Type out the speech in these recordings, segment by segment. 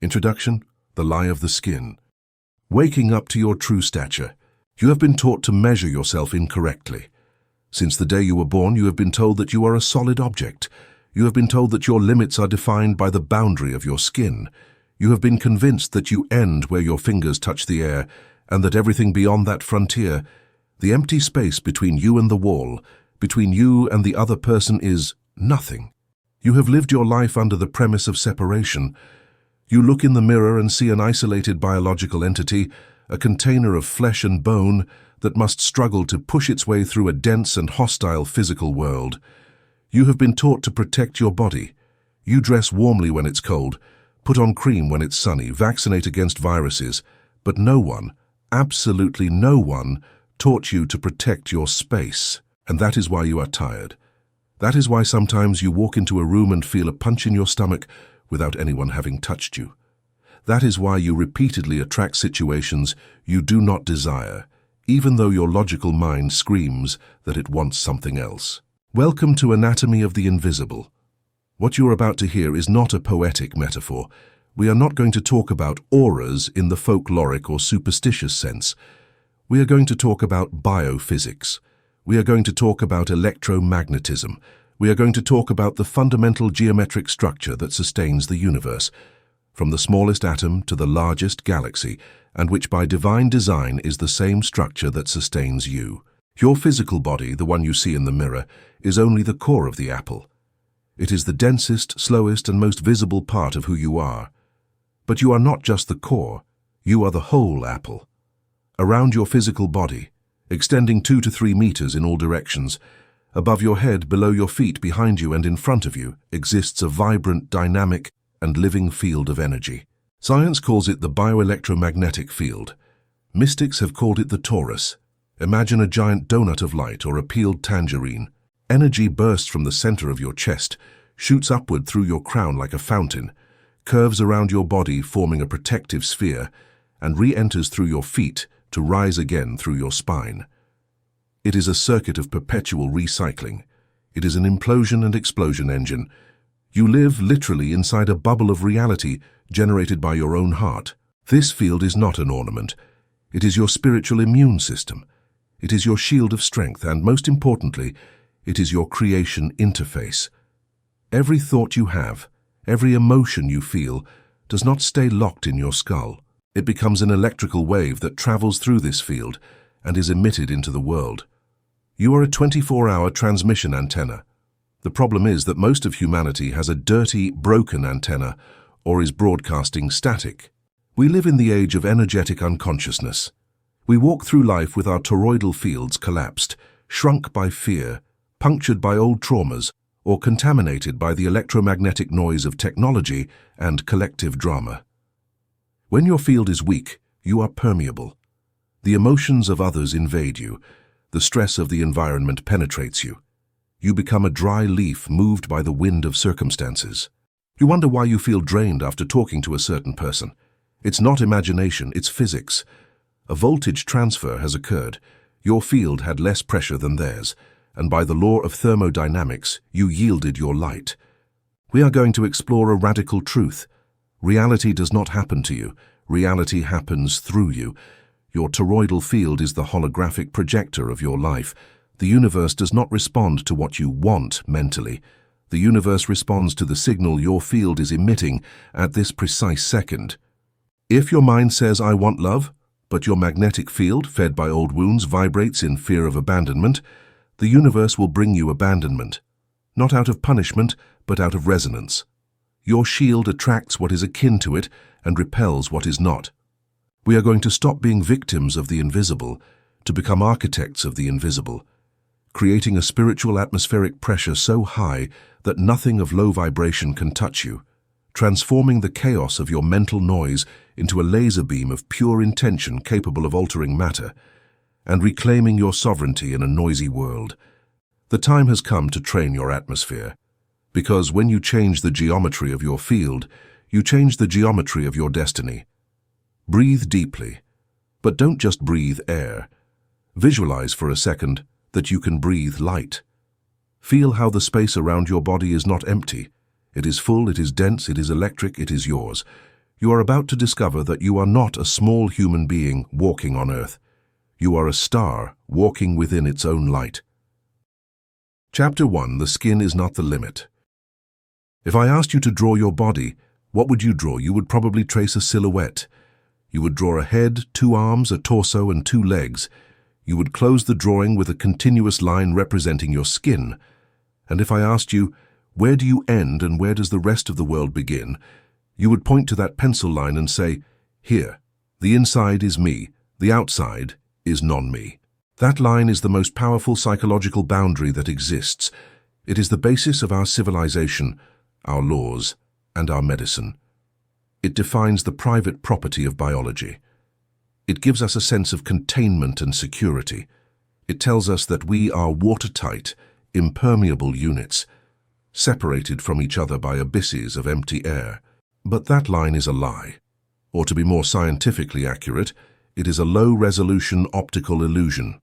Introduction: The Lie of the Skin. Waking up to your true stature. You have been taught to measure yourself incorrectly. Since the day you were born, you have been told that you are a solid object. You have been told that your limits are defined by the boundary of your skin. You have been convinced that you end where your fingers touch the air, and that everything beyond that frontier, the empty space between you and the wall, between you and the other person, is nothing. You have lived your life under the premise of separation. You look in the mirror and see an isolated biological entity, a container of flesh and bone that must struggle to push its way through a dense and hostile physical world. You have been taught to protect your body. You dress warmly when it's cold, put on cream when it's sunny, vaccinate against viruses, but no one, absolutely no one, taught you to protect your space. And that is why you are tired. That is why sometimes you walk into a room and feel a punch in your stomach without anyone having touched you. That is why you repeatedly attract situations you do not desire, even though your logical mind screams that it wants something else. Welcome to Anatomy of the Invisible. What you are about to hear is not a poetic metaphor. We are not going to talk about auras in the folkloric or superstitious sense. We are going to talk about biophysics. We are going to talk about electromagnetism. We are going to talk about the fundamental geometric structure that sustains the universe, from the smallest atom to the largest galaxy, and which by divine design is the same structure that sustains you. Your physical body, the one you see in the mirror, is only the core of the apple. It is the densest, slowest, and most visible part of who you are. But you are not just the core, you are the whole apple. Around your physical body, extending 2 to 3 meters in all directions, above your head, below your feet, behind you, and in front of you, exists a vibrant, dynamic, and living field of energy. Science calls it the bioelectromagnetic field. Mystics have called it the torus. Imagine a giant donut of light or a peeled tangerine. Energy bursts from the center of your chest, shoots upward through your crown like a fountain, curves around your body forming a protective sphere, and re-enters through your feet to rise again through your spine. It is a circuit of perpetual recycling. It is an implosion and explosion engine. You live literally inside a bubble of reality generated by your own heart. This field is not an ornament. It is your spiritual immune system. It is your shield of strength, and most importantly, it is your creation interface. Every thought you have, every emotion you feel, does not stay locked in your skull. It becomes an electrical wave that travels through this field and is emitted into the world. You are a 24-hour transmission antenna. The problem is that most of humanity has a dirty, broken antenna or is broadcasting static. We live in the age of energetic unconsciousness. We walk through life with our toroidal fields collapsed, shrunk by fear, punctured by old traumas, or contaminated by the electromagnetic noise of technology and collective drama. When your field is weak, you are permeable. The emotions of others invade you. The stress of the environment penetrates you. You become a dry leaf moved by the wind of circumstances. You wonder why you feel drained after talking to a certain person. It's not imagination, it's physics. A voltage transfer has occurred. Your field had less pressure than theirs, and by the law of thermodynamics, you yielded your light. We are going to explore a radical truth. Reality does not happen to you. Reality happens through you. Your toroidal field is the holographic projector of your life. The universe does not respond to what you want mentally. The universe responds to the signal your field is emitting at this precise second. If your mind says, "I want love," but your magnetic field, fed by old wounds, vibrates in fear of abandonment, the universe will bring you abandonment. Not out of punishment, but out of resonance. Your shield attracts what is akin to it and repels what is not. We are going to stop being victims of the invisible to become architects of the invisible, creating a spiritual atmospheric pressure so high that nothing of low vibration can touch you, transforming the chaos of your mental noise into a laser beam of pure intention capable of altering matter, and reclaiming your sovereignty in a noisy world. The time has come to train your atmosphere, because when you change the geometry of your field, you change the geometry of your destiny. Breathe deeply, but don't just breathe air. Visualize for a second that you can breathe light. Feel how the space around your body is not empty. It is full, it is dense, it is electric, it is yours. You are about to discover that you are not a small human being walking on Earth. You are a star walking within its own light. Chapter 1. The skin is not the limit. If I asked you to draw your body, what would you draw? You would probably trace a silhouette. You would draw a head, 2 arms, a torso, and 2 legs. You would close the drawing with a continuous line representing your skin. And if I asked you, where do you end and where does the rest of the world begin, you would point to that pencil line and say, here, the inside is me, the outside is non-me. That line is the most powerful psychological boundary that exists. It is the basis of our civilization, our laws, and our medicine. It defines the private property of biology. It gives us a sense of containment and security. It tells us that we are watertight, impermeable units, separated from each other by abysses of empty air. But that line is a lie. Or to be more scientifically accurate, it is a low-resolution optical illusion.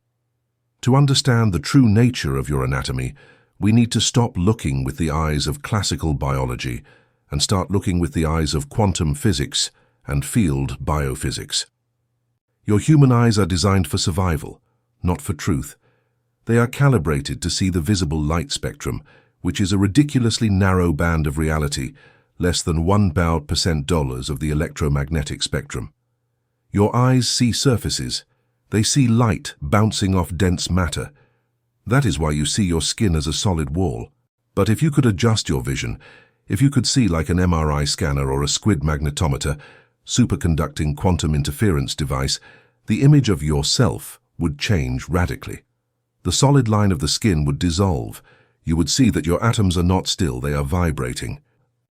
To understand the true nature of your anatomy, we need to stop looking with the eyes of classical biology and start looking with the eyes of quantum physics and field biophysics. Your human eyes are designed for survival, not for truth. They are calibrated to see the visible light spectrum, which is a ridiculously narrow band of reality, less than 1% of the electromagnetic spectrum. Your eyes see surfaces. They see light bouncing off dense matter. That is why you see your skin as a solid wall. But if you could adjust your vision, if you could see like an MRI scanner or a squid magnetometer, superconducting quantum interference device, the image of yourself would change radically. The solid line of the skin would dissolve. You would see that your atoms are not still, they are vibrating.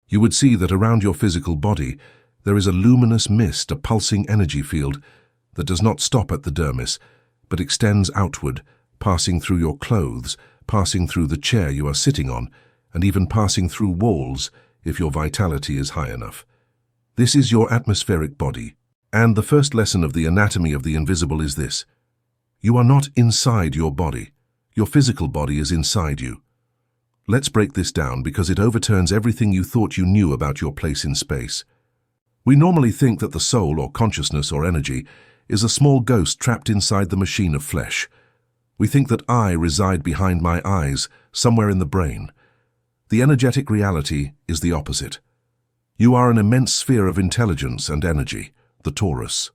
You would see that around your physical body there is a luminous mist, a pulsing energy field that does not stop at the dermis, but extends outward, passing through your clothes, passing through the chair you are sitting on, and even passing through walls if your vitality is high enough. This is your atmospheric body, and the first lesson of the anatomy of the invisible is this. You are not inside your body. Your physical body is inside you. Let's break this down because it overturns everything you thought you knew about your place in space. We normally think that the soul or consciousness or energy is a small ghost trapped inside the machine of flesh. We think that I reside behind my eyes, somewhere in the brain. The energetic reality is the opposite. You are an immense sphere of intelligence and energy, the torus.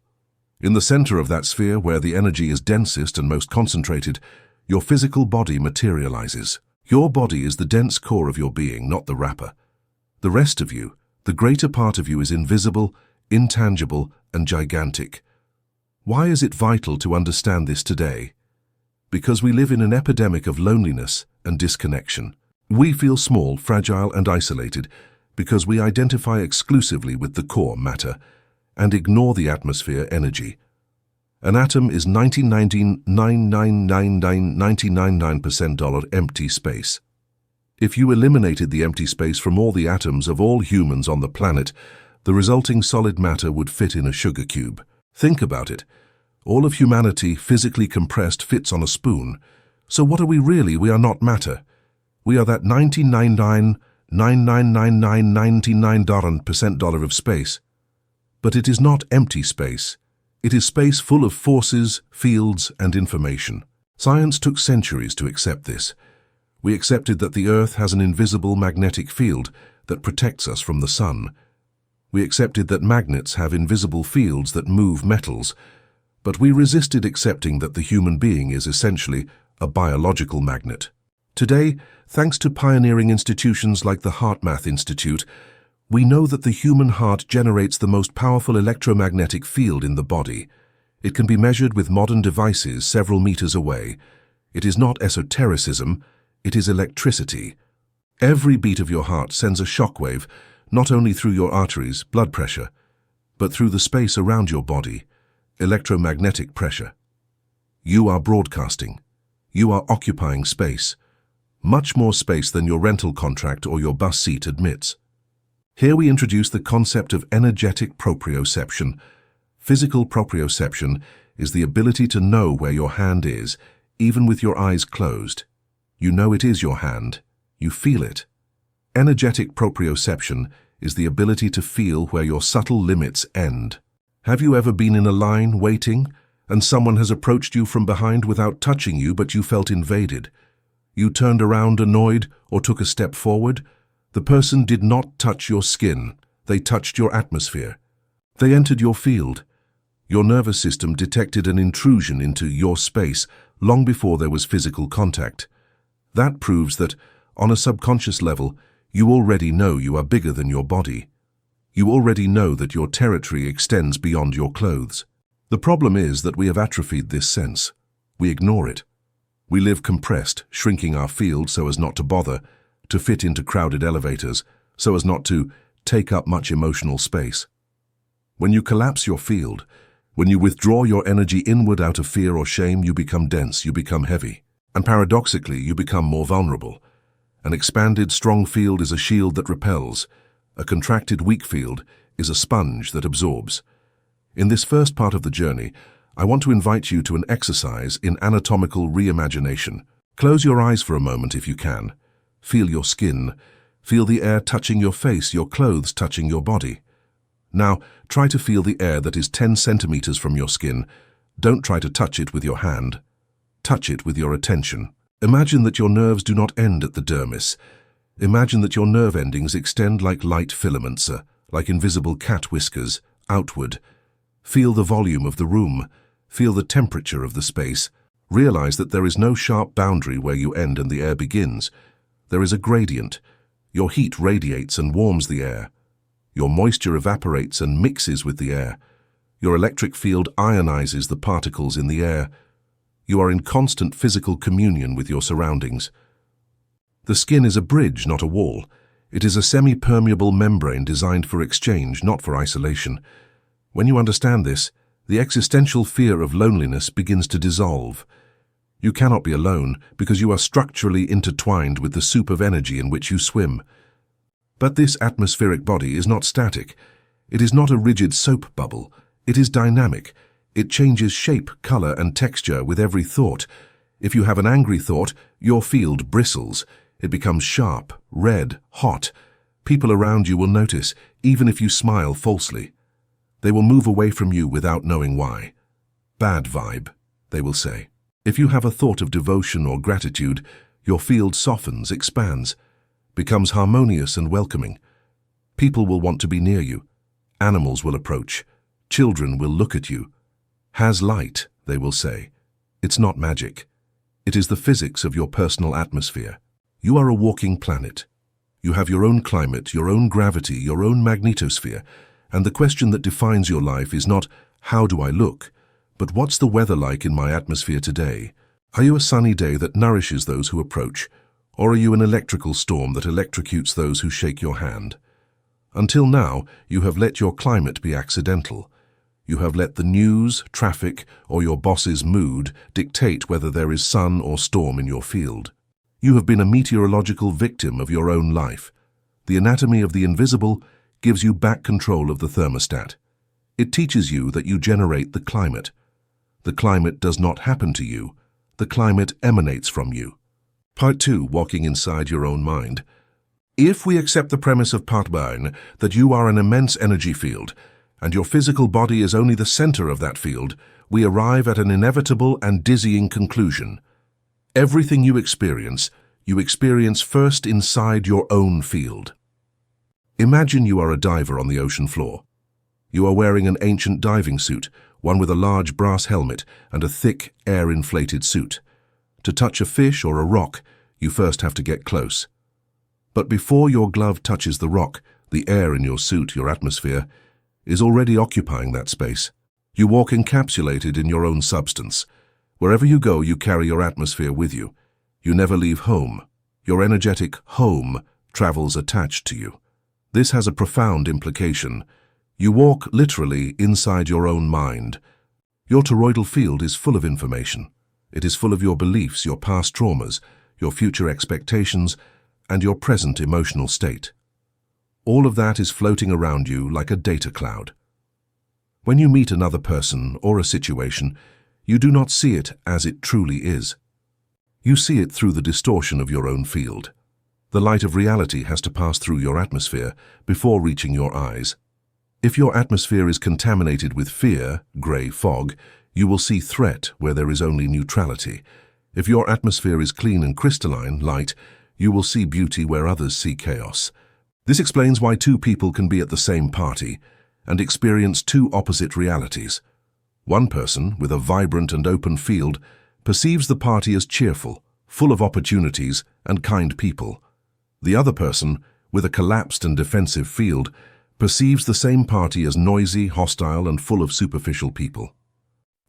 In the center of that sphere, where the energy is densest and most concentrated, your physical body materializes. Your body is the dense core of your being, not the wrapper. The rest of you, the greater part of you, is invisible, intangible, and gigantic. Why is it vital to understand this today? Because we live in an epidemic of loneliness and disconnection. We feel small, fragile, and isolated because we identify exclusively with the core matter and ignore the atmosphere energy. An atom is 99.9999999% empty space. If you eliminated the empty space from all the atoms of all humans on the planet, the resulting solid matter would fit in a sugar cube. Think about it. All of humanity, physically compressed, fits on a spoon. So what are we really? We are not matter. We are that 99.9999999% of space. But it is not empty space. It is space full of forces, fields, and information. Science took centuries to accept this. We accepted that the Earth has an invisible magnetic field that protects us from the sun. We accepted that magnets have invisible fields that move metals, but we resisted accepting that the human being is essentially a biological magnet. Today, thanks to pioneering institutions like the HeartMath Institute, we know that the human heart generates the most powerful electromagnetic field in the body. It can be measured with modern devices several meters away. It is not esotericism, it is electricity. Every beat of your heart sends a shockwave, not only through your arteries, blood pressure, but through the space around your body, electromagnetic pressure. You are broadcasting. You are occupying space. Much more space than your rental contract or your bus seat admits. Here we introduce the concept of energetic proprioception. Physical proprioception is the ability to know where your hand is, even with your eyes closed. You know it is your hand. You feel it. Energetic proprioception is the ability to feel where your subtle limits end. Have you ever been in a line waiting, and someone has approached you from behind without touching you, but you felt invaded? You turned around annoyed or took a step forward. The person did not touch your skin. They touched your atmosphere. They entered your field. Your nervous system detected an intrusion into your space long before there was physical contact. That proves that, on a subconscious level, you already know you are bigger than your body. You already know that your territory extends beyond your clothes. The problem is that we have atrophied this sense. We ignore it. We live compressed, shrinking our field so as not to bother, to fit into crowded elevators, so as not to take up much emotional space. When you collapse your field, when you withdraw your energy inward out of fear or shame, you become dense, you become heavy. And paradoxically, you become more vulnerable. An expanded, strong field is a shield that repels. A contracted, weak field is a sponge that absorbs. In this first part of the journey, I want to invite you to an exercise in anatomical reimagination. Close your eyes for a moment if you can. Feel your skin. Feel the air touching your face, your clothes touching your body. Now, try to feel the air that is 10 centimeters from your skin. Don't try to touch it with your hand. Touch it with your attention. Imagine that your nerves do not end at the dermis. Imagine that your nerve endings extend like light filaments, like invisible cat whiskers, outward. Feel the volume of the room. Feel the temperature of the space. Realize that there is no sharp boundary where you end and the air begins. There is a gradient. Your heat radiates and warms the air. Your moisture evaporates and mixes with the air. Your electric field ionizes the particles in the air. You are in constant physical communion with your surroundings. The skin is a bridge, not a wall. It is a semi-permeable membrane designed for exchange, not for isolation. When you understand this, the existential fear of loneliness begins to dissolve. You cannot be alone because you are structurally intertwined with the soup of energy in which you swim. But this atmospheric body is not static. It is not a rigid soap bubble. It is dynamic. It changes shape, color, and texture with every thought. If you have an angry thought, your field bristles. It becomes sharp, red, hot. People around you will notice, even if you smile falsely. They will move away from you without knowing why. Bad vibe, they will say. If you have a thought of devotion or gratitude, your field softens, expands, becomes harmonious and welcoming. People will want to be near you. Animals will approach. Children will look at you. Has light, they will say. It's not magic. It is the physics of your personal atmosphere. You are a walking planet. You have your own climate, your own gravity, your own magnetosphere, and the question that defines your life is not, how do I look, but what's the weather like in my atmosphere today? Are you a sunny day that nourishes those who approach, or are you an electrical storm that electrocutes those who shake your hand? Until now, you have let your climate be accidental. You have let the news, traffic, or your boss's mood dictate whether there is sun or storm in your field. You have been a meteorological victim of your own life. The anatomy of the invisible gives you back control of the thermostat. It teaches you that you generate the climate. The climate does not happen to you. The climate emanates from you. Part 2, walking inside your own mind. If we accept the premise of Part 1, that you are an immense energy field, and your physical body is only the center of that field, we arrive at an inevitable and dizzying conclusion. Everything you experience first inside your own field. Imagine you are a diver on the ocean floor. You are wearing an ancient diving suit, one with a large brass helmet and a thick, air-inflated suit. To touch a fish or a rock, you first have to get close. But before your glove touches the rock, the air in your suit, your atmosphere, is already occupying that space. You walk encapsulated in your own substance. Wherever you go, you carry your atmosphere with you. You never leave home. Your energetic home travels attached to you. This has a profound implication. You walk literally inside your own mind. Your toroidal field is full of information. It is full of your beliefs, your past traumas, your future expectations, and your present emotional state. All of that is floating around you like a data cloud. When you meet another person or a situation, you do not see it as it truly is. You see it through the distortion of your own field. The light of reality has to pass through your atmosphere before reaching your eyes. If your atmosphere is contaminated with fear, grey fog, you will see threat where there is only neutrality. If your atmosphere is clean and crystalline, light, you will see beauty where others see chaos. This explains why two people can be at the same party and experience two opposite realities. One person, with a vibrant and open field, perceives the party as cheerful, full of opportunities and kind people. The other person, with a collapsed and defensive field, perceives the same party as noisy, hostile, and full of superficial people.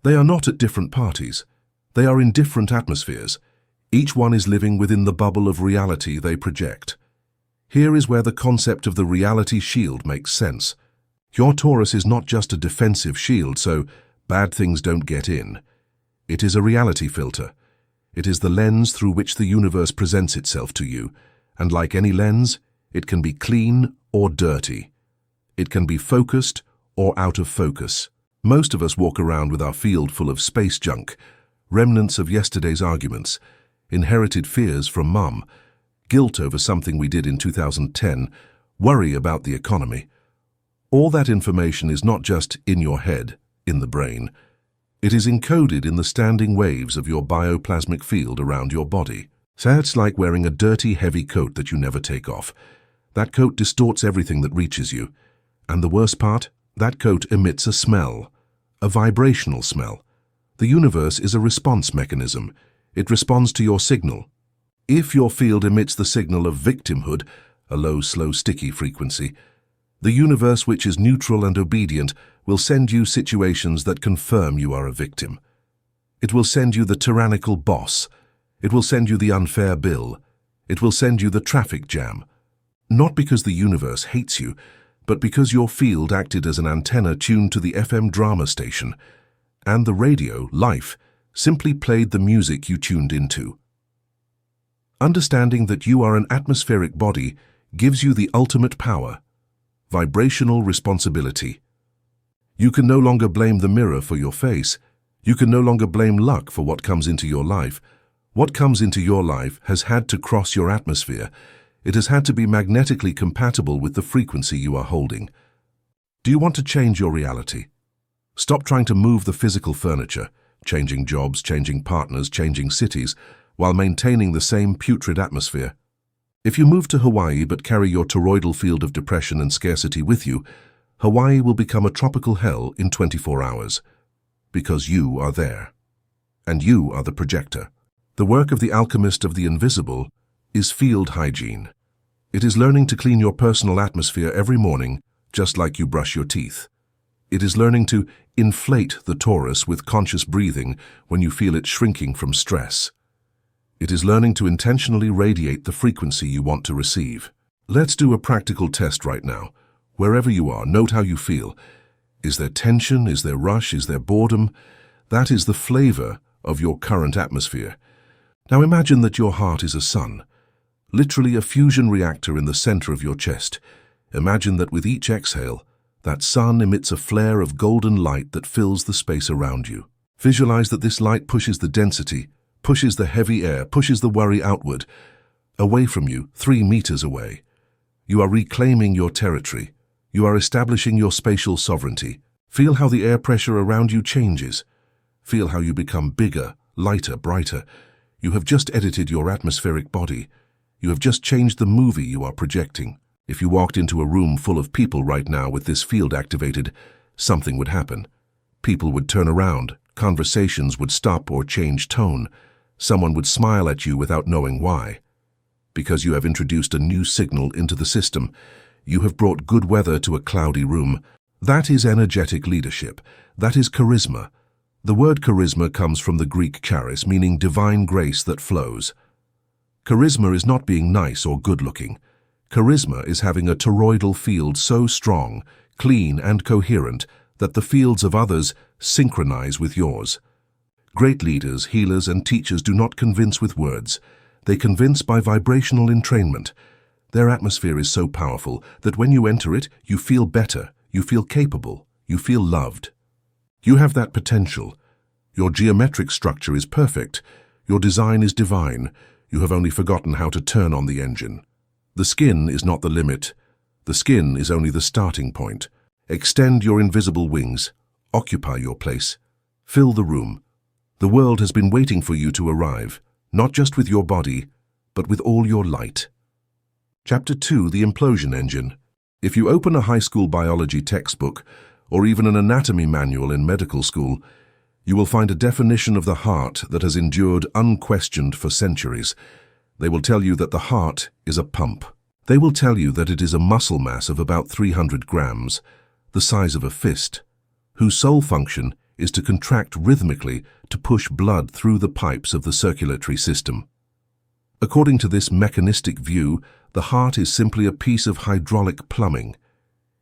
They are not at different parties. They are in different atmospheres. Each one is living within the bubble of reality they project. Here is where the concept of the reality shield makes sense. Your torus is not just a defensive shield, so bad things don't get in. It is a reality filter. It is the lens through which the universe presents itself to you, and like any lens, it can be clean or dirty. It can be focused or out of focus. Most of us walk around with our field full of space junk, remnants of yesterday's arguments, inherited fears from mum, guilt over something we did in 2010, worry about the economy. All that information is not just in your head, in the brain. It is encoded in the standing waves of your bioplasmic field around your body. So it's like wearing a dirty, heavy coat that you never take off. That coat distorts everything that reaches you. And the worst part, that coat emits a smell, a vibrational smell. The universe is a response mechanism. It responds to your signal. If your field emits the signal of victimhood, a low, slow, sticky frequency, the universe, which is neutral and obedient, will send you situations that confirm you are a victim. It will send you the tyrannical boss. It will send you the unfair bill. It will send you the traffic jam. Not because the universe hates you, but because your field acted as an antenna tuned to the FM drama station, and the radio, life, simply played the music you tuned into. Understanding that you are an atmospheric body gives you the ultimate power, vibrational responsibility. You can no longer blame the mirror for your face. You can no longer blame luck for what comes into your life. What comes into your life has had to cross your atmosphere. It has had to be magnetically compatible with the frequency you are holding. Do you want to change your reality? Stop trying to move the physical furniture, changing jobs, changing partners, changing cities, while maintaining the same putrid atmosphere. If you move to Hawaii but carry your toroidal field of depression and scarcity with you, Hawaii will become a tropical hell in 24 hours. Because you are there. And you are the projector. The work of the alchemist of the invisible is field hygiene. It is learning to clean your personal atmosphere every morning, just like you brush your teeth. It is learning to inflate the torus with conscious breathing when you feel it shrinking from stress. It is learning to intentionally radiate the frequency you want to receive. Let's do a practical test right now. Wherever you are, note how you feel. Is there tension? Is there rush? Is there boredom? That is the flavor of your current atmosphere. Now imagine that your heart is a sun, literally a fusion reactor in the center of your chest. Imagine that with each exhale, that sun emits a flare of golden light that fills the space around you. Visualize that this light pushes the density, pushes the heavy air, pushes the worry outward, away from you, 3 meters away. You are reclaiming your territory. You are establishing your spatial sovereignty. Feel how the air pressure around you changes. Feel how you become bigger, lighter, brighter. You have just edited your atmospheric body. You have just changed the movie you are projecting. If you walked into a room full of people right now with this field activated, something would happen. People would turn around. Conversations would stop or change tone. Someone would smile at you without knowing why. Because you have introduced a new signal into the system. You have brought good weather to a cloudy room. That is energetic leadership. That is charisma. The word charisma comes from the Greek charis, meaning divine grace that flows. Charisma is not being nice or good-looking. Charisma is having a toroidal field so strong, clean and coherent that the fields of others synchronize with yours. Great leaders, healers and teachers do not convince with words. They convince by vibrational entrainment. Their atmosphere is so powerful that when you enter it, you feel better, you feel capable, you feel loved. You have that potential. Your geometric structure is perfect. Your design is divine. You have only forgotten how to turn on the engine. The skin is not the limit. The skin is only the starting point. Extend your invisible wings. Occupy your place. Fill the room. The world has been waiting for you to arrive, not just with your body, but with all your light. Chapter 2, The Implosion Engine. If you open a high school biology textbook, or even an anatomy manual in medical school, you will find a definition of the heart that has endured unquestioned for centuries. They will tell you that the heart is a pump. They will tell you that it is a muscle mass of about 300 grams, the size of a fist, whose sole function is to contract rhythmically to push blood through the pipes of the circulatory system. According to this mechanistic view, the heart is simply a piece of hydraulic plumbing.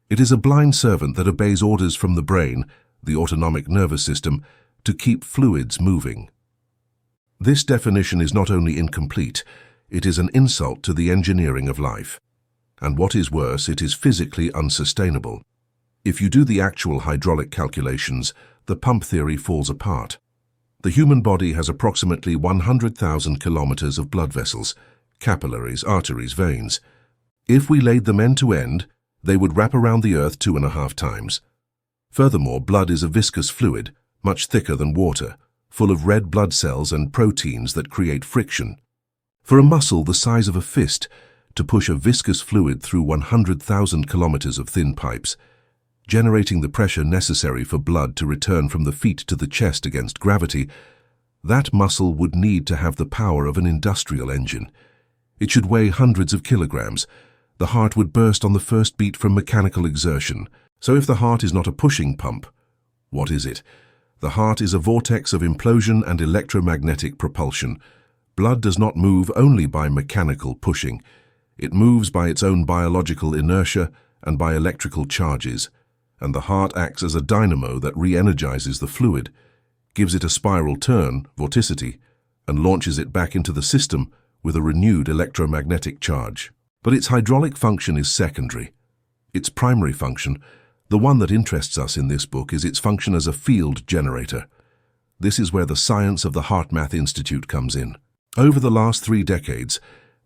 It is a blind servant that obeys orders from the brain, the autonomic nervous system, to keep fluids moving. This definition is not only incomplete, it is an insult to the engineering of life. And what is worse, it is physically unsustainable. If you do the actual hydraulic calculations, the pump theory falls apart. The human body has approximately 100,000 kilometers of blood vessels, capillaries, arteries, veins. If we laid them end to end, they would wrap around the earth 2.5 times. Furthermore, blood is a viscous fluid, much thicker than water, full of red blood cells and proteins that create friction. For a muscle the size of a fist to push a viscous fluid through 100,000 kilometers of thin pipes, generating the pressure necessary for blood to return from the feet to the chest against gravity, that muscle would need to have the power of an industrial engine. It should weigh hundreds of kilograms. The heart would burst on the first beat from mechanical exertion. So if the heart is not a pushing pump, what is it? The heart is a vortex of implosion and electromagnetic propulsion. Blood does not move only by mechanical pushing. It moves by its own biological inertia and by electrical charges. And the heart acts as a dynamo that re-energizes the fluid, gives it a spiral turn, vorticity, and launches it back into the system with a renewed electromagnetic charge. But its hydraulic function is secondary. Its primary function, the one that interests us in this book, is its function as a field generator. This is where the science of the HeartMath Institute comes in. Over the last 3 decades,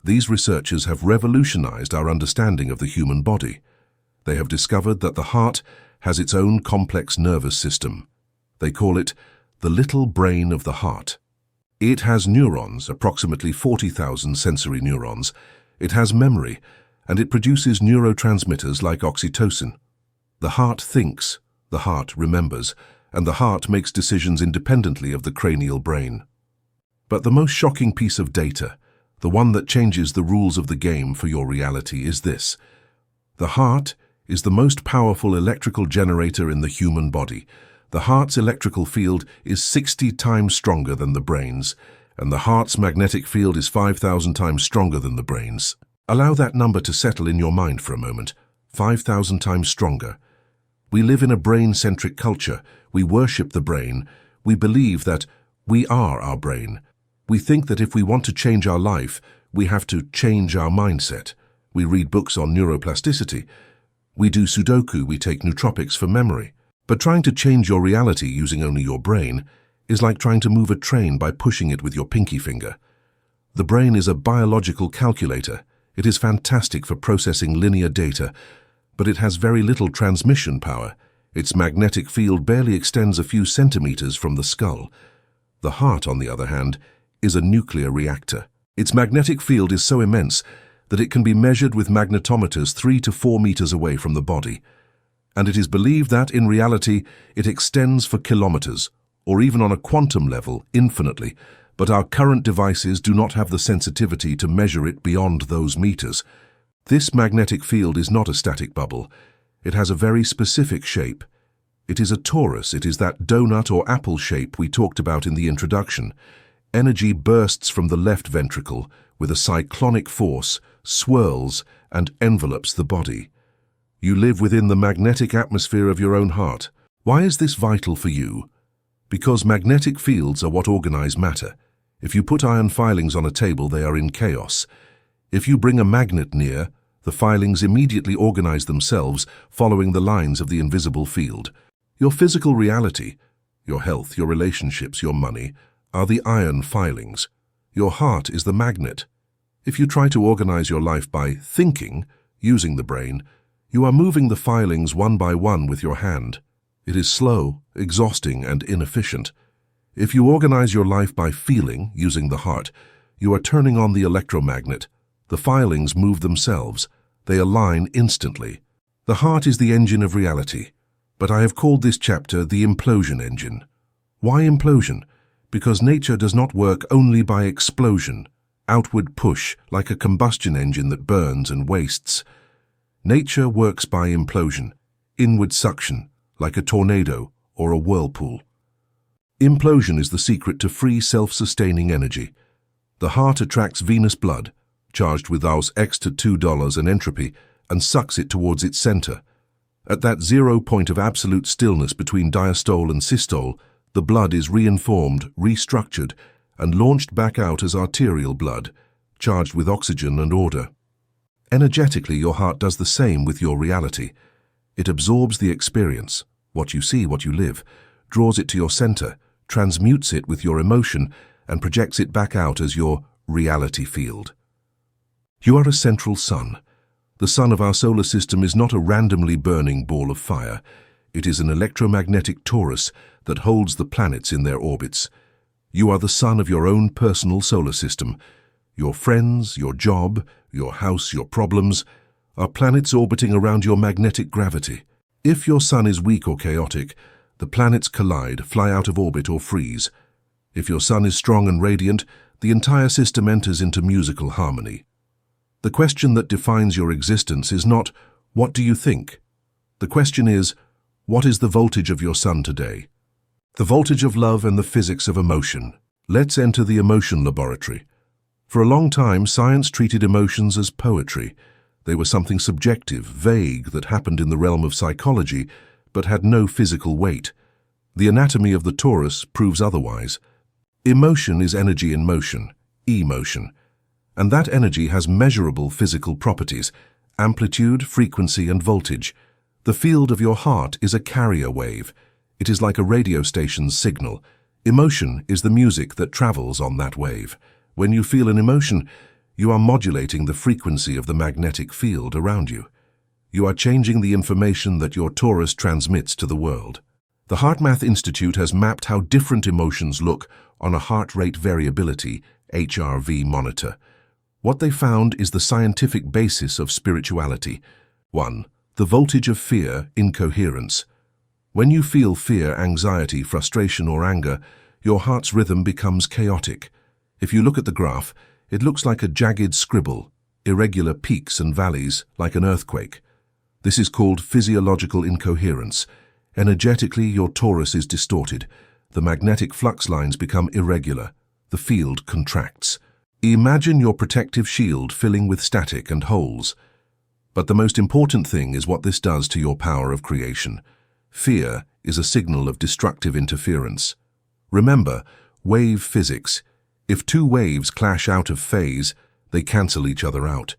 these researchers have revolutionized our understanding of the human body. They have discovered that the heart has its own complex nervous system. They call it the little brain of the heart. It has neurons, approximately 40,000 sensory neurons. It has memory, and it produces neurotransmitters like oxytocin. The heart thinks, the heart remembers, and the heart makes decisions independently of the cranial brain. But the most shocking piece of data, the one that changes the rules of the game for your reality, is this. The heart is the most powerful electrical generator in the human body. The heart's electrical field is 60 times stronger than the brain's, and the heart's magnetic field is 5,000 times stronger than the brain's. Allow that number to settle in your mind for a moment. 5,000 times stronger. We live in a brain-centric culture. We worship the brain. We believe that we are our brain. We think that if we want to change our life, we have to change our mindset. We read books on neuroplasticity. We do Sudoku, we take nootropics for memory. But trying to change your reality using only your brain is like trying to move a train by pushing it with your pinky finger. The brain is a biological calculator. It is fantastic for processing linear data, but it has very little transmission power. Its magnetic field barely extends a few centimeters from the skull. The heart, on the other hand, is a nuclear reactor. Its magnetic field is so immense that it can be measured with magnetometers 3 to 4 meters away from the body. And it is believed that, in reality, it extends for kilometers, or even on a quantum level, infinitely, but our current devices do not have the sensitivity to measure it beyond those meters. This magnetic field is not a static bubble. It has a very specific shape. It is a torus. It is that donut or apple shape we talked about in the introduction. Energy bursts from the left ventricle with a cyclonic force, swirls, and envelopes the body. You live within the magnetic atmosphere of your own heart. Why is this vital for you? Because magnetic fields are what organize matter. If you put iron filings on a table, they are in chaos. If you bring a magnet near, the filings immediately organize themselves, following the lines of the invisible field. Your physical reality, your health, your relationships, your money, are the iron filings. Your heart is the magnet. If you try to organize your life by thinking, using the brain, you are moving the filings one by one with your hand. It is slow, exhausting, and inefficient. If you organize your life by feeling, using the heart, you are turning on the electromagnet. The filings move themselves. They align instantly. The heart is the engine of reality, but I have called this chapter the implosion engine. Why implosion? Because nature does not work only by explosion, outward push like a combustion engine that burns and wastes. Nature works by implosion, inward suction, like a tornado or a whirlpool. Implosion is the secret to free self-sustaining energy. The heart attracts venous blood, charged with Aus X to $2 an entropy, and sucks it towards its center. At that 0 point of absolute stillness between diastole and systole, the blood is reinformed, restructured, and launched back out as arterial blood, charged with oxygen and order. Energetically, your heart does the same with your reality. It absorbs the experience, what you see, what you live, draws it to your center, transmutes it with your emotion, and projects it back out as your reality field. You are a central sun. The sun of our solar system is not a randomly burning ball of fire. It is an electromagnetic torus that holds the planets in their orbits. You are the sun of your own personal solar system. Your friends, your job, your house, your problems are planets orbiting around your magnetic gravity. If your sun is weak or chaotic, the planets collide, fly out of orbit, or freeze. If your sun is strong and radiant, the entire system enters into musical harmony. The question that defines your existence is not, what do you think? The question is, what is the voltage of your sun today? The voltage of love and the physics of emotion. Let's enter the emotion laboratory. For a long time, science treated emotions as poetry. They were something subjective, vague, that happened in the realm of psychology, but had no physical weight. The anatomy of the torus proves otherwise. Emotion is energy in motion, emotion, and that energy has measurable physical properties, amplitude, frequency, and voltage. The field of your heart is a carrier wave. It is like a radio station's signal. Emotion is the music that travels on that wave. When you feel an emotion, you are modulating the frequency of the magnetic field around you. You are changing the information that your torus transmits to the world. The HeartMath Institute has mapped how different emotions look on a heart rate variability (HRV) monitor. What they found is the scientific basis of spirituality. 1. The voltage of fear in coherence. When you feel fear, anxiety, frustration, or anger, your heart's rhythm becomes chaotic. If you look at the graph, it looks like a jagged scribble, irregular peaks and valleys, like an earthquake. This is called physiological incoherence. Energetically, your torus is distorted. The magnetic flux lines become irregular. The field contracts. Imagine your protective shield filling with static and holes. But the most important thing is what this does to your power of creation. Fear is a signal of destructive interference. Remember, wave physics. If two waves clash out of phase, they cancel each other out.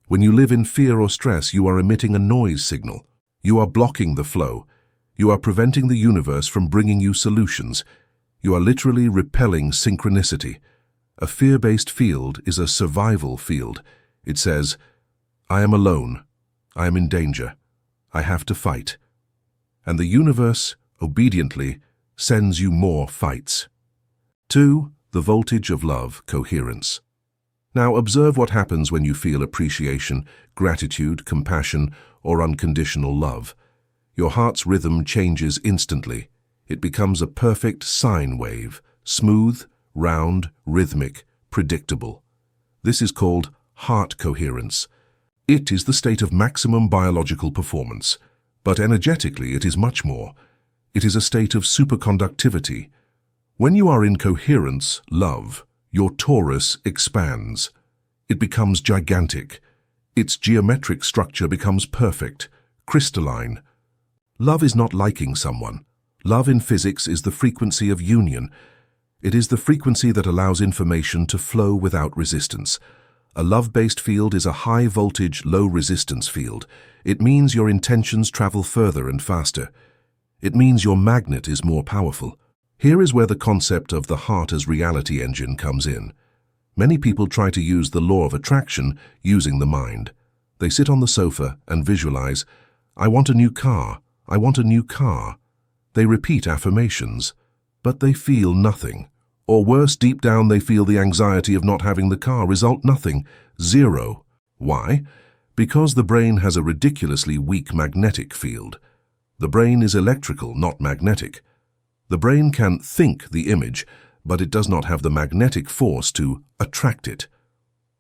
When you live in fear or stress, you are emitting a noise signal. You are blocking the flow. You are preventing the universe from bringing you solutions. You are literally repelling synchronicity. A fear-based field is a survival field. It says, I am alone. I am in danger. I have to fight. And the universe, obediently, sends you more fights. 2. The voltage of love, coherence. Now observe what happens when you feel appreciation, gratitude, compassion, or unconditional love. Your heart's rhythm changes instantly. It becomes a perfect sine wave, smooth, round, rhythmic, predictable. This is called heart coherence. It is the state of maximum biological performance, but energetically it is much more. It is a state of superconductivity. When you are in coherence, love, your torus expands. It becomes gigantic. Its geometric structure becomes perfect, crystalline. Love is not liking someone. Love in physics is the frequency of union. It is the frequency that allows information to flow without resistance. A love-based field is a high-voltage, low-resistance field. It means your intentions travel further and faster. It means your magnet is more powerful. Here is where the concept of the heart as reality engine comes in. Many people try to use the law of attraction using the mind. They sit on the sofa and visualize, "I want a new car, I want a new car." They repeat affirmations, but they feel nothing. Or worse, deep down they feel the anxiety of not having the car. Result, nothing. Zero. Why? Because the brain has a ridiculously weak magnetic field. The brain is electrical, not magnetic. The brain can think the image, but it does not have the magnetic force to attract it.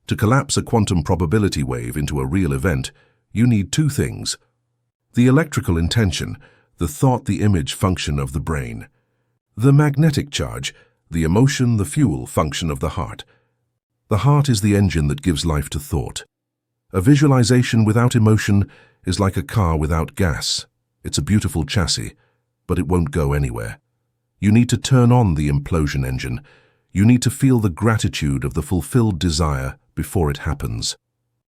To collapse a quantum probability wave into a real event, you need two things: the electrical intention, the thought, the image function of the brain; the magnetic charge, the emotion, the fuel function of the heart. The heart is the engine that gives life to thought. A visualization without emotion is like a car without gas. It's a beautiful chassis, but it won't go anywhere. You need to turn on the implosion engine. You need to feel the gratitude of the fulfilled desire before it happens.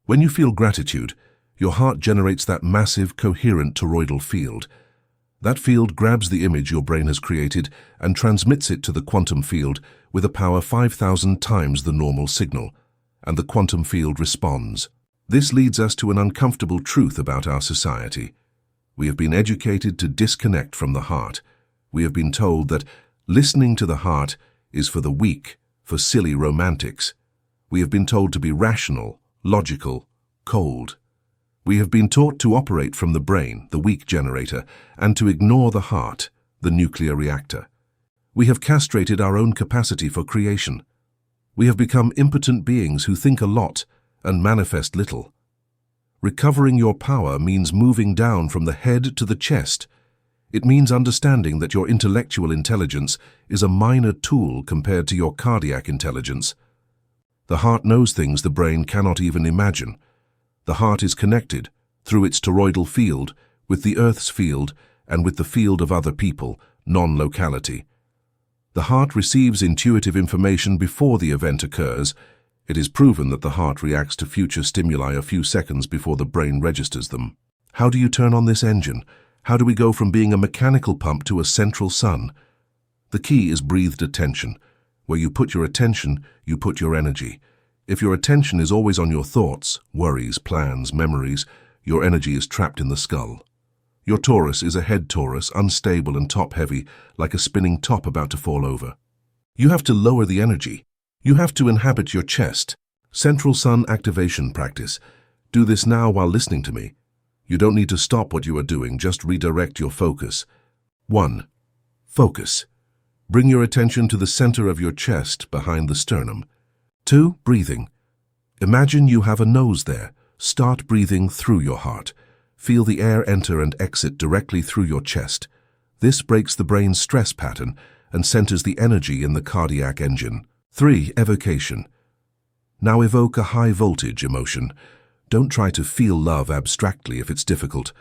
When you feel gratitude, your heart generates that massive, coherent toroidal field. That field grabs the image your brain has created and transmits it to the quantum field with a power 5,000 times the normal signal, and the quantum field responds. This leads us to an uncomfortable truth about our society. We have been educated to disconnect from the heart. We have been told that listening to the heart is for the weak, for silly romantics. We have been told to be rational, logical, cold. We have been taught to operate from the brain, the weak generator, and to ignore the heart, the nuclear reactor. We have castrated our own capacity for creation. We have become impotent beings who think a lot and manifest little. Recovering your power means moving down from the head to the chest. It means understanding that your intellectual intelligence is a minor tool compared to your cardiac intelligence. The heart knows things the brain cannot even imagine. The heart is connected, through its toroidal field, with the Earth's field and with the field of other people, non-locality. The heart receives intuitive information before the event occurs. It is proven that the heart reacts to future stimuli a few seconds before the brain registers them. How do you turn on this engine? How do we go from being a mechanical pump to a central sun? The key is breathed attention. Where you put your attention, you put your energy. If your attention is always on your thoughts, worries, plans, memories, your energy is trapped in the skull. Your torus is a head torus, unstable and top-heavy, like a spinning top about to fall over. You have to lower the energy. You have to inhabit your chest. Central sun activation practice. Do this now while listening to me. You don't need to stop what you are doing, just redirect your focus. 1. Focus. Bring your attention to the center of your chest, behind the sternum. 2. Breathing. Imagine you have a nose there. Start breathing through your heart. Feel the air enter and exit directly through your chest. This breaks the brain's stress pattern and centers the energy in the cardiac engine. 3. Evocation. Now evoke a high-voltage emotion. Don't try to feel love abstractly if it's difficult.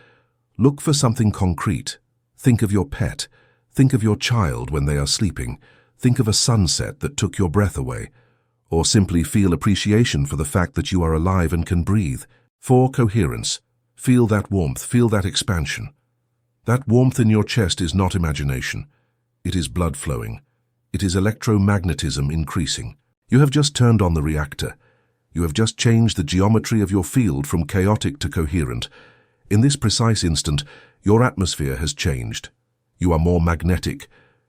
Look for something concrete. Think of your pet. Think of your child when they are sleeping. Think of a sunset that took your breath away. Or simply feel appreciation for the fact that you are alive and can breathe. 4. Coherence. Feel that warmth, feel that expansion. That warmth in your chest is not imagination. It is blood flowing. It is electromagnetism increasing. You have just turned on the reactor. You have just changed the geometry of your field from chaotic to coherent. In this precise instant, your atmosphere has changed. You are more magnetic.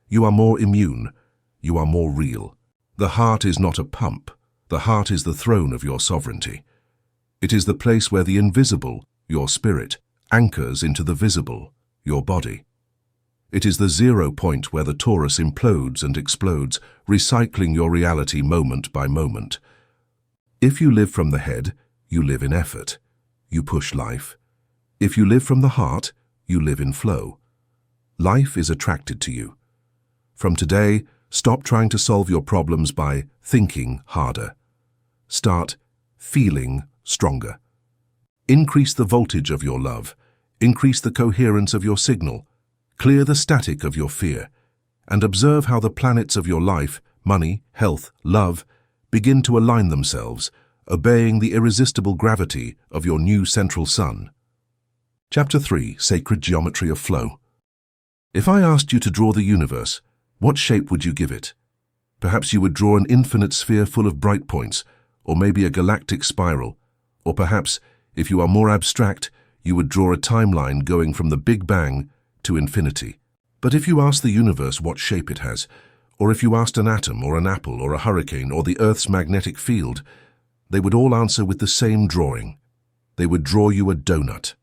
You are more immune. You are more real. The heart is not a pump. The heart is the throne of your sovereignty. It is the place where the invisible, your spirit, anchors into the visible, your body. It is the 0 point where the torus implodes and explodes, recycling your reality moment by moment. If you live from the head, you live in effort. You push life. If you live from the heart, you live in flow. Life is attracted to you. From today, stop trying to solve your problems by thinking harder. Start feeling stronger. Increase the voltage of your love. Increase the coherence of your signal. Clear the static of your fear. And observe how the planets of your life, money, health, love, begin to align themselves, obeying the irresistible gravity of your new central sun. Chapter 3. Sacred Geometry of Flow. If I asked you to draw the universe, what shape would you give it? Perhaps you would draw an infinite sphere full of bright points, or maybe a galactic spiral, or perhaps, if you are more abstract, you would draw a timeline going from the Big Bang to infinity. But if you ask the universe what shape it has, or if you asked an atom or an apple or a hurricane or the Earth's magnetic field, they would all answer with the same drawing. They would draw you a donut.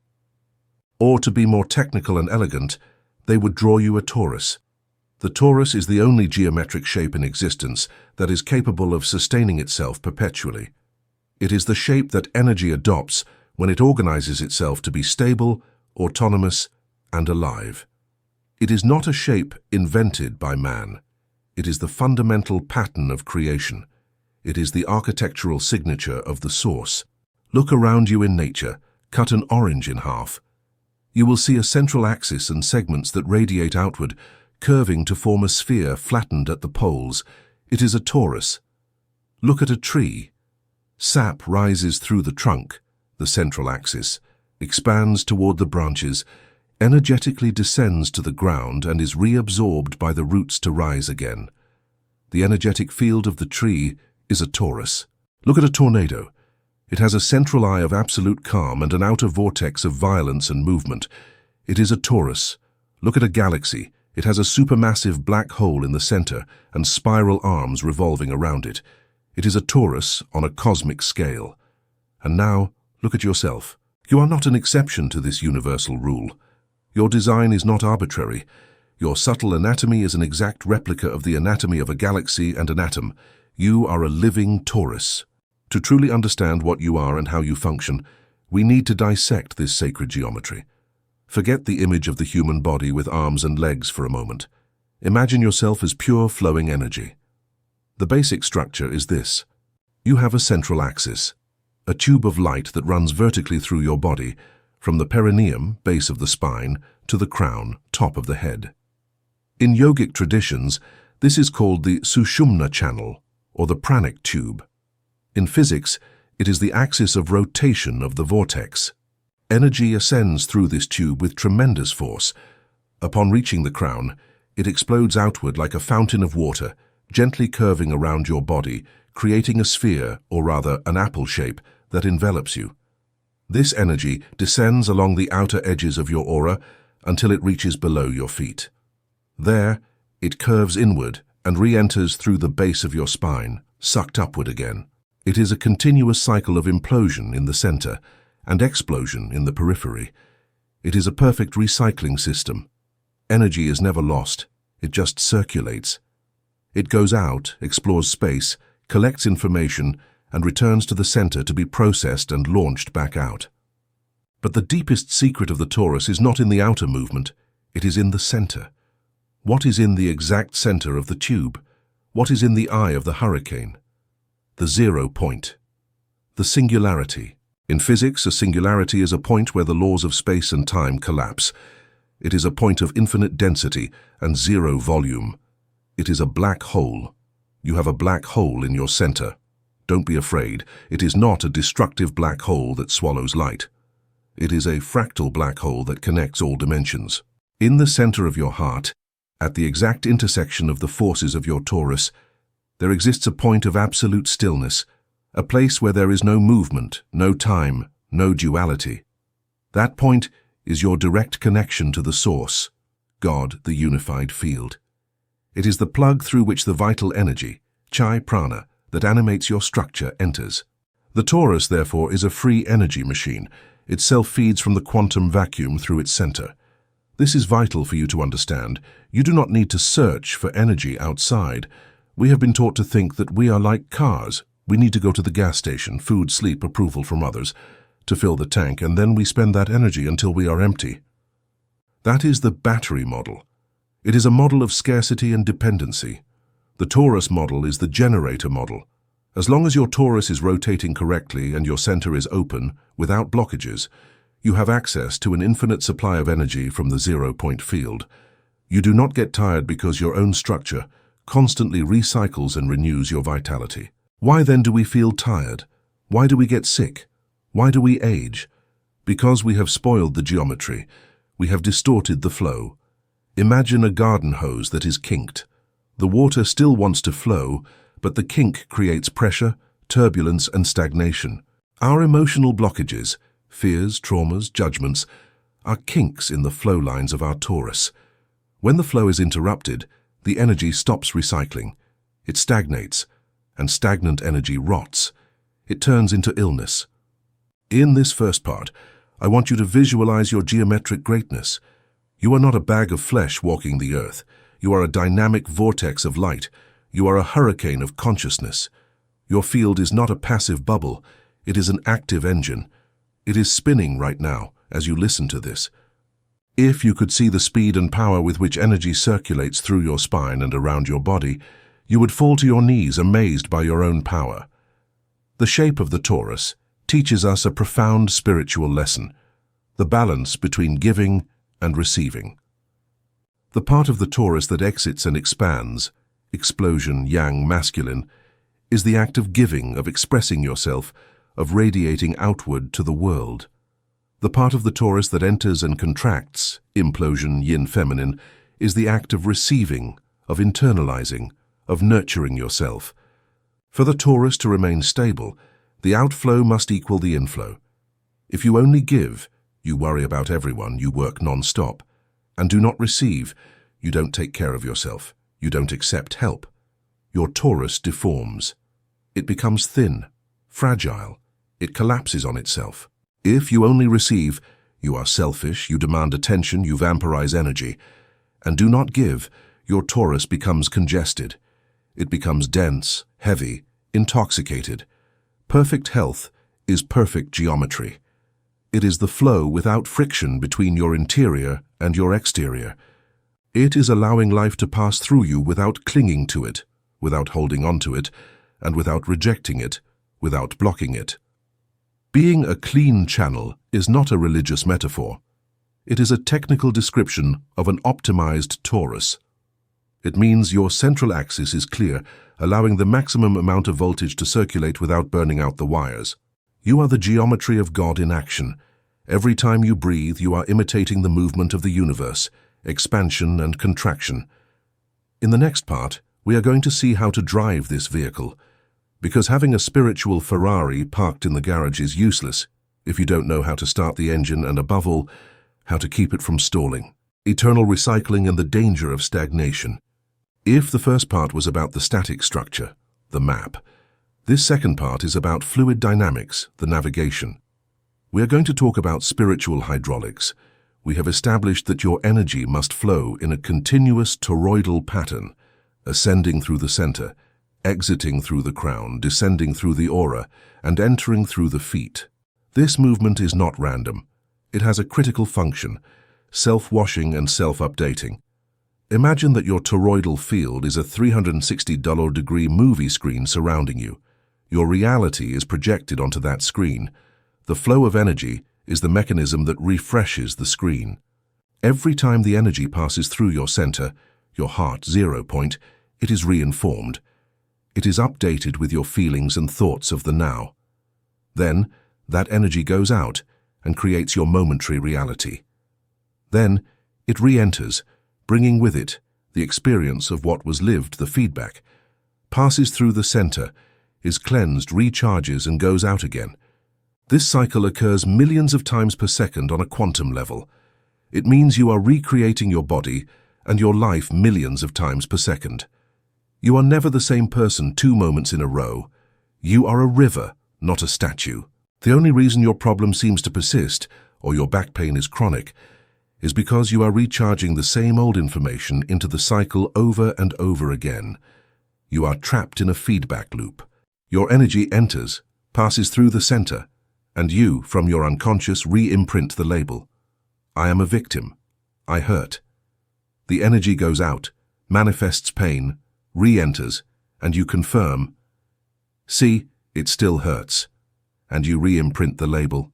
Or, to be more technical and elegant, they would draw you a torus. The torus is the only geometric shape in existence that is capable of sustaining itself perpetually. It is the shape that energy adopts when it organizes itself to be stable, autonomous, and alive. It is not a shape invented by man. It is the fundamental pattern of creation. It is the architectural signature of the source. Look around you in nature, cut an orange in half. You will see a central axis and segments that radiate outward, curving to form a sphere flattened at the poles. It is a torus. Look at a tree. Sap rises through the trunk, the central axis, expands toward the branches, energetically descends to the ground and is reabsorbed by the roots to rise again. The energetic field of the tree is a torus. Look at a tornado. It has a central eye of absolute calm and an outer vortex of violence and movement. It is a torus. Look at a galaxy. It has a supermassive black hole in the center and spiral arms revolving around it. It is a torus on a cosmic scale. And now, look at yourself. You are not an exception to this universal rule. Your design is not arbitrary. Your subtle anatomy is an exact replica of the anatomy of a galaxy and an atom. You are a living torus. To truly understand what you are and how you function, we need to dissect this sacred geometry. Forget the image of the human body with arms and legs for a moment. Imagine yourself as pure flowing energy. The basic structure is this. You have a central axis, a tube of light that runs vertically through your body, from the perineum, base of the spine, to the crown, top of the head. In yogic traditions, this is called the Sushumna channel, or the pranic tube. In physics, it is the axis of rotation of the vortex. Energy ascends through this tube with tremendous force. Upon reaching the crown, it explodes outward like a fountain of water, gently curving around your body, creating a sphere, or rather an apple shape, that envelops you. This energy descends along the outer edges of your aura until it reaches below your feet. There, it curves inward and re-enters through the base of your spine, sucked upward again. It is a continuous cycle of implosion in the center and explosion in the periphery. It is a perfect recycling system. Energy is never lost, it just circulates. It goes out, explores space, collects information, and returns to the center to be processed and launched back out. But the deepest secret of the torus is not in the outer movement, it is in the center. What is in the exact center of the tube? What is in the eye of the hurricane? The 0 point. The singularity. In physics, a singularity is a point where the laws of space and time collapse. It is a point of infinite density and zero volume. It is a black hole. You have a black hole in your center. Don't be afraid. It is not a destructive black hole that swallows light. It is a fractal black hole that connects all dimensions. In the center of your heart, at the exact intersection of the forces of your torus, there exists a point of absolute stillness, a place where there is no movement, no time, no duality. That point is your direct connection to the source, God, the unified field. It is the plug through which the vital energy, chai prana, that animates your structure enters. The torus, therefore, is a free energy machine. It self-feeds from the quantum vacuum through its center. This is vital for you to understand. You do not need to search for energy outside. We have been taught to think that we are like cars. We need to go to the gas station, food, sleep, approval from others, to fill the tank, and then we spend that energy until we are empty. That is the battery model. It is a model of scarcity and dependency. The torus model is the generator model. As long as your torus is rotating correctly and your center is open, without blockages, you have access to an infinite supply of energy from the 0 point field. You do not get tired because your own structure constantly recycles and renews your vitality. Why then do we feel tired? Why do we get sick? Why do we age? Because we have spoiled the geometry. We have distorted the flow. Imagine a garden hose that is kinked. The water still wants to flow, but the kink creates pressure, turbulence, and stagnation. Our emotional blockages, fears, traumas, judgments, are kinks in the flow lines of our torus. When the flow is interrupted, the energy stops recycling. It stagnates, and stagnant energy rots. It turns into illness. In this first part, I want you to visualize your geometric greatness. You are not a bag of flesh walking the earth. You are a dynamic vortex of light. You are a hurricane of consciousness. Your field is not a passive bubble. It is an active engine. It is spinning right now as you listen to this. If you could see the speed and power with which energy circulates through your spine and around your body, you would fall to your knees amazed by your own power. The shape of the torus teaches us a profound spiritual lesson, the balance between giving and receiving. The part of the torus that exits and expands, explosion, yang, masculine, is the act of giving, of expressing yourself, of radiating outward to the world. The part of the torus that enters and contracts, implosion, yin, feminine, is the act of receiving, of internalizing, of nurturing yourself. For the torus to remain stable, the outflow must equal the inflow. If you only give, you worry about everyone, you work non-stop, and do not receive, you don't take care of yourself, you don't accept help. Your torus deforms. It becomes thin, fragile, it collapses on itself. If you only receive, you are selfish, you demand attention, you vampirize energy, and do not give, your torus becomes congested. It becomes dense, heavy, intoxicated. Perfect health is perfect geometry. It is the flow without friction between your interior and your exterior. It is allowing life to pass through you without clinging to it, without holding on to it, and without rejecting it, without blocking it. Being a clean channel is not a religious metaphor. It is a technical description of an optimized torus. It means your central axis is clear, allowing the maximum amount of voltage to circulate without burning out the wires. You are the geometry of God in action. Every time you breathe, you are imitating the movement of the universe, expansion and contraction. In the next part, we are going to see how to drive this vehicle, because having a spiritual Ferrari parked in the garage is useless if you don't know how to start the engine and, above all, how to keep it from stalling. Eternal recycling and the danger of stagnation. If the first part was about the static structure, the map, this second part is about fluid dynamics, the navigation. We are going to talk about spiritual hydraulics. We have established that your energy must flow in a continuous toroidal pattern, ascending through the center, exiting through the crown, descending through the aura, and entering through the feet. This movement is not random. It has a critical function, self-washing and self-updating. Imagine that your toroidal field is a 360-degree movie screen surrounding you. Your reality is projected onto that screen. The flow of energy is the mechanism that refreshes the screen. Every time the energy passes through your center, your heart 0 point, it is reinformed. It is updated with your feelings and thoughts of the now. Then, that energy goes out and creates your momentary reality. Then, it re-enters, bringing with it the experience of what was lived, the feedback, passes through the center, is cleansed, recharges, and goes out again. This cycle occurs millions of times per second on a quantum level. It means you are recreating your body and your life millions of times per second. You are never the same person 2 moments in a row. You are a river, not a statue. The only reason your problem seems to persist, or your back pain is chronic, is because you are recharging the same old information into the cycle over and over again. You are trapped in a feedback loop. Your energy enters, passes through the center, and you, from your unconscious, re-imprint the label. I am a victim. I hurt. The energy goes out, manifests pain, re-enters, and you confirm, see, it still hurts, and you re-imprint the label.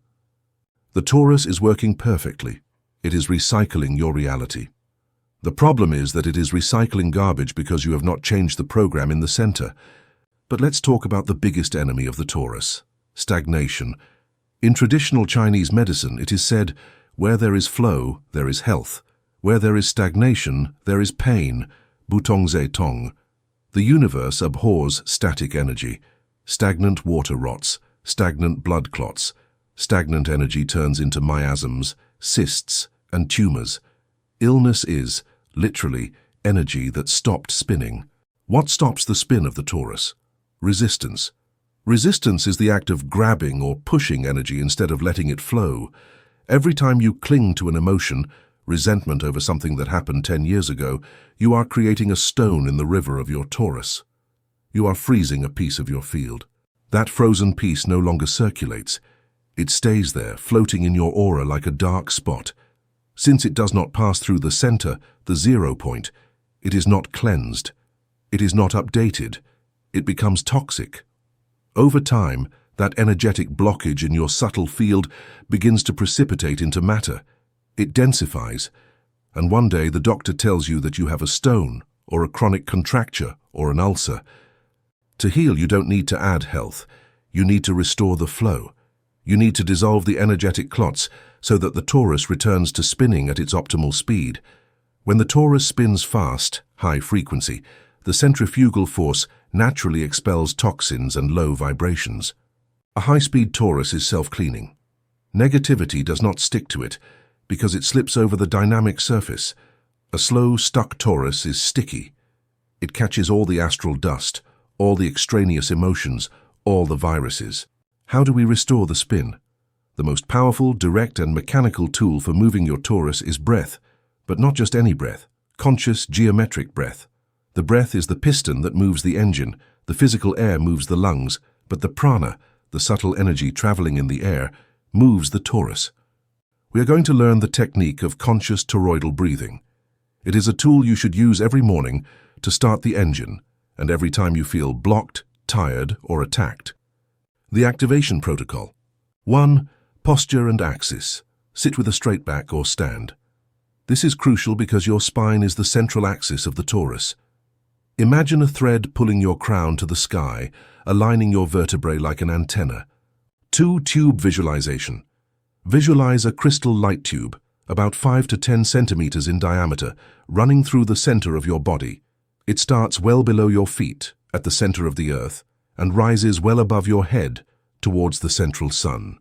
The torus is working perfectly. It is recycling your reality. The problem is that it is recycling garbage because you have not changed the program in the center. But let's talk about the biggest enemy of the torus, stagnation. In traditional Chinese medicine, it is said, where there is flow, there is health. Where there is stagnation, there is pain. Butongze Tong. The universe abhors static energy. Stagnant water rots, stagnant blood clots. Stagnant energy turns into miasms, cysts, and tumors. Illness is, literally, energy that stopped spinning. What stops the spin of the torus? Resistance. Resistance is the act of grabbing or pushing energy instead of letting it flow. Every time you cling to an emotion, resentment over something that happened 10 years ago, you are creating a stone in the river of your torus. You are freezing a piece of your field. That frozen piece no longer circulates. It stays there, floating in your aura like a dark spot. Since it does not pass through the center, the 0 point, it is not cleansed. It is not updated. It becomes toxic. Over time, that energetic blockage in your subtle field begins to precipitate into matter. It densifies, and one day the doctor tells you that you have a stone, or a chronic contracture, or an ulcer. To heal, you don't need to add health. You need to restore the flow. You need to dissolve the energetic clots so that the torus returns to spinning at its optimal speed. When the torus spins fast, high frequency, the centrifugal force naturally expels toxins and low vibrations. A high-speed torus is self-cleaning. Negativity does not stick to it because it slips over the dynamic surface. A slow, stuck torus is sticky. It catches all the astral dust, all the extraneous emotions, all the viruses. How do we restore the spin? The most powerful, direct, and mechanical tool for moving your torus is breath, but not just any breath, conscious, geometric breath. The breath is the piston that moves the engine, the physical air moves the lungs, but the prana, the subtle energy traveling in the air, moves the torus. We are going to learn the technique of conscious toroidal breathing. It is a tool you should use every morning to start the engine, and every time you feel blocked, tired, or attacked. The activation protocol. 1. Posture and axis. Sit with a straight back or stand. This is crucial because your spine is the central axis of the torus. Imagine a thread pulling your crown to the sky, aligning your vertebrae like an antenna. 2. Tube visualization. Visualize a crystal light tube, about 5 to 10 centimeters in diameter, running through the center of your body. It starts well below your feet, at the center of the earth, and rises well above your head, towards the central sun.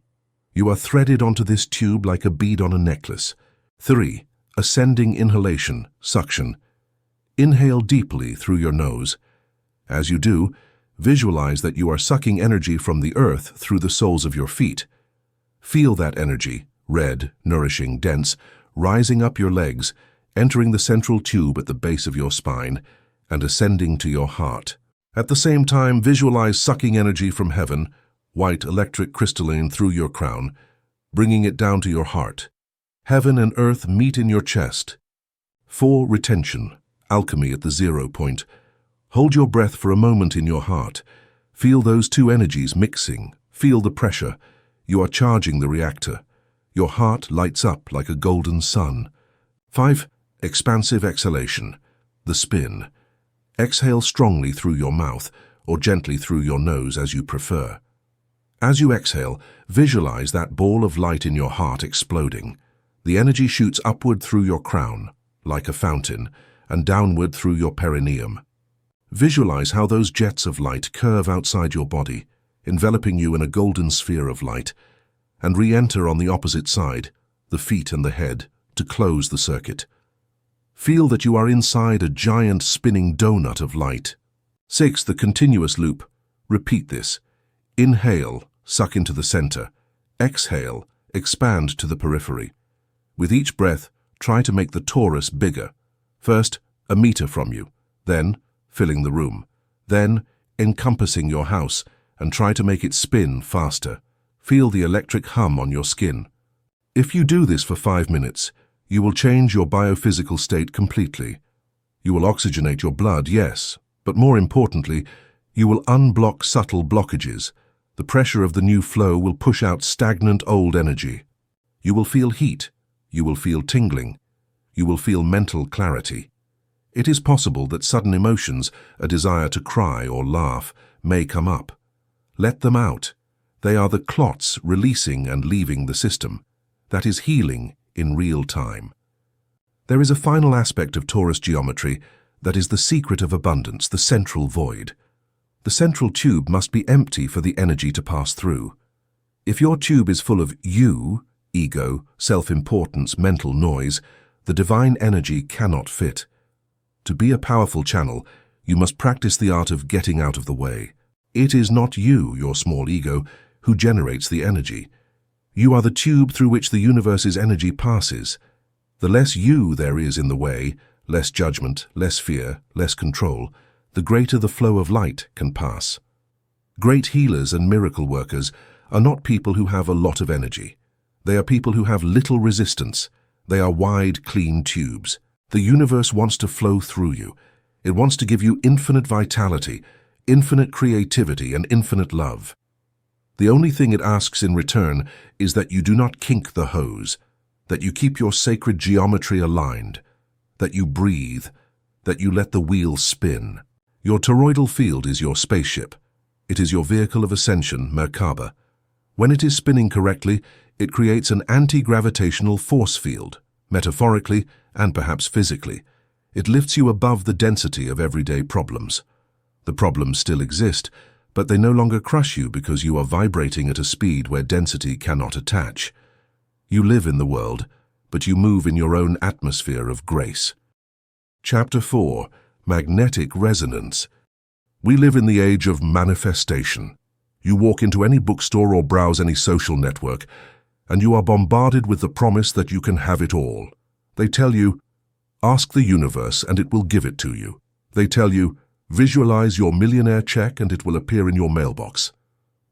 You are threaded onto this tube like a bead on a necklace. 3. Ascending inhalation, suction. Inhale deeply through your nose. As you do, visualize that you are sucking energy from the earth through the soles of your feet. Feel that energy, red, nourishing, dense, rising up your legs, entering the central tube at the base of your spine, and ascending to your heart. At the same time, visualize sucking energy from heaven, white electric crystalline through your crown, bringing it down to your heart. Heaven and earth meet in your chest. 4. Retention, alchemy at the 0 point. Hold your breath for a moment in your heart. Feel those two energies mixing. Feel the pressure. You are charging the reactor. Your heart lights up like a golden sun. 5. Expansive exhalation, the spin. Exhale strongly through your mouth, or gently through your nose as you prefer. As you exhale, visualize that ball of light in your heart exploding. The energy shoots upward through your crown, like a fountain, and downward through your perineum. Visualize how those jets of light curve outside your body, enveloping you in a golden sphere of light, and re-enter on the opposite side, the feet and the head, to close the circuit. Feel that you are inside a giant spinning donut of light. 6. The continuous loop. Repeat this. Inhale, suck into the center. Exhale, expand to the periphery. With each breath, try to make the torus bigger. First, a meter from you, then filling the room, then encompassing your house, and try to make it spin faster. Feel the electric hum on your skin. If you do this for 5 minutes, you will change your biophysical state completely. You will oxygenate your blood, yes, but more importantly, you will unblock subtle blockages. The pressure of the new flow will push out stagnant old energy. You will feel heat. You will feel tingling. You will feel mental clarity. It is possible that sudden emotions, a desire to cry or laugh, may come up. Let them out. They are the clots releasing and leaving the system. That is healing in real time. There is a final aspect of torus geometry, That is the secret of abundance, the central void. The central tube must be empty for the energy to pass through. If your tube is full of you, ego, self-importance, mental noise, the divine energy cannot fit. To be a powerful channel, you must practice the art of getting out of the way. It is not you, your small ego, who generates the energy. You are the tube through which the universe's energy passes. The less you there is in the way, less judgment, less fear, less control, the greater the flow of light can pass. Great healers and miracle workers are not people who have a lot of energy. They are people who have little resistance. They are wide, clean tubes. The universe wants to flow through you. It wants to give you infinite vitality, infinite creativity, and infinite love. The only thing it asks in return is that you do not kink the hose, that you keep your sacred geometry aligned, that you breathe, that you let the wheel spin. Your toroidal field is your spaceship. It is your vehicle of ascension, Merkaba. When it is spinning correctly, it creates an anti-gravitational force field, metaphorically and perhaps physically. It lifts you above the density of everyday problems. The problems still exist, but they no longer crush you because you are vibrating at a speed where density cannot attach. You live in the world, but you move in your own atmosphere of grace. Chapter 4. Magnetic Resonance. We live in the age of manifestation. You walk into any bookstore or browse any social network, and you are bombarded with the promise that you can have it all. They tell you, ask the universe and it will give it to you. They tell you, visualize your millionaire check and it will appear in your mailbox.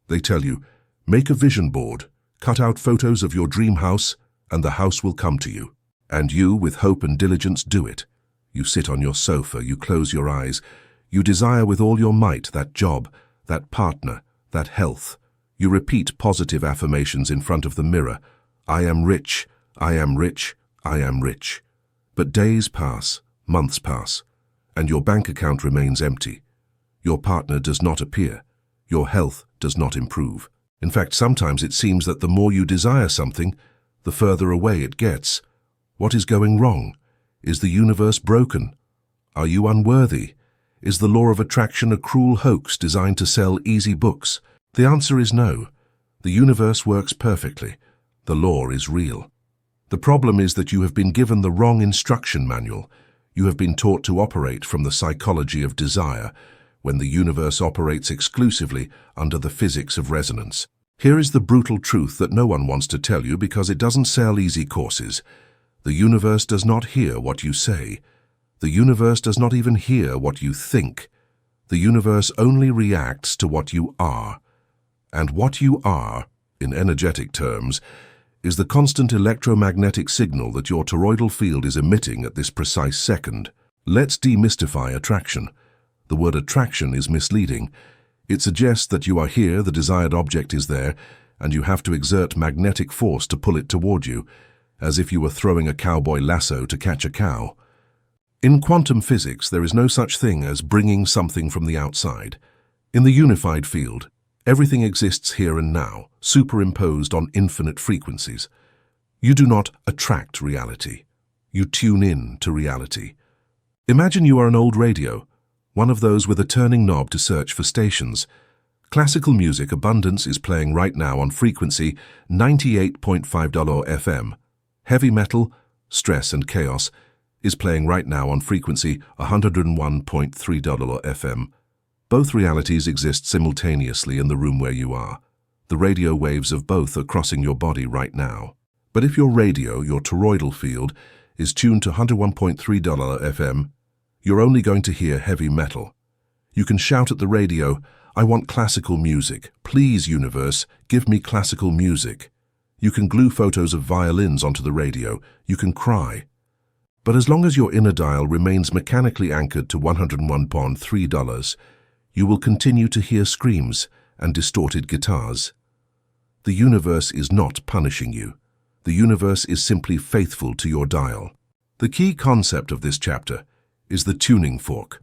They tell you, make a vision board, cut out photos of your dream house, and the house will come to you. And you, with hope and diligence, do it. You sit on your sofa, you close your eyes, you desire with all your might that job, that partner, that health. You repeat positive affirmations in front of the mirror. I am rich, I am rich, I am rich. But days pass, months pass, and your bank account remains empty. Your partner does not appear. Your health does not improve. In fact, sometimes it seems that the more you desire something, the further away it gets. What is going wrong? Is the universe broken? Are you unworthy? Is the law of attraction a cruel hoax designed to sell easy books? The answer is no. The universe works perfectly. The law is real. The problem is that you have been given the wrong instruction manual. You have been taught to operate from the psychology of desire, when the universe operates exclusively under the physics of resonance. Here is the brutal truth that no one wants to tell you because it doesn't sell easy courses. The universe does not hear what you say. The universe does not even hear what you think. The universe only reacts to what you are. And what you are, in energetic terms, is the constant electromagnetic signal that your toroidal field is emitting at this precise second. Let's demystify attraction. The word attraction is misleading. It suggests that you are here, the desired object is there, and you have to exert magnetic force to pull it toward you, as if you were throwing a cowboy lasso to catch a cow. In quantum physics, there is no such thing as bringing something from the outside. In the unified field, everything exists here and now, superimposed on infinite frequencies. You do not attract reality. You tune in to reality. Imagine you are an old radio, one of those with a turning knob to search for stations. Classical music abundance is playing right now on frequency 98.5 FM. Heavy metal, stress and chaos, is playing right now on frequency 101.3 FM. Both realities exist simultaneously in the room where you are. The radio waves of both are crossing your body right now. But if your radio, your toroidal field, is tuned to 101.3 FM, you're only going to hear heavy metal. You can shout at the radio, I want classical music. Please, universe, give me classical music. You can glue photos of violins onto the radio. You can cry. But as long as your inner dial remains mechanically anchored to 101.3, you will continue to hear screams and distorted guitars. The universe is not punishing you. The universe is simply faithful to your dial. The key concept of this chapter is the tuning fork.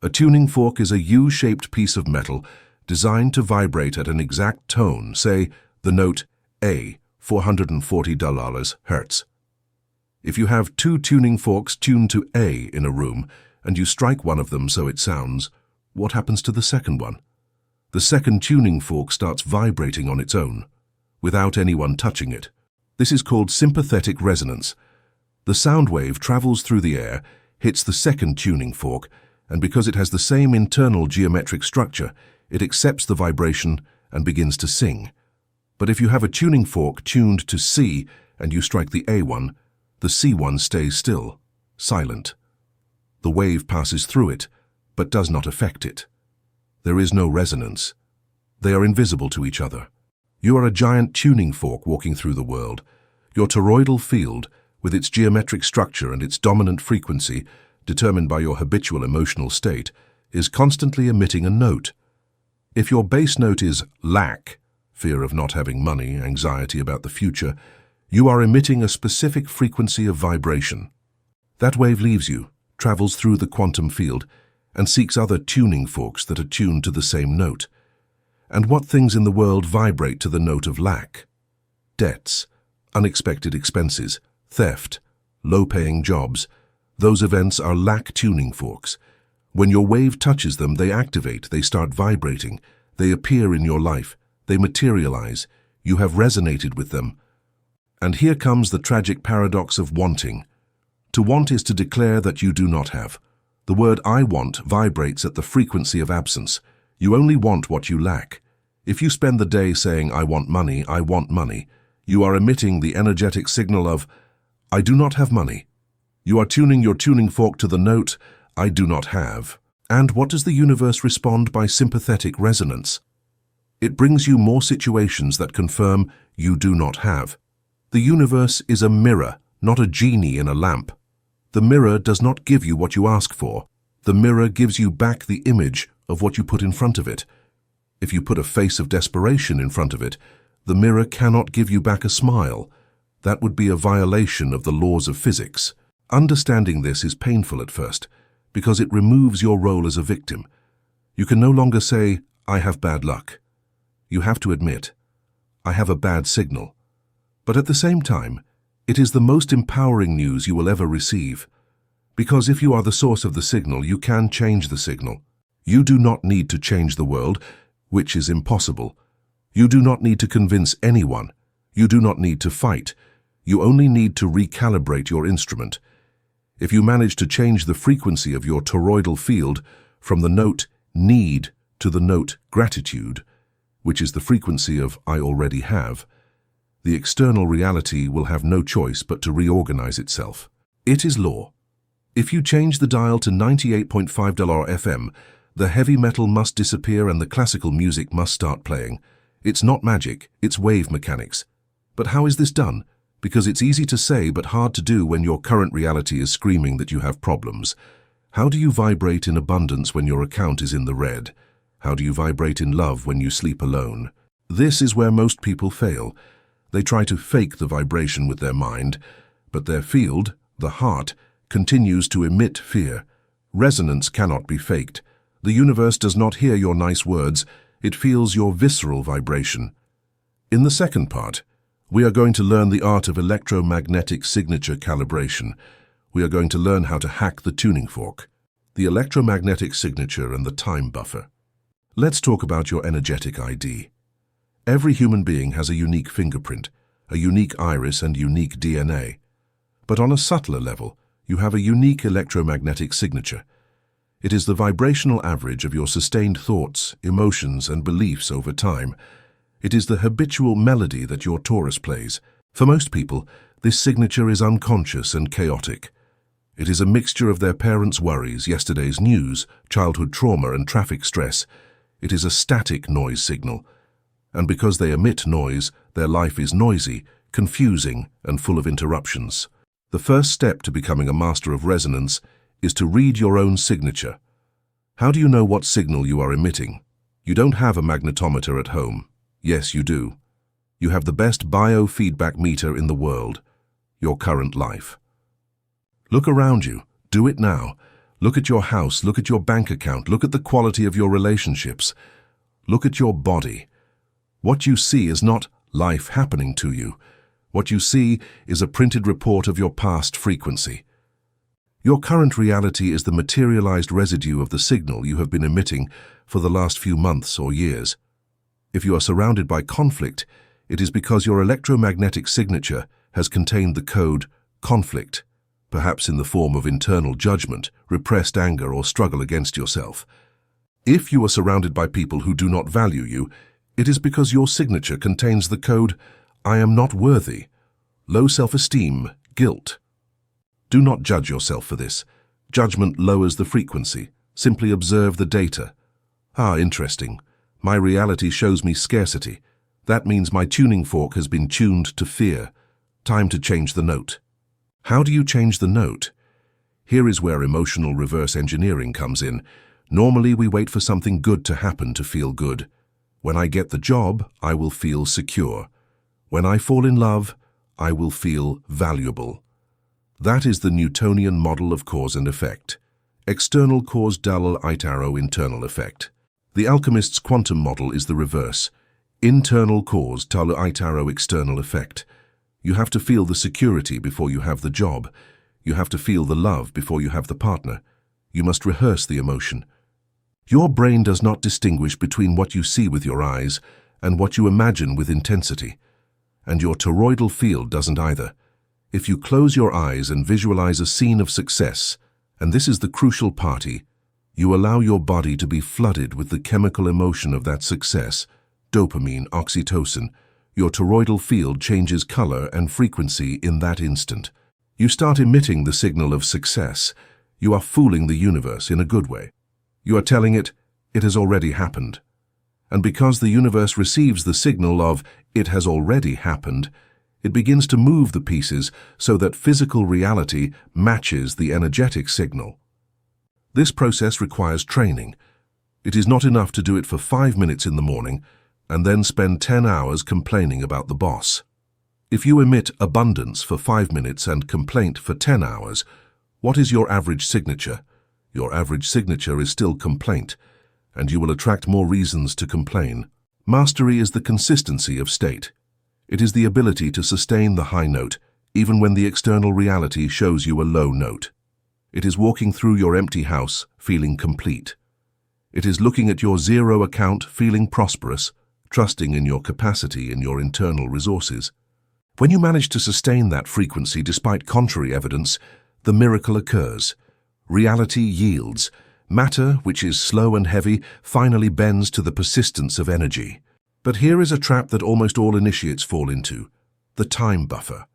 A tuning fork is a U-shaped piece of metal designed to vibrate at an exact tone, say the note A, $440 Hertz. If you have two tuning forks tuned to A in a room, and you strike one of them so it sounds, what happens to the second one? The second tuning fork starts vibrating on its own, without anyone touching it. This is called sympathetic resonance. The sound wave travels through the air, hits the second tuning fork, and because it has the same internal geometric structure, it accepts the vibration and begins to sing. But if you have a tuning fork tuned to C and you strike the A one, the C one stays still, silent. The wave passes through it, but does not affect it. There is no resonance. They are invisible to each other. You are a giant tuning fork walking through the world. Your toroidal field, with its geometric structure and its dominant frequency, determined by your habitual emotional state, is constantly emitting a note. If your base note is lack, fear of not having money, anxiety about the future, you are emitting a specific frequency of vibration. That wave leaves you, travels through the quantum field, and seeks other tuning forks that are tuned to the same note. And what things in the world vibrate to the note of lack? Debts, unexpected expenses, theft, low-paying jobs. Those events are lack tuning forks. When your wave touches them, they activate, they start vibrating, they appear in your life, they materialize, you have resonated with them. And here comes the tragic paradox of wanting. To want is to declare that you do not have. The word I want vibrates at the frequency of absence. You only want what you lack. If you spend the day saying, I want money, you are emitting the energetic signal of, I do not have money. You are tuning your tuning fork to the note, I do not have. And what does the universe respond by sympathetic resonance? It brings you more situations that confirm you do not have. The universe is a mirror, not a genie in a lamp. The mirror does not give you what you ask for. The mirror gives you back the image of what you put in front of it. If you put a face of desperation in front of it, the mirror cannot give you back a smile. That would be a violation of the laws of physics. Understanding this is painful at first, because it removes your role as a victim. You can no longer say, I have bad luck. You have to admit, I have a bad signal. But at the same time, it is the most empowering news you will ever receive. Because if you are the source of the signal, you can change the signal. You do not need to change the world, which is impossible. You do not need to convince anyone. You do not need to fight. You only need to recalibrate your instrument. If you manage to change the frequency of your toroidal field from the note need to the note gratitude, which is the frequency of I already have, the external reality will have no choice but to reorganize itself. It is law. If you change the dial to 98.5 FM, the heavy metal must disappear and the classical music must start playing. It's not magic, it's wave mechanics. But how is this done? Because it's easy to say but hard to do when your current reality is screaming that you have problems. How do you vibrate in abundance when your account is in the red? How do you vibrate in love when you sleep alone? This is where most people fail. They try to fake the vibration with their mind, but their field, the heart, continues to emit fear. Resonance cannot be faked. The universe does not hear your nice words, it feels your visceral vibration. In the second part, we are going to learn the art of electromagnetic signature calibration. We are going to learn how to hack the tuning fork, the electromagnetic signature and the time buffer. Let's talk about your energetic ID. Every human being has a unique fingerprint, a unique iris and unique DNA. But on a subtler level, you have a unique electromagnetic signature. It is the vibrational average of your sustained thoughts, emotions, and beliefs over time. It is the habitual melody that your torus plays. For most people, this signature is unconscious and chaotic. It is a mixture of their parents' worries, yesterday's news, childhood trauma, and traffic stress. It is a static noise signal. And because they emit noise, their life is noisy, confusing, and full of interruptions. The first step to becoming a master of resonance is to read your own signature. How do you know what signal you are emitting? You don't have a magnetometer at home. Yes, you do. You have the best biofeedback meter in the world, your current life. Look around you. Do it now. Look at your house. Look at your bank account. Look at the quality of your relationships. Look at your body. What you see is not life happening to you. What you see is a printed report of your past frequency. Your current reality is the materialized residue of the signal you have been emitting for the last few months or years. If you are surrounded by conflict, it is because your electromagnetic signature has contained the code conflict, perhaps in the form of internal judgment, repressed anger, or struggle against yourself. If you are surrounded by people who do not value you, it is because your signature contains the code I am not worthy, low self-esteem, guilt. Do not judge yourself for this. Judgment lowers the frequency. Simply observe the data. Interesting. My reality shows me scarcity. That means my tuning fork has been tuned to fear. Time to change the note. How do you change the note? Here is where emotional reverse engineering comes in. Normally, we wait for something good to happen to feel good. When I get the job, I will feel secure. When I fall in love, I will feel valuable. That is the Newtonian model of cause and effect. External cause dull it-arrow internal effect. The alchemist's quantum model is the reverse. Internal cause dull it-arrow external effect. You have to feel the security before you have the job. You have to feel the love before you have the partner. You must rehearse the emotion. Your brain does not distinguish between what you see with your eyes and what you imagine with intensity. And your toroidal field doesn't either. If you close your eyes and visualize a scene of success, and this is the crucial part, you allow your body to be flooded with the chemical emotion of that success, dopamine, oxytocin. Your toroidal field changes color and frequency in that instant. You start emitting the signal of success. You are fooling the universe in a good way. You are telling it has already happened. And because the universe receives the signal of it has already happened, it begins to move the pieces so that physical reality matches the energetic signal. This process requires training. It is not enough to do it for 5 minutes in the morning and then spend 10 hours complaining about the boss. If you emit abundance for 5 minutes and complaint for 10 hours, what is your average signature? Your average signature is still complaint, and you will attract more reasons to complain. Mastery is the consistency of state. It is the ability to sustain the high note, even when the external reality shows you a low note. It is walking through your empty house, feeling complete. It is looking at your zero account, feeling prosperous, trusting in your capacity and your internal resources. When you manage to sustain that frequency despite contrary evidence, the miracle occurs. Reality yields. Matter, which is slow and heavy, finally bends to the persistence of energy. But here is a trap that almost all initiates fall into: the time buffer.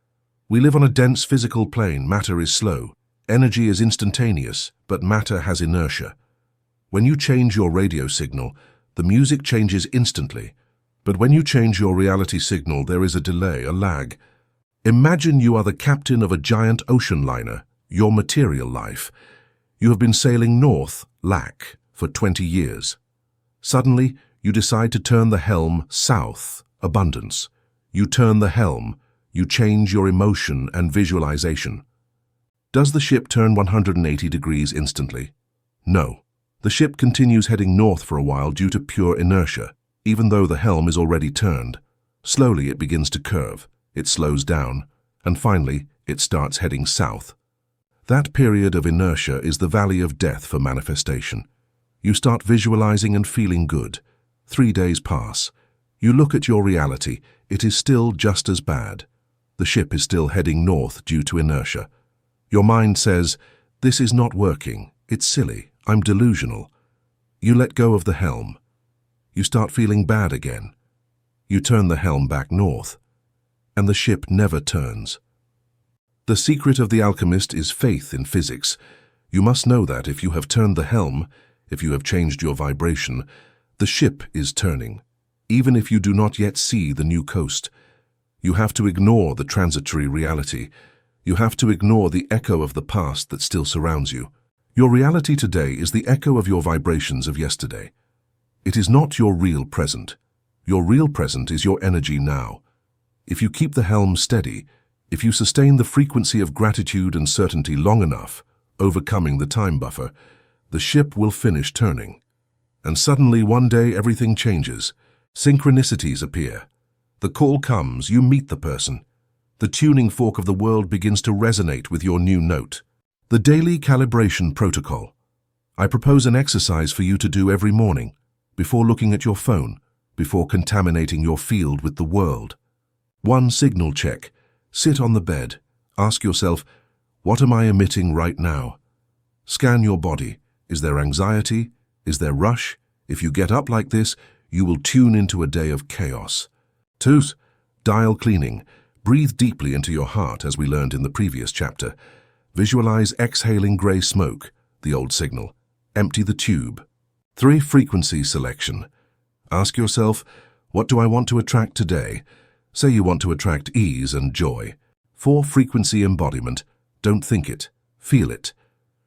We live on a dense physical plane. Matter is slow. Energy is instantaneous, but matter has inertia. When you change your radio signal, the music changes instantly. But when you change your reality signal, there is a delay, a lag. Imagine you are the captain of a giant ocean liner, your material life. You have been sailing north, lack, for 20 years. Suddenly, you decide to turn the helm south, abundance. You turn the helm, you change your emotion and visualization. Does the ship turn 180 degrees instantly? No. The ship continues heading north for a while due to pure inertia, even though the helm is already turned. Slowly it begins to curve, it slows down, and finally it starts heading south. That period of inertia is the valley of death for manifestation. You start visualizing and feeling good. 3 days pass. You look at your reality. It is still just as bad. The ship is still heading north due to inertia. Your mind says, "This is not working. It's silly. I'm delusional." You let go of the helm. You start feeling bad again. You turn the helm back north, and the ship never turns. The secret of the alchemist is faith in physics. You must know that if you have turned the helm, if you have changed your vibration, the ship is turning, even if you do not yet see the new coast. You have to ignore the transitory reality. You have to ignore the echo of the past that still surrounds you. Your reality today is the echo of your vibrations of yesterday. It is not your real present. Your real present is your energy now. If you keep the helm steady, if you sustain the frequency of gratitude and certainty long enough, overcoming the time buffer, the ship will finish turning. And suddenly one day everything changes. Synchronicities appear. The call comes, you meet the person. The tuning fork of the world begins to resonate with your new note. The Daily Calibration Protocol. I propose an exercise for you to do every morning, before looking at your phone, before contaminating your field with the world. 1. Signal check. Sit on the bed. Ask yourself, what am I emitting right now? Scan your body. Is there anxiety? Is there rush? If you get up like this, you will tune into a day of chaos. 2. Dial cleaning. Breathe deeply into your heart, as we learned in the previous chapter. Visualize exhaling grey smoke, the old signal. Empty the tube. 3. Frequency selection. Ask yourself, what do I want to attract today? Say you want to attract ease and joy. 4. Frequency embodiment. Don't think it, feel it.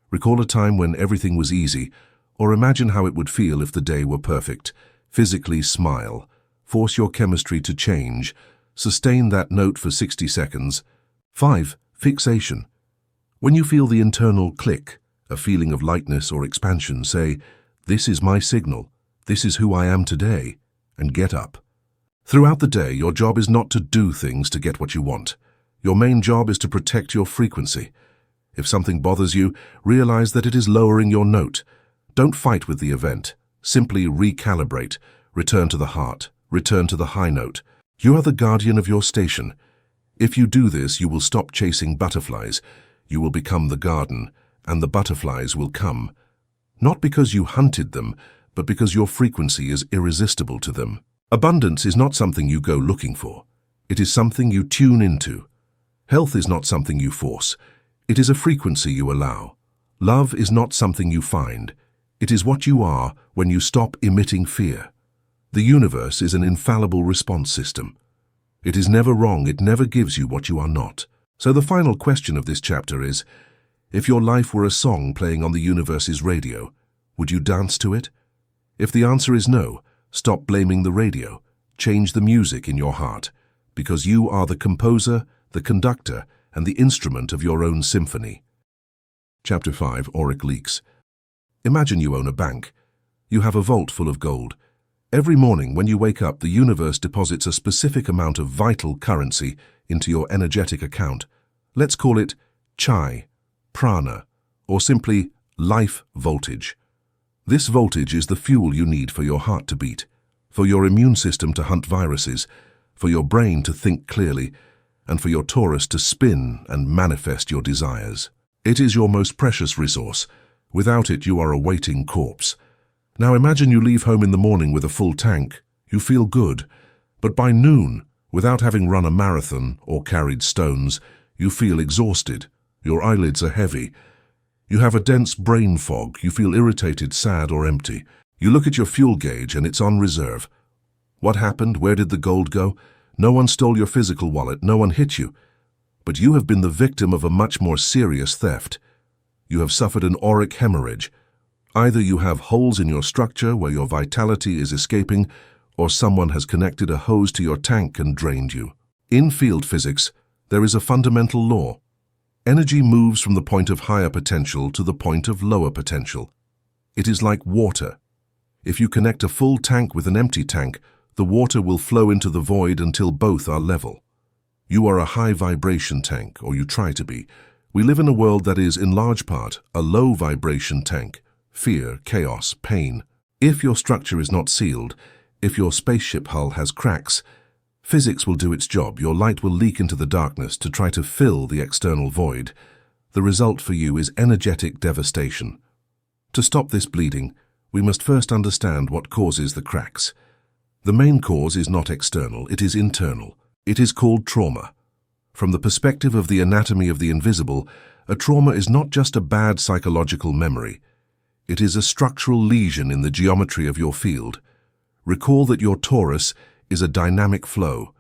Recall a time when everything was easy, or imagine how it would feel if the day were perfect. Physically smile. Force your chemistry to change. Sustain that note for 60 seconds. 5. Fixation. When you feel the internal click, a feeling of lightness or expansion, say, this is my signal, this is who I am today, and get up. Throughout the day, your job is not to do things to get what you want. Your main job is to protect your frequency. If something bothers you, realize that it is lowering your note. Don't fight with the event. Simply recalibrate. Return to the heart. Return to the high note. You are the guardian of your station. If you do this, you will stop chasing butterflies. You will become the garden, and the butterflies will come. Not because you hunted them, but because your frequency is irresistible to them. Abundance is not something you go looking for. It is something you tune into. Health is not something you force. It is a frequency you allow. Love is not something you find. It is what you are when you stop emitting fear. The universe is an infallible response system. It is never wrong. It never gives you what you are not. So the final question of this chapter is, if your life were a song playing on the universe's radio, would you dance to it? If the answer is no, stop blaming the radio. Change the music in your heart, because you are the composer, the conductor, and the instrument of your own symphony. Chapter 5. Auric leaks. Imagine you own a bank. You have a vault full of gold. Every morning when you wake up, the universe deposits a specific amount of vital currency into your energetic account. Let's call it chai, prana, or simply life voltage. This voltage is the fuel you need for your heart to beat, for your immune system to hunt viruses, for your brain to think clearly, and for your Taurus to spin and manifest your desires. It is your most precious resource. Without it, you are a waiting corpse. Now imagine you leave home in the morning with a full tank. You feel good. But by noon, without having run a marathon or carried stones, you feel exhausted. Your eyelids are heavy. You have a dense brain fog. You feel irritated, sad, or empty. You look at your fuel gauge and it's on reserve. What happened? Where did the gold go? No one stole your physical wallet. No one hit you. But you have been the victim of a much more serious theft. You have suffered an auric hemorrhage. Either you have holes in your structure where your vitality is escaping, or someone has connected a hose to your tank and drained you. In field physics, there is a fundamental law. Energy moves from the point of higher potential to the point of lower potential. It is like water. If you connect a full tank with an empty tank, the water will flow into the void until both are level. You are a high vibration tank, or you try to be. We live in a world that is, in large part, a low vibration tank. Fear, chaos, pain. If your structure is not sealed, if your spaceship hull has cracks, physics will do its job. Your light will leak into the darkness to try to fill the external void. The result for you is energetic devastation. To stop this bleeding, we must first understand what causes the cracks. The main cause is not external, it is internal. It is called trauma. From the perspective of the anatomy of the invisible, a trauma is not just a bad psychological memory. It is a structural lesion in the geometry of your field. Recall that your Taurus is a dynamic flow.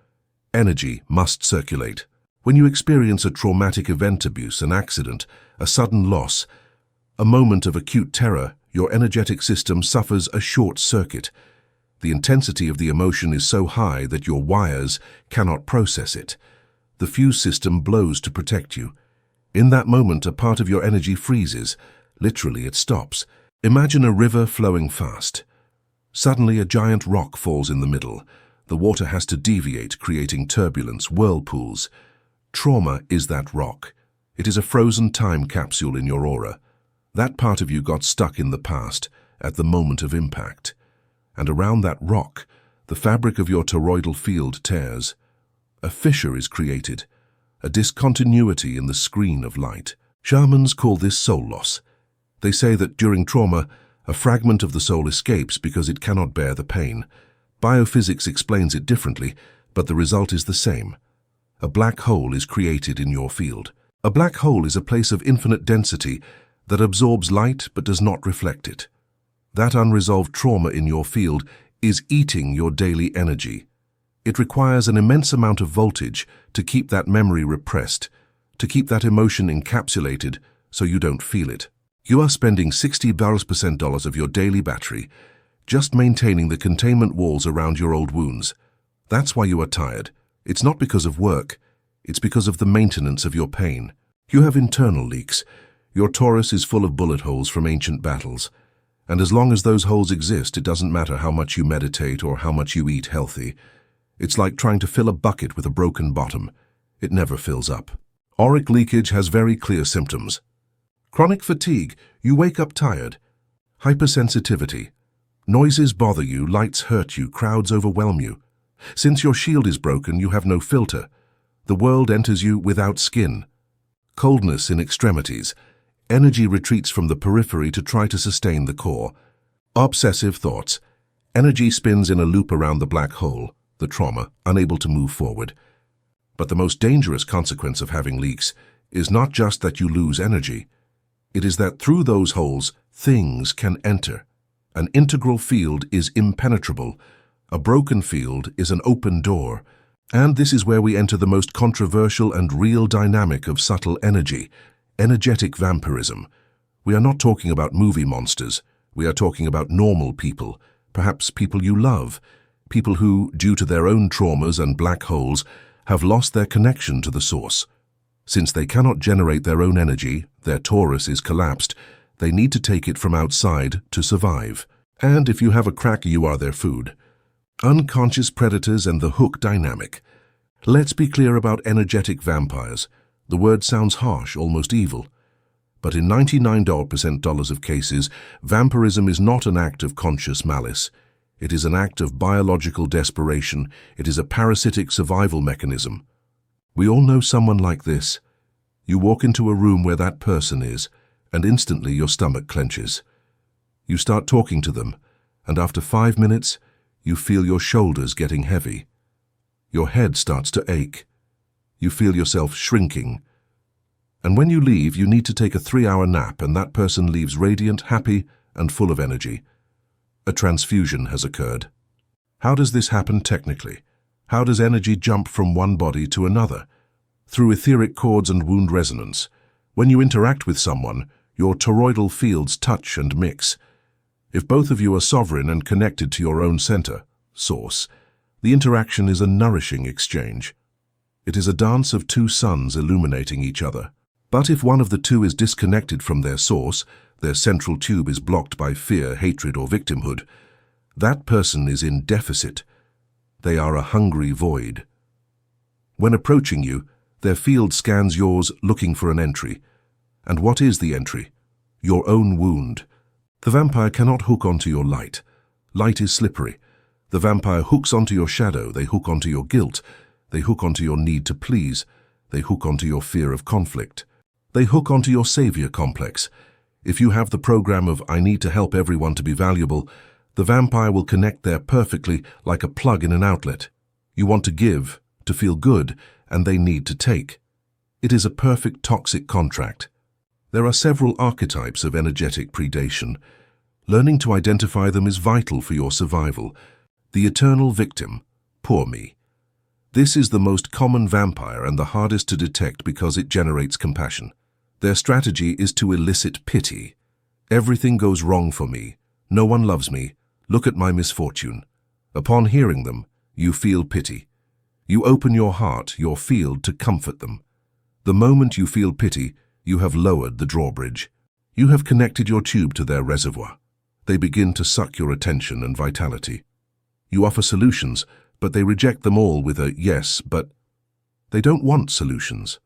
Energy must circulate. When you experience a traumatic event, abuse, an accident, a sudden loss, a moment of acute terror, your energetic system suffers a short circuit. The intensity of the emotion is so high that your wires cannot process it. The fuse system blows to protect you. In that moment, a part of your energy freezes. Literally, it stops. Imagine a river flowing fast. Suddenly, a giant rock falls in the middle. The water has to deviate, creating turbulence, whirlpools. Trauma is that rock. It is a frozen time capsule in your aura. That part of you got stuck in the past, at the moment of impact. And around that rock, the fabric of your toroidal field tears. A fissure is created, a discontinuity in the screen of light. Shamans call this soul loss. They say that during trauma, a fragment of the soul escapes because it cannot bear the pain. Biophysics explains it differently, but the result is the same. A black hole is created in your field. A black hole is a place of infinite density that absorbs light but does not reflect it. That unresolved trauma in your field is eating your daily energy. It requires an immense amount of voltage to keep that memory repressed, to keep that emotion encapsulated so you don't feel it. You are spending $60% of your daily battery just maintaining the containment walls around your old wounds. That's why you are tired. It's not because of work. It's because of the maintenance of your pain. You have internal leaks. Your torus is full of bullet holes from ancient battles. And as long as those holes exist, it doesn't matter how much you meditate or how much you eat healthy. It's like trying to fill a bucket with a broken bottom. It never fills up. Auric leakage has very clear symptoms. Chronic fatigue, you wake up tired. Hypersensitivity. Noises bother you, lights hurt you, crowds overwhelm you. Since your shield is broken, you have no filter. The world enters you without skin. Coldness in extremities. Energy retreats from the periphery to try to sustain the core. Obsessive thoughts. Energy spins in a loop around the black hole, the trauma, unable to move forward. But the most dangerous consequence of having leaks is not just that you lose energy. It is that through those holes, things can enter. An integral field is impenetrable. A broken field is an open door. And this is where we enter the most controversial and real dynamic of subtle energy, energetic vampirism. We are not talking about movie monsters. We are talking about normal people, perhaps people you love, people who, due to their own traumas and black holes, have lost their connection to the source. Since they cannot generate their own energy, their torus is collapsed, they need to take it from outside to survive. And if you have a crack, you are their food. Unconscious predators and the hook dynamic. Let's be clear about energetic vampires. The word sounds harsh, almost evil. But in 99% of cases, vampirism is not an act of conscious malice. It is an act of biological desperation. It is a parasitic survival mechanism. We all know someone like this. You walk into a room where that person is, and instantly your stomach clenches. You start talking to them, and after 5 minutes, you feel your shoulders getting heavy. Your head starts to ache. You feel yourself shrinking. And when you leave, you need to take a 3-hour nap, and that person leaves radiant, happy, and full of energy. A transfusion has occurred. How does this happen technically? How does energy jump from one body to another? Through etheric cords and wound resonance. When you interact with someone, your toroidal fields touch and mix. If both of you are sovereign and connected to your own center, source, the interaction is a nourishing exchange. It is a dance of two suns illuminating each other. But if one of the two is disconnected from their source, their central tube is blocked by fear, hatred, or victimhood, that person is in deficit. They are a hungry void. When approaching you, their field scans yours looking for an entry. And what is the entry? Your own wound. The vampire cannot hook onto your light. Light is slippery. The vampire hooks onto your shadow. They hook onto your guilt. They hook onto your need to please. They hook onto your fear of conflict. They hook onto your savior complex. If you have the program of "I need to help everyone to be valuable," the vampire will connect there perfectly like a plug in an outlet. You want to give, to feel good, and they need to take. It is a perfect toxic contract. There are several archetypes of energetic predation. Learning to identify them is vital for your survival. The eternal victim, poor me. This is the most common vampire and the hardest to detect because it generates compassion. Their strategy is to elicit pity. Everything goes wrong for me. No one loves me. Look at my misfortune. Upon hearing them, you feel pity. You open your heart, your field, to comfort them. The moment you feel pity, you have lowered the drawbridge. You have connected your tube to their reservoir. They begin to suck your attention and vitality. You offer solutions, but they reject them all with a "yes, but." They don't want solutions.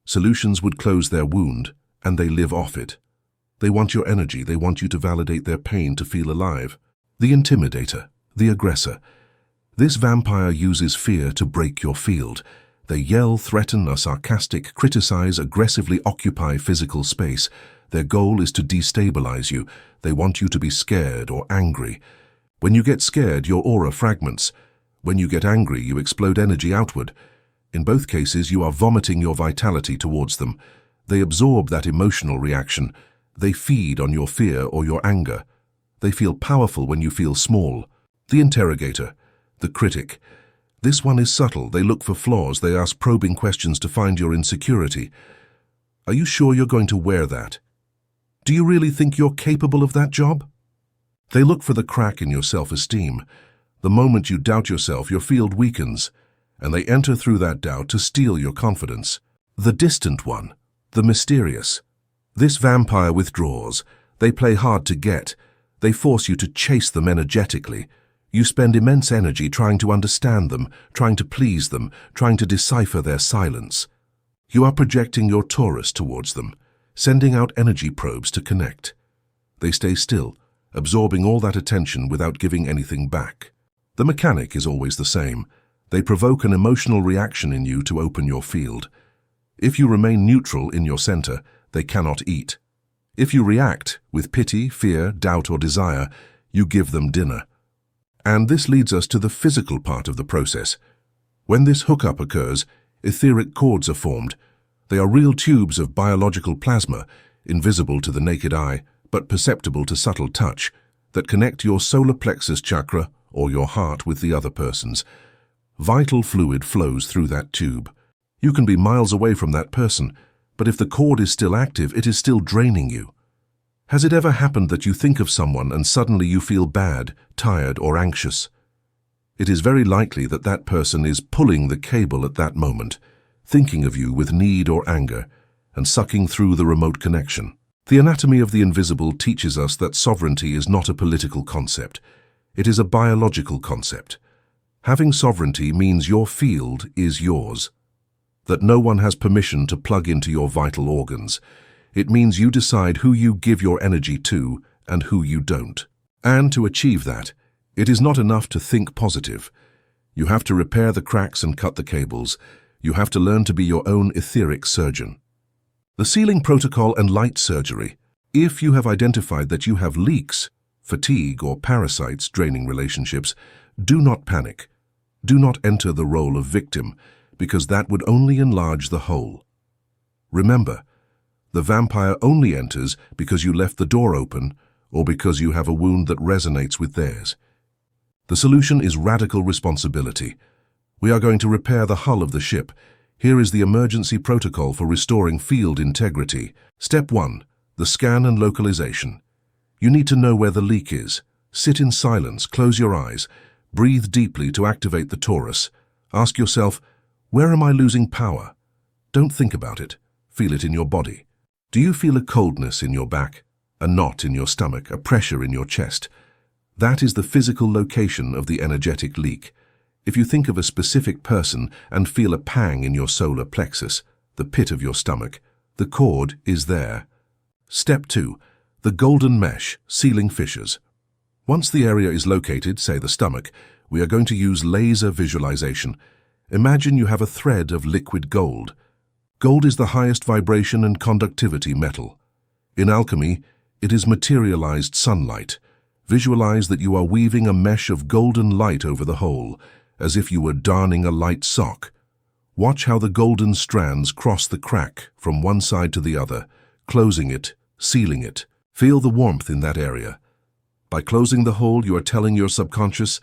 Solutions would close their wound, and they live off it. They want your energy, they want you to validate their pain to feel alive. The intimidator, the aggressor. This vampire uses fear to break your field. They yell, threaten, are sarcastic, criticize, aggressively occupy physical space. Their goal is to destabilize you. They want you to be scared or angry. When you get scared, your aura fragments. When you get angry, you explode energy outward. In both cases, you are vomiting your vitality towards them. They absorb that emotional reaction. They feed on your fear or your anger. They feel powerful when you feel small. The interrogator, the critic. This one is subtle. They look for flaws. They ask probing questions to find your insecurity. Are you sure you're going to wear that? Do you really think you're capable of that job? They look for the crack in your self-esteem. The moment you doubt yourself, your field weakens, and they enter through that doubt to steal your confidence. The distant one, the mysterious. This vampire withdraws. They play hard to get. They force you to chase them energetically. You spend immense energy trying to understand them, trying to please them, trying to decipher their silence. You are projecting your Taurus towards them, sending out energy probes to connect. They stay still, absorbing all that attention without giving anything back. The mechanic is always the same. They provoke an emotional reaction in you to open your field. If you remain neutral in your center, they cannot eat. If you react with pity, fear, doubt, or desire, you give them dinner. And this leads us to the physical part of the process. When this hookup occurs, etheric cords are formed. They are real tubes of biological plasma, invisible to the naked eye, but perceptible to subtle touch, that connect your solar plexus chakra or your heart with the other person's. Vital fluid flows through that tube. You can be miles away from that person, but if the cord is still active, it is still draining you. Has it ever happened that you think of someone and suddenly you feel bad, tired, or anxious? It is very likely that that person is pulling the cable at that moment, thinking of you with need or anger, and sucking through the remote connection. The anatomy of the invisible teaches us that sovereignty is not a political concept. It is a biological concept. Having sovereignty means your field is yours, that no one has permission to plug into your vital organs. It means you decide who you give your energy to and who you don't. And to achieve that, it is not enough to think positive. You have to repair the cracks and cut the cables. You have to learn to be your own etheric surgeon. The sealing protocol and light surgery. If you have identified that you have leaks, fatigue, or parasites draining relationships, do not panic. Do not enter the role of victim, because that would only enlarge the hole. Remember, the vampire only enters because you left the door open or because you have a wound that resonates with theirs. The solution is radical responsibility. We are going to repair the hull of the ship. Here is the emergency protocol for restoring field integrity. Step 1. The scan and localization. You need to know where the leak is. Sit in silence, close your eyes, breathe deeply to activate the torus. Ask yourself, where am I losing power? Don't think about it. Feel it in your body. Do you feel a coldness in your back, a knot in your stomach, a pressure in your chest? That is the physical location of the energetic leak. If you think of a specific person and feel a pang in your solar plexus, the pit of your stomach, the cord is there. Step 2. The golden mesh, sealing fissures. Once the area is located, say the stomach, we are going to use laser visualization. Imagine you have a thread of liquid gold. Gold is the highest vibration and conductivity metal. In alchemy, it is materialized sunlight. Visualize that you are weaving a mesh of golden light over the whole, as if you were darning a light sock. Watch how the golden strands cross the crack from one side to the other, closing it, sealing it. Feel the warmth in that area. By closing the hole, you are telling your subconscious,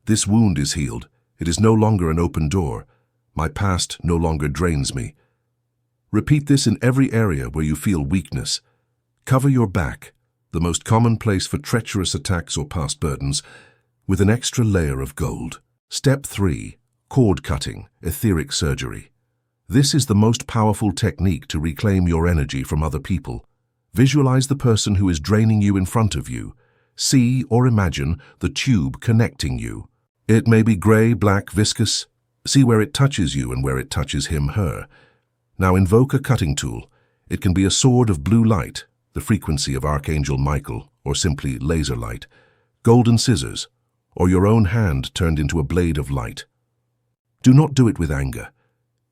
this wound is healed. It is no longer an open door. My past no longer drains me. Repeat this in every area where you feel weakness. Cover your back, the most common place for treacherous attacks or past burdens, with an extra layer of gold. Step 3. Cord cutting, etheric surgery. This is the most powerful technique to reclaim your energy from other people. Visualize the person who is draining you in front of you. See or imagine the tube connecting you. It may be gray, black, viscous. See where it touches you and where it touches him, her. Now invoke a cutting tool. It can be a sword of blue light, the frequency of Archangel Michael, or simply laser light, golden scissors, or your own hand turned into a blade of light. Do not do it with anger.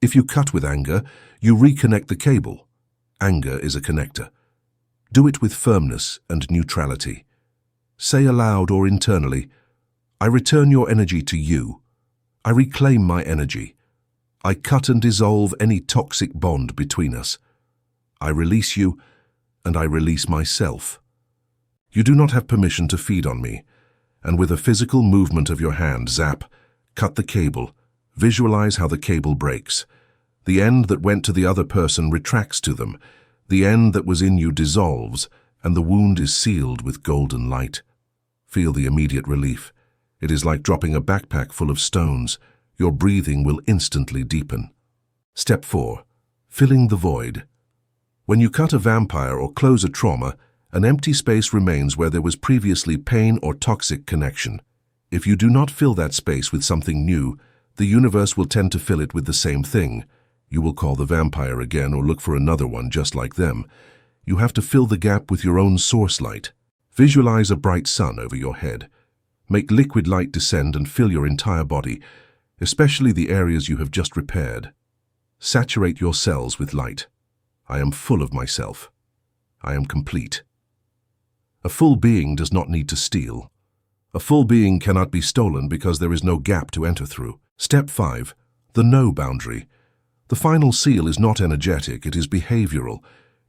If you cut with anger, you reconnect the cable. Anger is a connector. Do it with firmness and neutrality. Say aloud or internally, I return your energy to you. I reclaim my energy. I cut and dissolve any toxic bond between us. I release you, and I release myself. You do not have permission to feed on me, and with a physical movement of your hand, zap, cut the cable, visualize how the cable breaks. The end that went to the other person retracts to them. The end that was in you dissolves, and the wound is sealed with golden light. Feel the immediate relief. It is like dropping a backpack full of stones. Your breathing will instantly deepen. Step 4. Filling the void. When you cut a vampire or close a trauma, an empty space remains where there was previously pain or toxic connection. If you do not fill that space with something new, the universe will tend to fill it with the same thing. You will call the vampire again or look for another one just like them. You have to fill the gap with your own source light. Visualize a bright sun over your head. Make liquid light descend and fill your entire body, especially the areas you have just repaired. Saturate your cells with light. I am full of myself. I am complete. A full being does not need to steal. A full being cannot be stolen because there is no gap to enter through. Step 5. The no boundary. The final seal is not energetic, it is behavioral.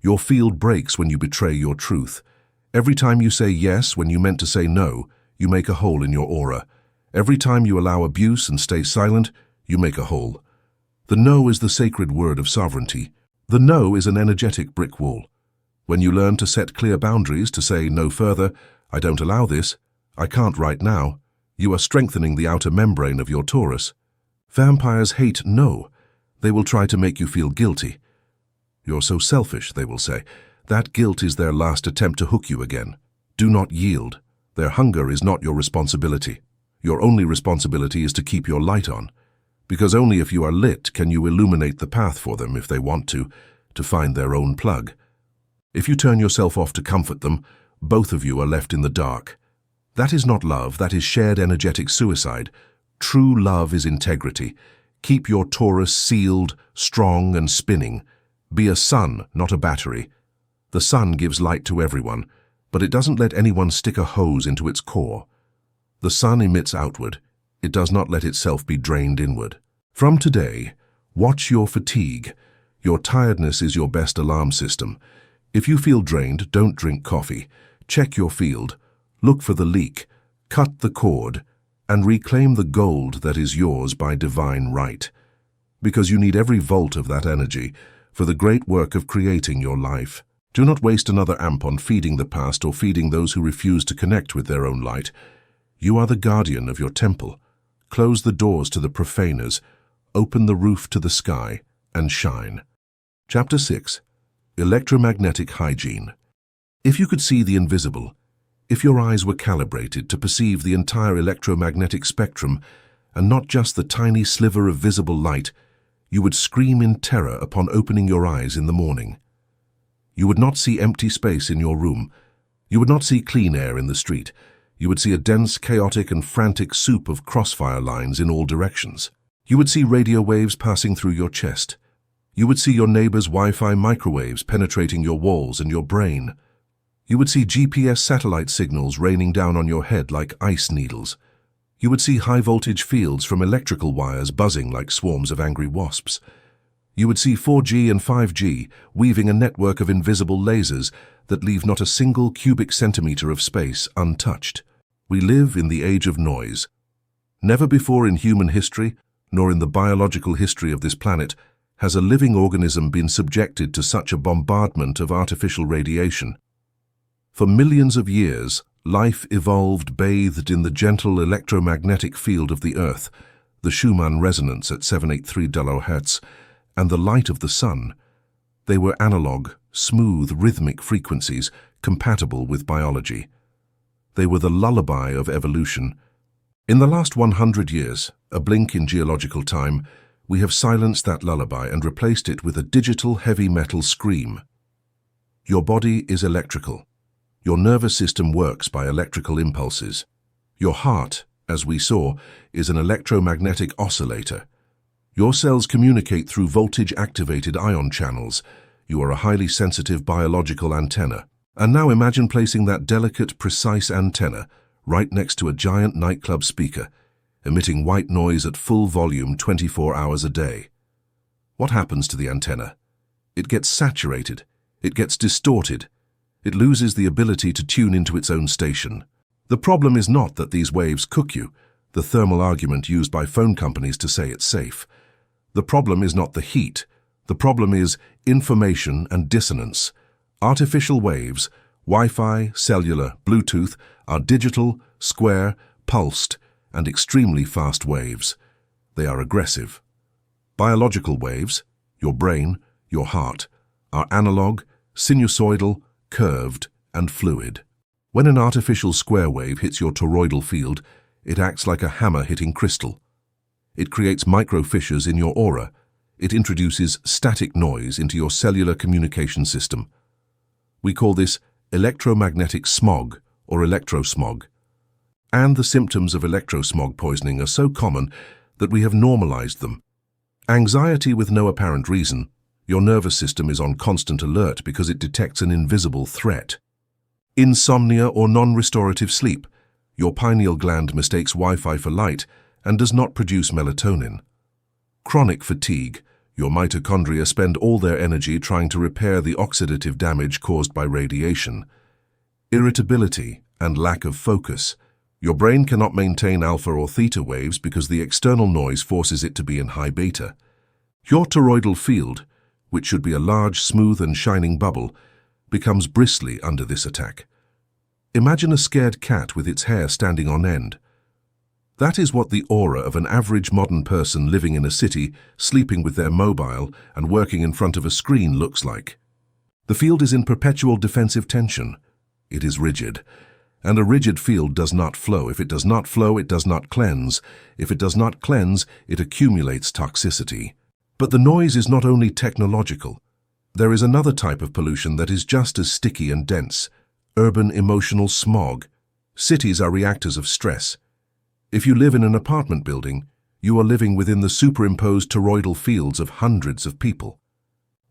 Your field breaks when you betray your truth. Every time you say yes when you meant to say no, you make a hole in your aura. Every time you allow abuse and stay silent, you make a hole. The no is the sacred word of sovereignty. The no is an energetic brick wall. When you learn to set clear boundaries, to say no further, I don't allow this, I can't right now, you are strengthening the outer membrane of your torus. Vampires hate no. They will try to make you feel guilty. You're so selfish, they will say. That guilt is their last attempt to hook you again. Do not yield. Their hunger is not your responsibility. Your only responsibility is to keep your light on. Because only if you are lit can you illuminate the path for them if they want to find their own plug. If you turn yourself off to comfort them, both of you are left in the dark. That is not love, that is shared energetic suicide. True love is integrity. Keep your torus sealed, strong and spinning. Be a sun, not a battery. The sun gives light to everyone, but it doesn't let anyone stick a hose into its core. The sun emits outward. It does not let itself be drained inward. From today, watch your fatigue. Your tiredness is your best alarm system. If you feel drained, don't drink coffee. Check your field. Look for the leak. Cut the cord. And reclaim the gold that is yours by divine right. Because you need every volt of that energy for the great work of creating your life. Do not waste another amp on feeding the past or feeding those who refuse to connect with their own light. You are the guardian of your temple. Close the doors to the profaners. Open the roof to the sky and shine. Chapter 6. Electromagnetic Hygiene. If you could see the invisible, if your eyes were calibrated to perceive the entire electromagnetic spectrum and not just the tiny sliver of visible light, you would scream in terror upon opening your eyes in the morning. You would not see empty space in your room. You would not see clean air in the street. You would see a dense, chaotic and frantic soup of crossfire lines in all directions. You would see radio waves passing through your chest. You would see your neighbor's Wi-Fi microwaves penetrating your walls and your brain. You would see GPS satellite signals raining down on your head like ice needles. You would see high-voltage fields from electrical wires buzzing like swarms of angry wasps. You would see 4G and 5G weaving a network of invisible lasers that leave not a single cubic centimeter of space untouched. We live in the age of noise. Never before in human history, nor in the biological history of this planet, has a living organism been subjected to such a bombardment of artificial radiation. For millions of years, life evolved bathed in the gentle electromagnetic field of the Earth, the Schumann resonance at 783 Hz, and the light of the sun. They were analog, smooth, rhythmic frequencies compatible with biology. They were the lullaby of evolution. In the last 100 years, a blink in geological time, We have silenced that lullaby and replaced it with a digital heavy metal scream. Your body is electrical. Your nervous system works by electrical impulses. Your heart, as we saw, is an electromagnetic oscillator. Your cells communicate through voltage-activated ion channels. You are a highly sensitive biological antenna. And now imagine placing that delicate, precise antenna right next to a giant nightclub speaker, emitting white noise at full volume 24 hours a day. What happens to the antenna? It gets saturated. It gets distorted. It loses the ability to tune into its own station. The problem is not that these waves cook you, the thermal argument used by phone companies to say it's safe. The problem is not the heat. The problem is information and dissonance. Artificial waves, Wi-Fi, cellular, Bluetooth, are digital, square, pulsed, and extremely fast waves. They are aggressive. Biological waves, your brain, your heart, are analog, sinusoidal, curved, and fluid. When an artificial square wave hits your toroidal field, it acts like a hammer hitting crystal. It creates micro-fissures in your aura. It introduces static noise into your cellular communication system. We call this electromagnetic smog or electrosmog. And the symptoms of electrosmog poisoning are so common that we have normalized them. Anxiety with no apparent reason. Your nervous system is on constant alert because it detects an invisible threat. Insomnia or non-restorative sleep. Your pineal gland mistakes Wi-Fi for light and does not produce melatonin. Chronic fatigue. Your mitochondria spend all their energy trying to repair the oxidative damage caused by radiation. Irritability and lack of focus. Your brain cannot maintain alpha or theta waves because the external noise forces it to be in high beta. Your toroidal field, which should be a large, smooth and shining bubble, becomes bristly under this attack. Imagine a scared cat with its hair standing on end. That is what the aura of an average modern person living in a city, sleeping with their mobile and working in front of a screen looks like. The field is in perpetual defensive tension. It is rigid. And a rigid field does not flow. If it does not flow, it does not cleanse. If it does not cleanse, it accumulates toxicity. But the noise is not only technological. There is another type of pollution that is just as sticky and dense. Urban emotional smog. Cities are reactors of stress. If you live in an apartment building, you are living within the superimposed toroidal fields of hundreds of people.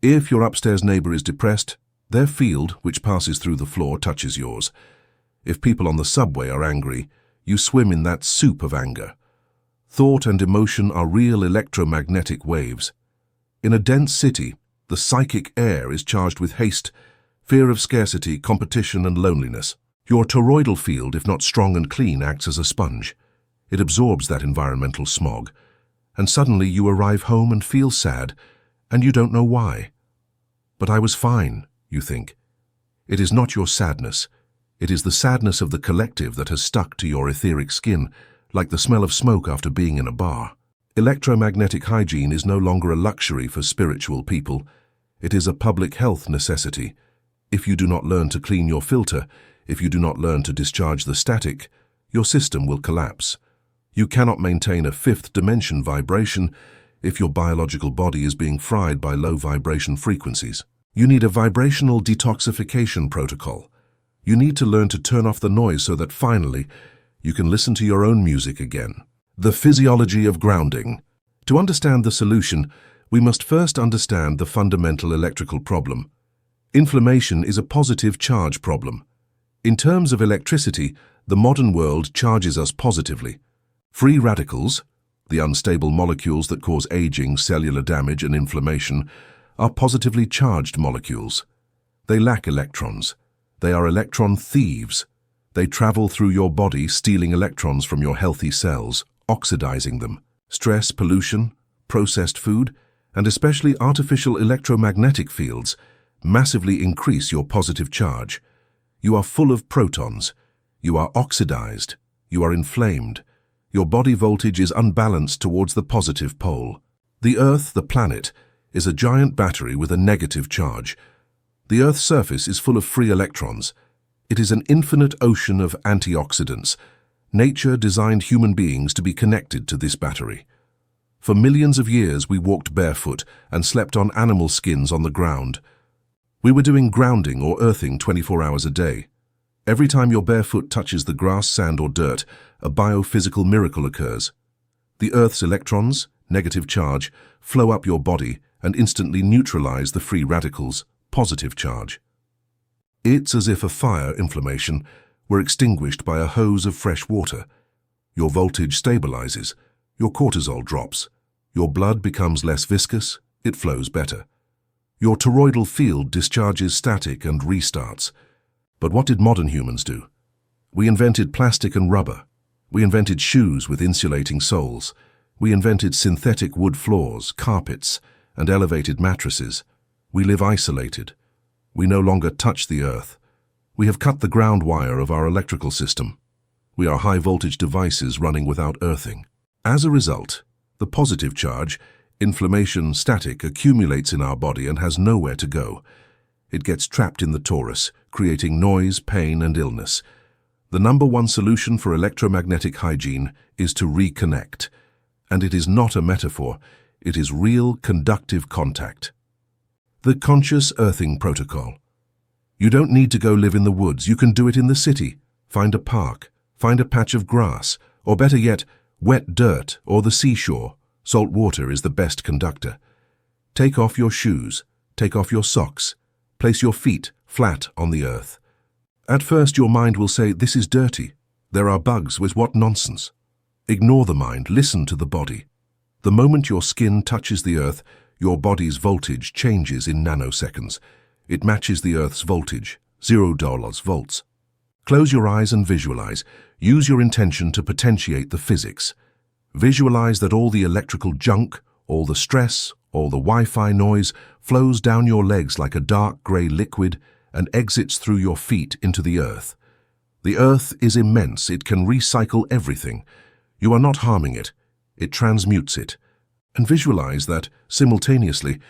If your upstairs neighbor is depressed, their field, which passes through the floor, touches yours. If people on the subway are angry, you swim in that soup of anger. Thought and emotion are real electromagnetic waves. In a dense city, the psychic air is charged with haste, fear of scarcity, competition, and loneliness. Your toroidal field, if not strong and clean, acts as a sponge. It absorbs that environmental smog, and suddenly you arrive home and feel sad, and you don't know why. But I was fine, you think. It is not your sadness. It is the sadness of the collective that has stuck to your etheric skin, like the smell of smoke after being in a bar. Electromagnetic hygiene is no longer a luxury for spiritual people. It is a public health necessity. If you do not learn to clean your filter, if you do not learn to discharge the static, your system will collapse. You cannot maintain a fifth dimension vibration if your biological body is being fried by low vibration frequencies. You need a vibrational detoxification protocol. You need to learn to turn off the noise so that finally you can listen to your own music again. The physiology of grounding. To understand the solution, we must first understand the fundamental electrical problem. Inflammation is a positive charge problem. In terms of electricity, the modern world charges us positively. Free radicals, the unstable molecules that cause aging, cellular damage, and inflammation, are positively charged molecules. They lack electrons. They are electron thieves. They travel through your body, stealing electrons from your healthy cells, oxidizing them. Stress, pollution, processed food, and especially artificial electromagnetic fields massively increase your positive charge. You are full of protons. You are oxidized. You are inflamed. Your body voltage is unbalanced towards the positive pole. The Earth, the planet, is a giant battery with a negative charge. The Earth's surface is full of free electrons. It is an infinite ocean of antioxidants. Nature designed human beings to be connected to this battery. For millions of years we walked barefoot and slept on animal skins on the ground. We were doing grounding or earthing 24 hours a day. Every time your bare foot touches the grass, sand or dirt, a biophysical miracle occurs. The Earth's electrons, negative charge, flow up your body and instantly neutralize the free radicals, positive charge. It's as if a fire inflammation were extinguished by a hose of fresh water. Your voltage stabilizes, your cortisol drops, your blood becomes less viscous, it flows better. Your toroidal field discharges static and restarts. But what did modern humans do? We invented plastic and rubber. We invented shoes with insulating soles. We invented synthetic wood floors, carpets, and elevated mattresses. We live isolated. We no longer touch the earth. We have cut the ground wire of our electrical system. We are high-voltage devices running without earthing. As a result, the positive charge, inflammation static, accumulates in our body and has nowhere to go. It gets trapped in the torus, creating noise, pain, and illness. The number one solution for electromagnetic hygiene is to reconnect. And it is not a metaphor, it is real conductive contact. The conscious earthing protocol. You don't need to go live in the woods, you can do it in the city. Find a park, find a patch of grass, or better yet, wet dirt or the seashore. Salt water is the best conductor. Take off your shoes, take off your socks, place your feet flat on the earth. At first your mind will say, this is dirty, there are bugs, with what nonsense. Ignore the mind, listen to the body. The moment your skin touches the earth, your body's voltage changes in nanoseconds. It matches the earth's voltage, $0 volts. Close your eyes and visualize. Use your intention to potentiate the physics. Visualize that all the electrical junk, all the stress, all the Wi-Fi noise flows down your legs like a dark grey liquid and exits through your feet into the earth. The earth is immense, it can recycle everything. You are not harming it, it transmutes it. And visualize that, simultaneously,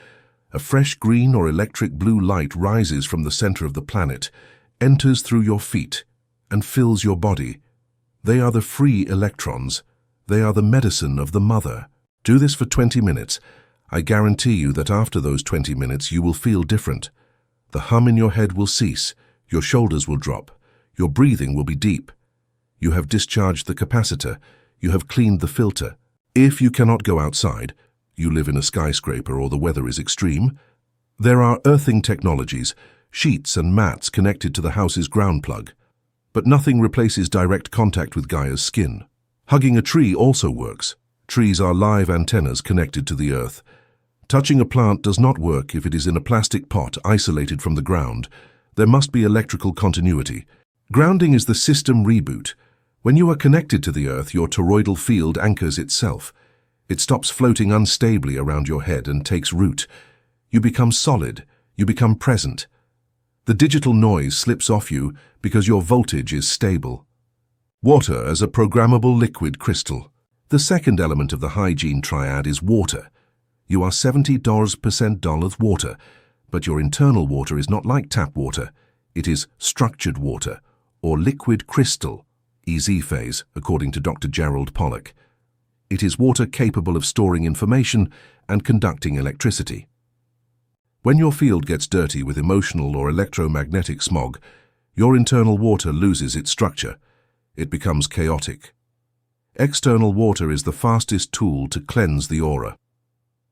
a fresh green or electric blue light rises from the center of the planet, enters through your feet, and fills your body. They are the free electrons. They are the medicine of the mother. Do this for 20 minutes. I guarantee you that after those 20 minutes you will feel different. The hum in your head will cease, your shoulders will drop, your breathing will be deep. You have discharged the capacitor, you have cleaned the filter. If you cannot go outside, you live in a skyscraper or the weather is extreme, there are earthing technologies, sheets and mats connected to the house's ground plug. But nothing replaces direct contact with Gaia's skin. Hugging a tree also works. Trees are live antennas connected to the earth. Touching a plant does not work if it is in a plastic pot isolated from the ground. There must be electrical continuity. Grounding is the system reboot. When you are connected to the earth, your toroidal field anchors itself. It stops floating unstably around your head and takes root. You become solid. You become present. The digital noise slips off you because your voltage is stable. Water as a programmable liquid crystal. The second element of the hygiene triad is water. You are 70% water, but your internal water is not like tap water. It is structured water, or liquid crystal, EZ phase, according to Dr. Gerald Pollack. It is water capable of storing information and conducting electricity. When your field gets dirty with emotional or electromagnetic smog, your internal water loses its structure. It becomes chaotic. External water is the fastest tool to cleanse the aura.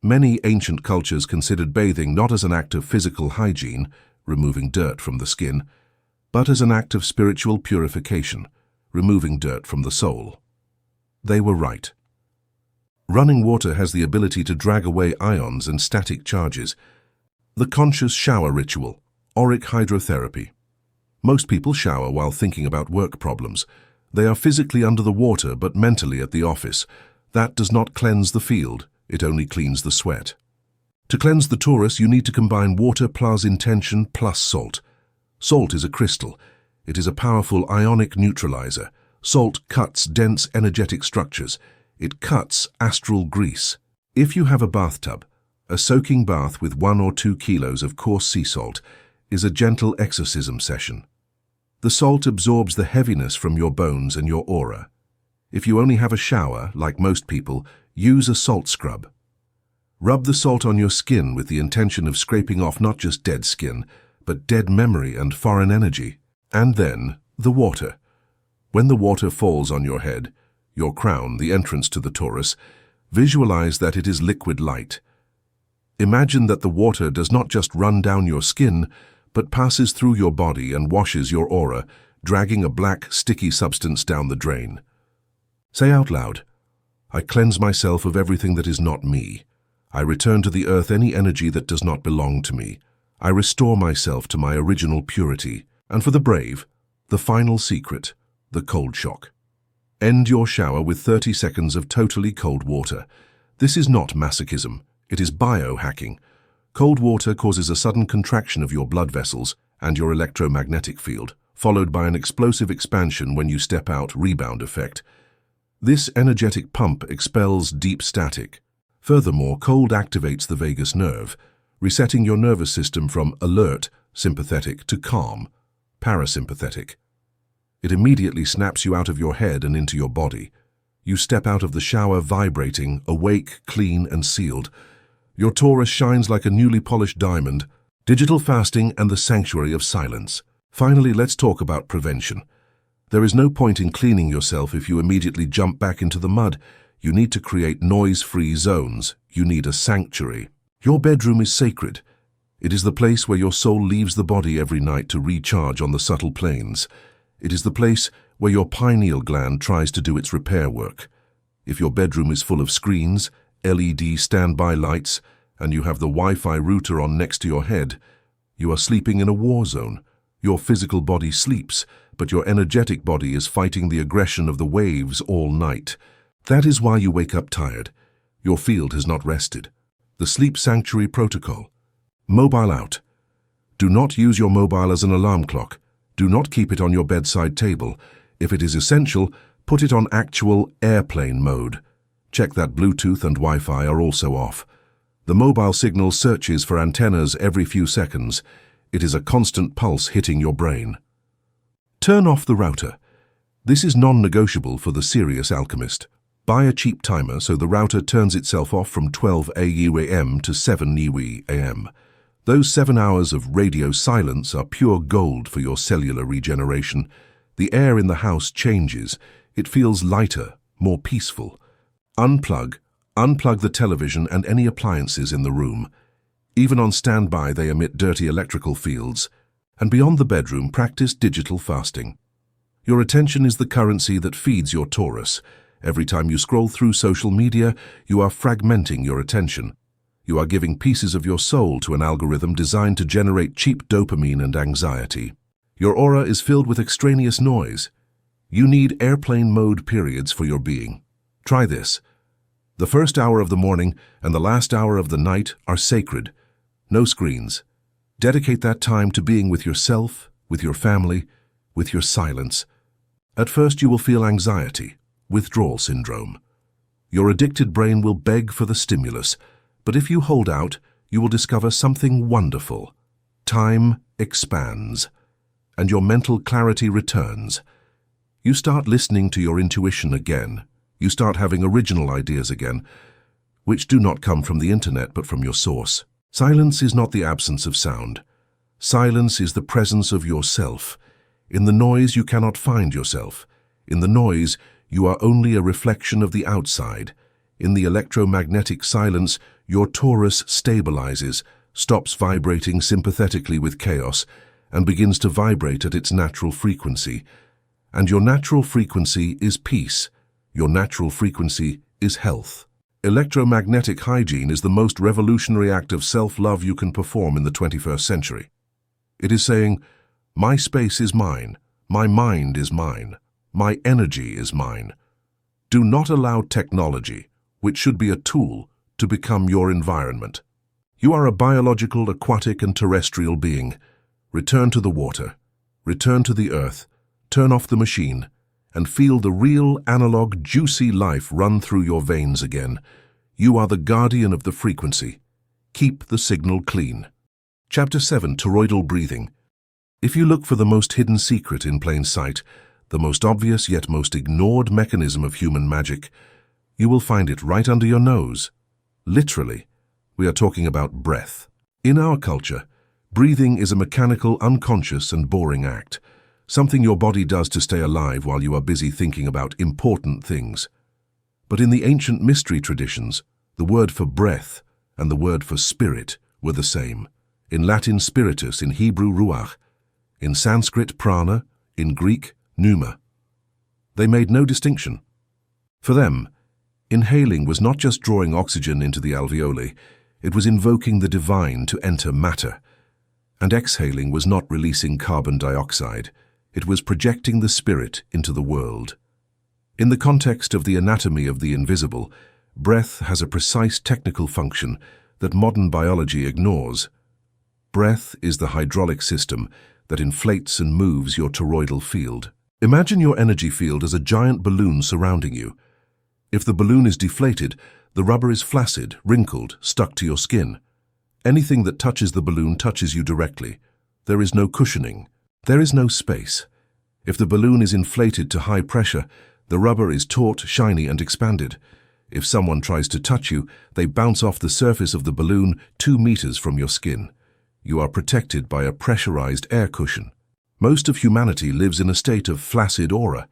Many ancient cultures considered bathing not as an act of physical hygiene, removing dirt from the skin, but as an act of spiritual purification, removing dirt from the soul. They were right. Running water has the ability to drag away ions and static charges. The conscious shower ritual, Auric hydrotherapy. Most people shower while thinking about work problems. They are physically under the water but mentally at the office. That does not cleanse the field, it only cleans the sweat. To cleanse the torus, you need to combine water plus intention plus salt. Salt is a crystal. It is a powerful ionic neutralizer. Salt cuts dense energetic structures. It cuts astral grease. If you have a bathtub, a soaking bath with 1 or 2 kilos of coarse sea salt is a gentle exorcism session. The salt absorbs the heaviness from your bones and your aura. If you only have a shower, like most people, Use a salt scrub. Rub the salt on your skin with the intention of scraping off not just dead skin, but dead memory and foreign energy. And then, the water. When the water falls on your head, your crown, the entrance to the torus, visualize that it is liquid light. Imagine that the water does not just run down your skin, but passes through your body and washes your aura, dragging a black, sticky substance down the drain. Say out loud, I cleanse myself of everything that is not me. I return to the earth any energy that does not belong to me. I restore myself to my original purity. And for the brave, the final secret, the cold shock. End your shower with 30 seconds of totally cold water. This is not masochism, it is biohacking. Cold water causes a sudden contraction of your blood vessels and your electromagnetic field, followed by an explosive expansion when you step out, rebound effect. This energetic pump expels deep static. Furthermore, cold activates the vagus nerve, resetting your nervous system from alert, sympathetic, to calm, parasympathetic. It immediately snaps you out of your head and into your body. You step out of the shower vibrating, awake, clean, and sealed. Your torus shines like a newly polished diamond. Digital fasting and the sanctuary of silence. Finally, let's talk about prevention. There is no point in cleaning yourself if you immediately jump back into the mud. You need to create noise-free zones. You need a sanctuary. Your bedroom is sacred. It is the place where your soul leaves the body every night to recharge on the subtle planes. It is the place where your pineal gland tries to do its repair work. If your bedroom is full of screens, LED standby lights, and you have the Wi-Fi router on next to your head, you are sleeping in a war zone. Your physical body sleeps, but your energetic body is fighting the aggression of the waves all night. That is why you wake up tired. Your field has not rested. The Sleep Sanctuary Protocol. Mobile out. Do not use your mobile as an alarm clock. Do not keep it on your bedside table. If it is essential, put it on actual airplane mode. Check that Bluetooth and Wi-Fi are also off. The mobile signal searches for antennas every few seconds. It is a constant pulse hitting your brain. Turn off the router. This is non-negotiable for the serious alchemist. Buy a cheap timer so the router turns itself off from 12 AM to 7 AM. Those 7 hours of radio silence are pure gold for your cellular regeneration. The air in the house changes. It feels lighter, more peaceful. Unplug the television and any appliances in the room. Even on standby, they emit dirty electrical fields. And beyond the bedroom, practice digital fasting. Your attention is the currency that feeds your torus. Every time you scroll through social media, you are fragmenting your attention. You are giving pieces of your soul to an algorithm designed to generate cheap dopamine and anxiety. Your aura is filled with extraneous noise. You need airplane mode periods for your being. Try this. The first hour of the morning and the last hour of the night are sacred. No screens. Dedicate that time to being with yourself, with your family, with your silence. At first you will feel anxiety, withdrawal syndrome. Your addicted brain will beg for the stimulus, but if you hold out, you will discover something wonderful. Time expands, and your mental clarity returns. You start listening to your intuition again. You start having original ideas again, which do not come from the internet but from your source. Silence is not the absence of sound. Silence is the presence of yourself. In the noise you cannot find yourself. In the noise you are only a reflection of the outside. In the electromagnetic silence, your torus stabilizes, stops vibrating sympathetically with chaos, and begins to vibrate at its natural frequency. And your natural frequency is peace. Your natural frequency is health. Electromagnetic hygiene is the most revolutionary act of self-love you can perform in the 21st century. It is saying, my space is mine, my mind is mine, my energy is mine. Do not allow technology, which should be a tool, to become your environment. You are a biological, aquatic, and terrestrial being. Return to the water, return to the earth, turn off the machine, and feel the real, analog, juicy life run through your veins again. You are the guardian of the frequency. Keep the signal clean. Chapter 7, Toroidal Breathing. If you look for the most hidden secret in plain sight, the most obvious yet most ignored mechanism of human magic, You will find it right under your nose. Literally, we are talking about breath. In our culture, breathing is a mechanical, unconscious, and boring act, something your body does to stay alive while you are busy thinking about important things. But in the ancient mystery traditions, the word for breath and the word for spirit were the same. In Latin spiritus, in Hebrew ruach, in Sanskrit prana, in Greek pneuma. They made no distinction. For them, inhaling was not just drawing oxygen into the alveoli, it was invoking the divine to enter matter. And exhaling was not releasing carbon dioxide, it was projecting the spirit into the world. In the context of the anatomy of the invisible, breath has a precise technical function that modern biology ignores. Breath is the hydraulic system that inflates and moves your toroidal field. Imagine your energy field as a giant balloon surrounding you. If the balloon is deflated, the rubber is flaccid, wrinkled, stuck to your skin. Anything that touches the balloon touches you directly. There is no cushioning. There is no space. If the balloon is inflated to high pressure, the rubber is taut, shiny, and expanded. If someone tries to touch you, they bounce off the surface of the balloon 2 meters from your skin. You are protected by a pressurized air cushion. Most of humanity lives in a state of flaccid aura.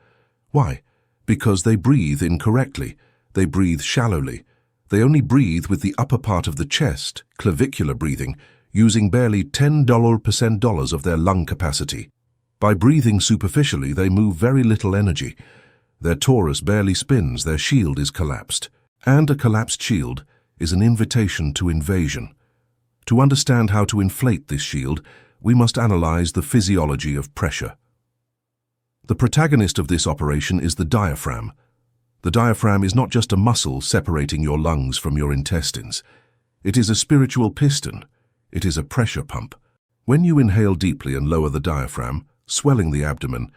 Why? Because they breathe incorrectly. They breathe shallowly. They only breathe with the upper part of the chest, clavicular breathing, using barely 10% of their lung capacity. By breathing superficially, they move very little energy. Their torus barely spins, their shield is collapsed. And a collapsed shield is an invitation to invasion. To understand how to inflate this shield, we must analyze the physiology of pressure. The protagonist of this operation is the diaphragm. The diaphragm is not just a muscle separating your lungs from your intestines. It is a spiritual piston. It is a pressure pump. When you inhale deeply and lower the diaphragm, swelling the abdomen,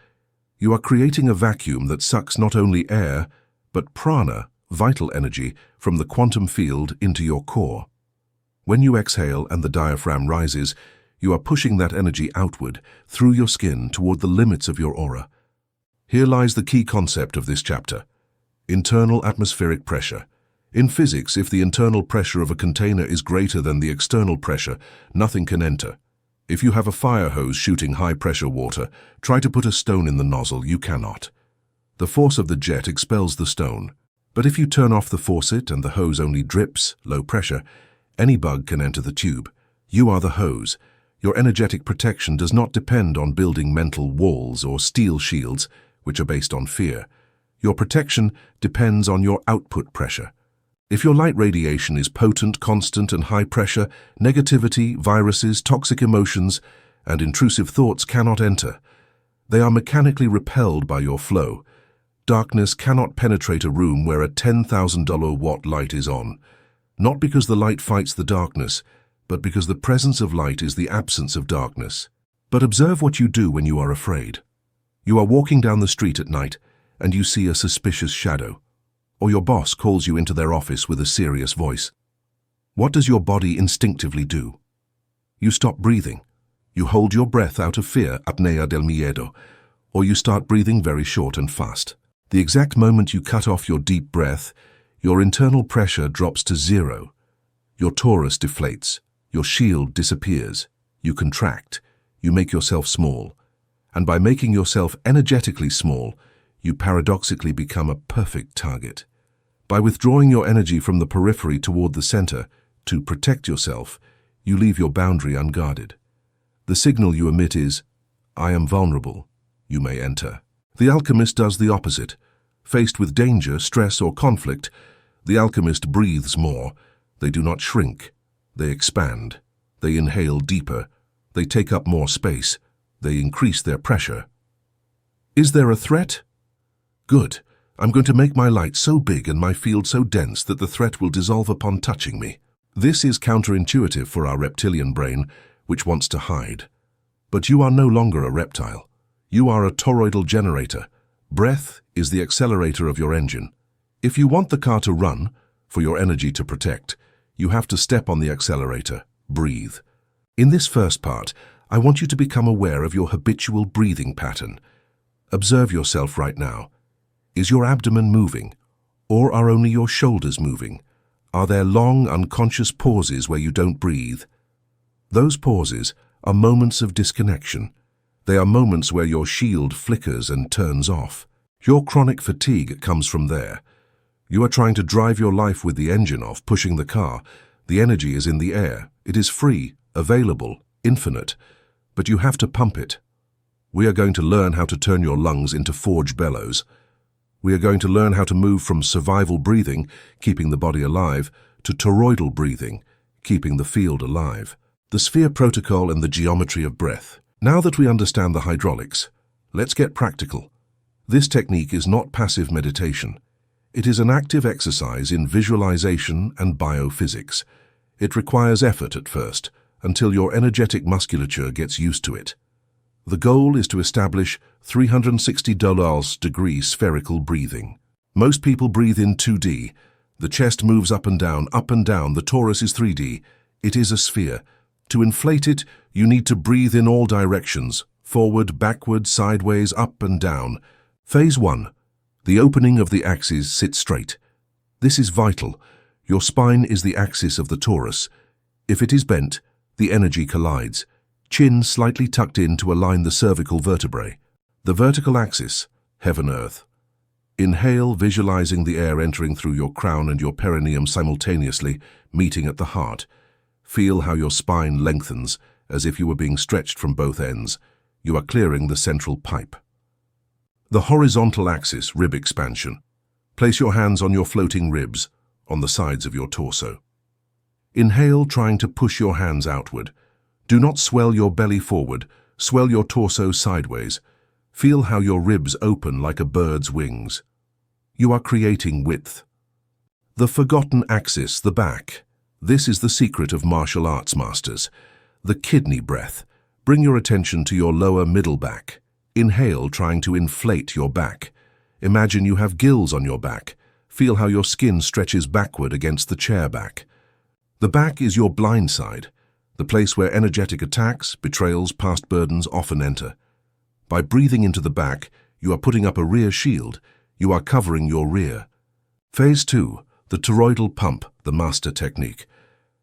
you are creating a vacuum that sucks not only air, but prana, vital energy, from the quantum field into your core. When you exhale and the diaphragm rises, you are pushing that energy outward, through your skin, toward the limits of your aura. Here lies the key concept of this chapter: internal atmospheric pressure. In physics, if the internal pressure of a container is greater than the external pressure, nothing can enter. If you have a fire hose shooting high-pressure water, try to put a stone in the nozzle, you cannot. The force of the jet expels the stone. But if you turn off the faucet and the hose only drips, low pressure, any bug can enter the tube. You are the hose. Your energetic protection does not depend on building mental walls or steel shields, which are based on fear. Your protection depends on your output pressure. If your light radiation is potent, constant, and high pressure, negativity, viruses, toxic emotions, and intrusive thoughts cannot enter. They are mechanically repelled by your flow. Darkness cannot penetrate a room where a $10,000 watt light is on. Not because the light fights the darkness, but because the presence of light is the absence of darkness. But observe what you do when you are afraid. You are walking down the street at night, and you see a suspicious shadow. Or your boss calls you into their office with a serious voice. What does your body instinctively do? You stop breathing. You hold your breath out of fear, apnea del miedo, or you start breathing very short and fast. The exact moment you cut off your deep breath, your internal pressure drops to 0. Your torus deflates, your shield disappears, you contract, you make yourself small. And by making yourself energetically small, you paradoxically become a perfect target. By withdrawing your energy from the periphery toward the center, to protect yourself, you leave your boundary unguarded. The signal you emit is, I am vulnerable, you may enter. The alchemist does the opposite. Faced with danger, stress, or conflict, the alchemist breathes more. They do not shrink. They expand. They inhale deeper. They take up more space. They increase their pressure. Is there a threat? Good. I'm going to make my light so big and my field so dense that the threat will dissolve upon touching me. This is counterintuitive for our reptilian brain, which wants to hide. But you are no longer a reptile. You are a toroidal generator. Breath is the accelerator of your engine. If you want the car to run, for your energy to protect, you have to step on the accelerator, breathe. In this first part, I want you to become aware of your habitual breathing pattern. Observe yourself right now. Is your abdomen moving? Or are only your shoulders moving? Are there long, unconscious pauses where you don't breathe? Those pauses are moments of disconnection. They are moments where your shield flickers and turns off. Your chronic fatigue comes from there. You are trying to drive your life with the engine off, pushing the car. The energy is in the air. It is free, available, infinite. But you have to pump it. We are going to learn how to turn your lungs into forge bellows. We are going to learn how to move from survival breathing, keeping the body alive, to toroidal breathing, keeping the field alive. The sphere protocol and the geometry of breath. Now that we understand the hydraulics, let's get practical. This technique is not passive meditation. It is an active exercise in visualization and biophysics. It requires effort at first, until your energetic musculature gets used to it. The goal is to establish 360° spherical breathing. Most people breathe in 2D. The chest moves up and down, the torus is 3D. It is a sphere. To inflate it, you need to breathe in all directions, forward, backward, sideways, up and down. Phase 1. The opening of the axes sit straight. This is vital. Your spine is the axis of the torus. If it is bent, the energy collides. Chin slightly tucked in to align the cervical vertebrae. The vertical axis, heaven-earth. Inhale, visualizing the air entering through your crown and your perineum simultaneously, meeting at the heart. Feel how your spine lengthens, as if you were being stretched from both ends. You are clearing the central pipe. The horizontal axis, rib expansion. Place your hands on your floating ribs, on the sides of your torso. Inhale, trying to push your hands outward. Do not swell your belly forward, swell your torso sideways. Feel how your ribs open like a bird's wings. You are creating width. The forgotten axis, the back. This is the secret of martial arts masters. The kidney breath. Bring your attention to your lower middle back. Inhale, trying to inflate your back. Imagine you have gills on your back. Feel how your skin stretches backward against the chair back. The back is your blind side, the place where energetic attacks, betrayals, past burdens often enter. By breathing into the back, you are putting up a rear shield. You are covering your rear. Phase 2, the toroidal pump, the master technique.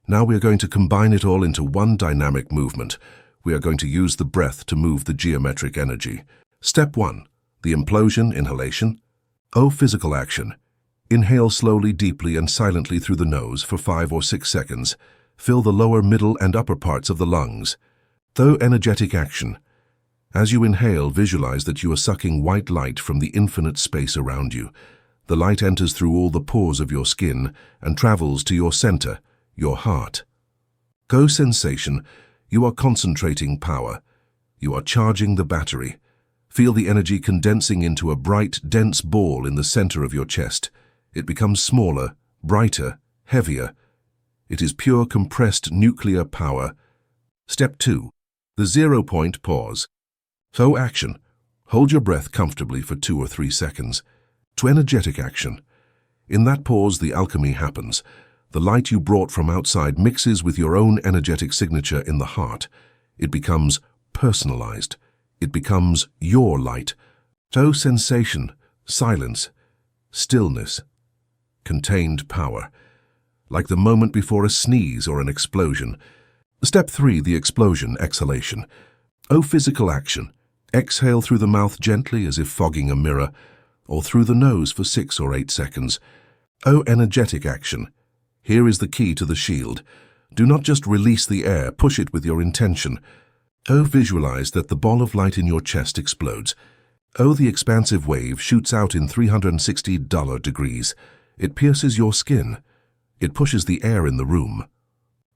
Now we are going to combine it all into one dynamic movement. We are going to use the breath to move the geometric energy. Step 1, the implosion, inhalation. Physical action. Inhale slowly, deeply, and silently through the nose for 5 or 6 seconds. Fill the lower, middle, and upper parts of the lungs. Energetic action. As you inhale, visualize that you are sucking white light from the infinite space around you. The light enters through all the pores of your skin and travels to your center, your heart. Sensation. You are concentrating power. You are charging the battery. Feel the energy condensing into a bright, dense ball in the center of your chest. It becomes smaller, brighter, heavier. It is pure compressed nuclear power. Step 2. The 0-point pause. Action. Hold your breath comfortably for 2 or 3 seconds. To energetic action. In that pause, the alchemy happens. The light you brought from outside mixes with your own energetic signature in the heart. It becomes personalized. It becomes your light. Sensation, silence, stillness, contained power. Like the moment before a sneeze or an explosion. Step 3, the explosion, exhalation. Physical action. Exhale through the mouth gently as if fogging a mirror, or through the nose for 6 or 8 seconds. Energetic action. Here is the key to the shield. Do not just release the air, push it with your intention. Visualize that the ball of light in your chest explodes. The expansive wave shoots out in 360 degrees. It pierces your skin. It pushes the air in the room.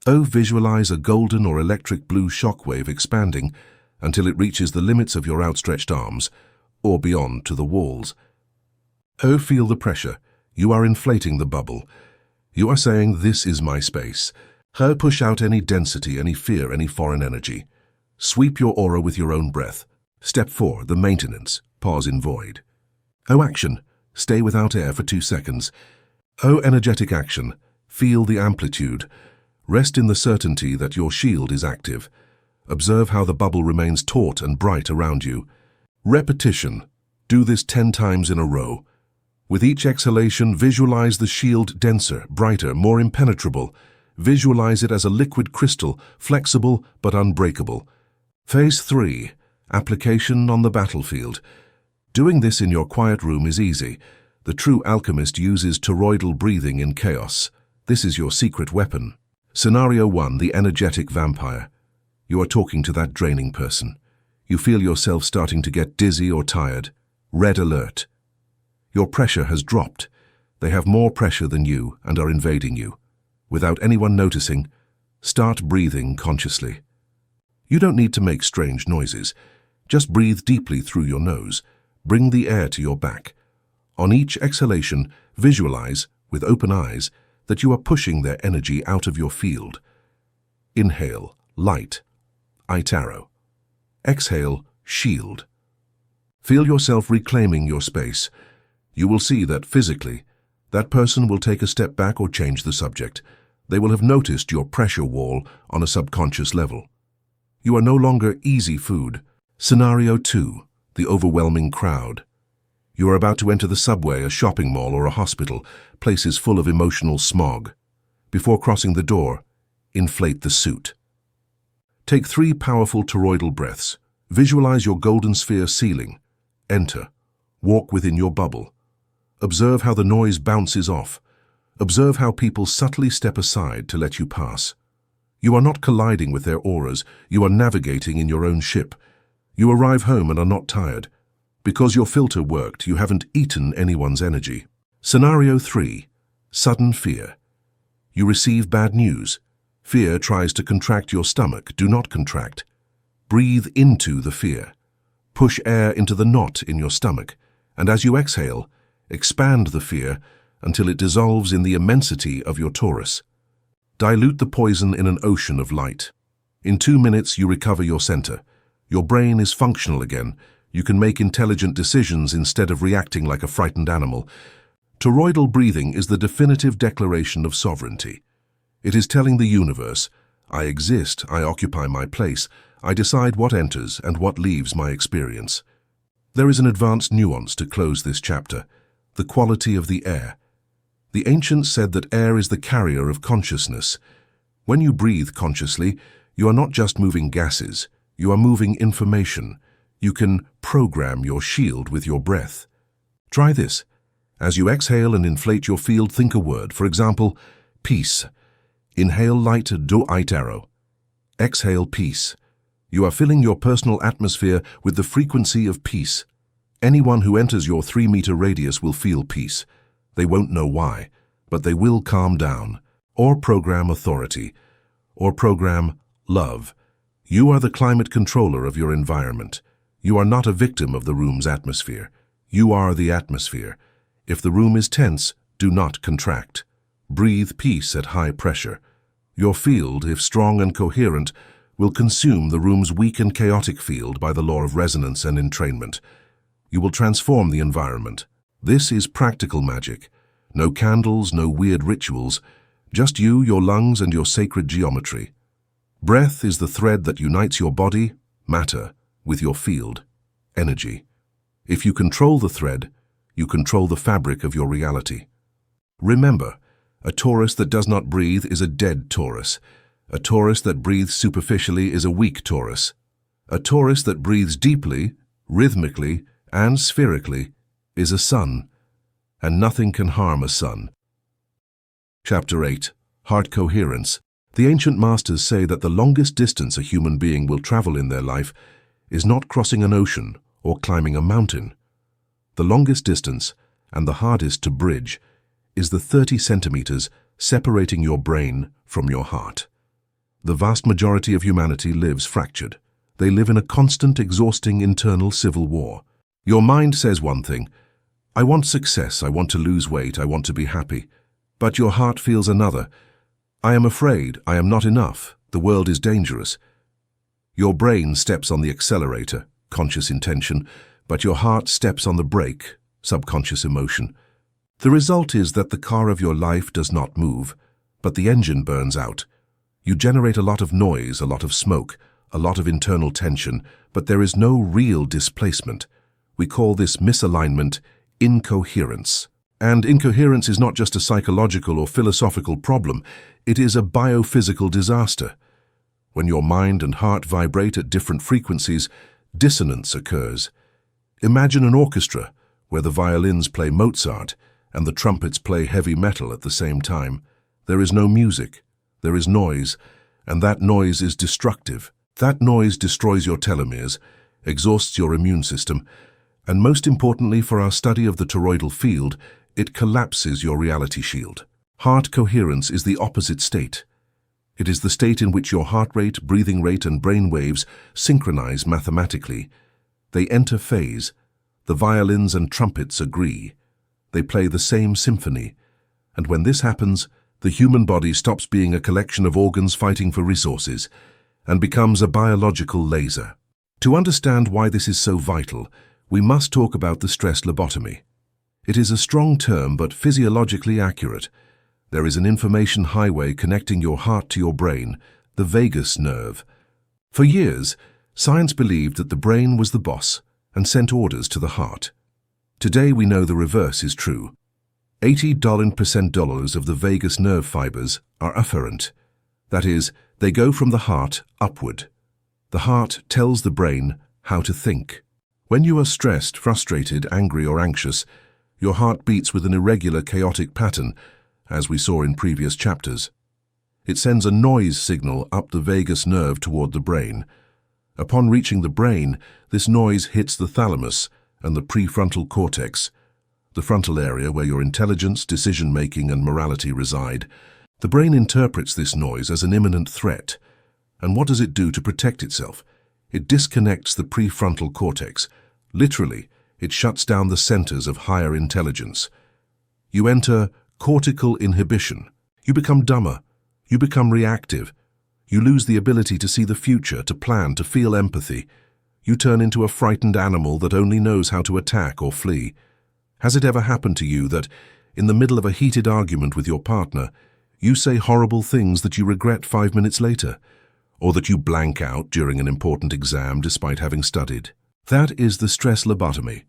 Visualize a golden or electric blue shockwave expanding until it reaches the limits of your outstretched arms, or beyond to the walls. Feel the pressure. You are inflating the bubble. You are saying, this is my space. Push out any density, any fear, any foreign energy. Sweep your aura with your own breath. Step 4, the maintenance. Pause in void. Action. Stay without air for 2 seconds. Energetic action. Feel the amplitude. Rest in the certainty that your shield is active. Observe how the bubble remains taut and bright around you. Repetition. Do this 10 times in a row. With each exhalation, visualize the shield denser, brighter, more impenetrable. Visualize it as a liquid crystal, flexible but unbreakable. Phase 3. Application on the battlefield. Doing this in your quiet room is easy. The true alchemist uses toroidal breathing in chaos. This is your secret weapon. Scenario 1. The energetic vampire. You are talking to that draining person. You feel yourself starting to get dizzy or tired. Red alert. Your pressure has dropped. They have more pressure than you and are invading you. Without anyone noticing, start breathing consciously. You don't need to make strange noises. Just breathe deeply through your nose. Bring the air to your back. On each exhalation, visualize, with open eyes, that you are pushing their energy out of your field. Inhale, light, Itaro. Exhale, shield. Feel yourself reclaiming your space. You will see that physically, that person will take a step back or change the subject. They will have noticed your pressure wall on a subconscious level. You are no longer easy food. Scenario 2. The overwhelming crowd. You are about to enter the subway, a shopping mall, or a hospital, places full of emotional smog. Before crossing the door, inflate the suit. Take 3 powerful toroidal breaths. Visualize your golden sphere ceiling. Enter. Walk within your bubble. Observe how the noise bounces off. Observe how people subtly step aside to let you pass. You are not colliding with their auras. You are navigating in your own ship. You arrive home and are not tired. Because your filter worked, you haven't eaten anyone's energy. Scenario 3. Sudden fear. You receive bad news. Fear tries to contract your stomach. Do not contract. Breathe into the fear. Push air into the knot in your stomach, and as you exhale, expand the fear until it dissolves in the immensity of your torus. Dilute the poison in an ocean of light. In 2 minutes, you recover your center. Your brain is functional again. You can make intelligent decisions instead of reacting like a frightened animal. Toroidal breathing is the definitive declaration of sovereignty. It is telling the universe, I exist, I occupy my place, I decide what enters and what leaves my experience. There is an advanced nuance to close this chapter, the quality of the air. The ancients said that air is the carrier of consciousness. When you breathe consciously, you are not just moving gases, you are moving information. You can program your shield with your breath. Try this. As you exhale and inflate your field, think a word. For example, peace. Inhale light, do Itaro. Exhale peace. You are filling your personal atmosphere with the frequency of peace. Anyone who enters your 3-meter radius will feel peace. They won't know why, but they will calm down. Or program authority. Or program love. You are the climate controller of your environment. You are not a victim of the room's atmosphere. You are the atmosphere. If the room is tense, do not contract. Breathe peace at high pressure. Your field, if strong and coherent, will consume the room's weak and chaotic field by the law of resonance and entrainment. You will transform the environment. This is practical magic. No candles, no weird rituals. Just you, your lungs, and your sacred geometry. Breath is the thread that unites your body, matter, with your field, energy. If you control the thread, you control the fabric of your reality. Remember, a torus that does not breathe is a dead torus. A torus that breathes superficially is a weak torus. A torus that breathes deeply, rhythmically, and spherically is a sun, and nothing can harm a sun. Chapter 8. Heart Coherence. The ancient masters say that the longest distance a human being will travel in their life is not crossing an ocean or climbing a mountain. The longest distance, and the hardest to bridge, is the 30 centimeters separating your brain from your heart. The vast majority of humanity lives fractured. They live in a constant, exhausting internal civil war. Your mind says one thing, I want success, I want to lose weight, I want to be happy. But your heart feels another, I am afraid, I am not enough, the world is dangerous. Your brain steps on the accelerator, conscious intention, but your heart steps on the brake, subconscious emotion. The result is that the car of your life does not move, but the engine burns out. You generate a lot of noise, a lot of smoke, a lot of internal tension, but there is no real displacement. We call this misalignment incoherence. And incoherence is not just a psychological or philosophical problem, it is a biophysical disaster. When your mind and heart vibrate at different frequencies, dissonance occurs. Imagine an orchestra where the violins play Mozart and the trumpets play heavy metal at the same time. There is no music, there is noise, and that noise is destructive. That noise destroys your telomeres, exhausts your immune system, and most importantly for our study of the toroidal field, it collapses your reality shield. Heart coherence is the opposite state. It is the state in which your heart rate, breathing rate, and brain waves synchronize mathematically. They enter phase. The violins and trumpets agree. They play the same symphony. And when this happens, the human body stops being a collection of organs fighting for resources and becomes a biological laser. To understand why this is so vital, we must talk about the stress lobotomy. It is a strong term but physiologically accurate. There is an information highway connecting your heart to your brain, the vagus nerve. For years, science believed that the brain was the boss and sent orders to the heart. Today we know the reverse is true. 80% of the vagus nerve fibers are afferent. That is, they go from the heart upward. The heart tells the brain how to think. When you are stressed, frustrated, angry, or anxious, your heart beats with an irregular, chaotic pattern, as we saw in previous chapters. It sends a noise signal up the vagus nerve toward the brain. Upon reaching the brain, this noise hits the thalamus and the prefrontal cortex, the frontal area where your intelligence, decision-making, and morality reside. The brain interprets this noise as an imminent threat. And what does it do to protect itself? It disconnects the prefrontal cortex. Literally, it shuts down the centers of higher intelligence. You enter cortical inhibition. You become dumber. You become reactive. You lose the ability to see the future, to plan, to feel empathy. You turn into a frightened animal that only knows how to attack or flee. Has it ever happened to you that, in the middle of a heated argument with your partner, you say horrible things that you regret 5 minutes later, or that you blank out during an important exam despite having studied? That is the stress lobotomy.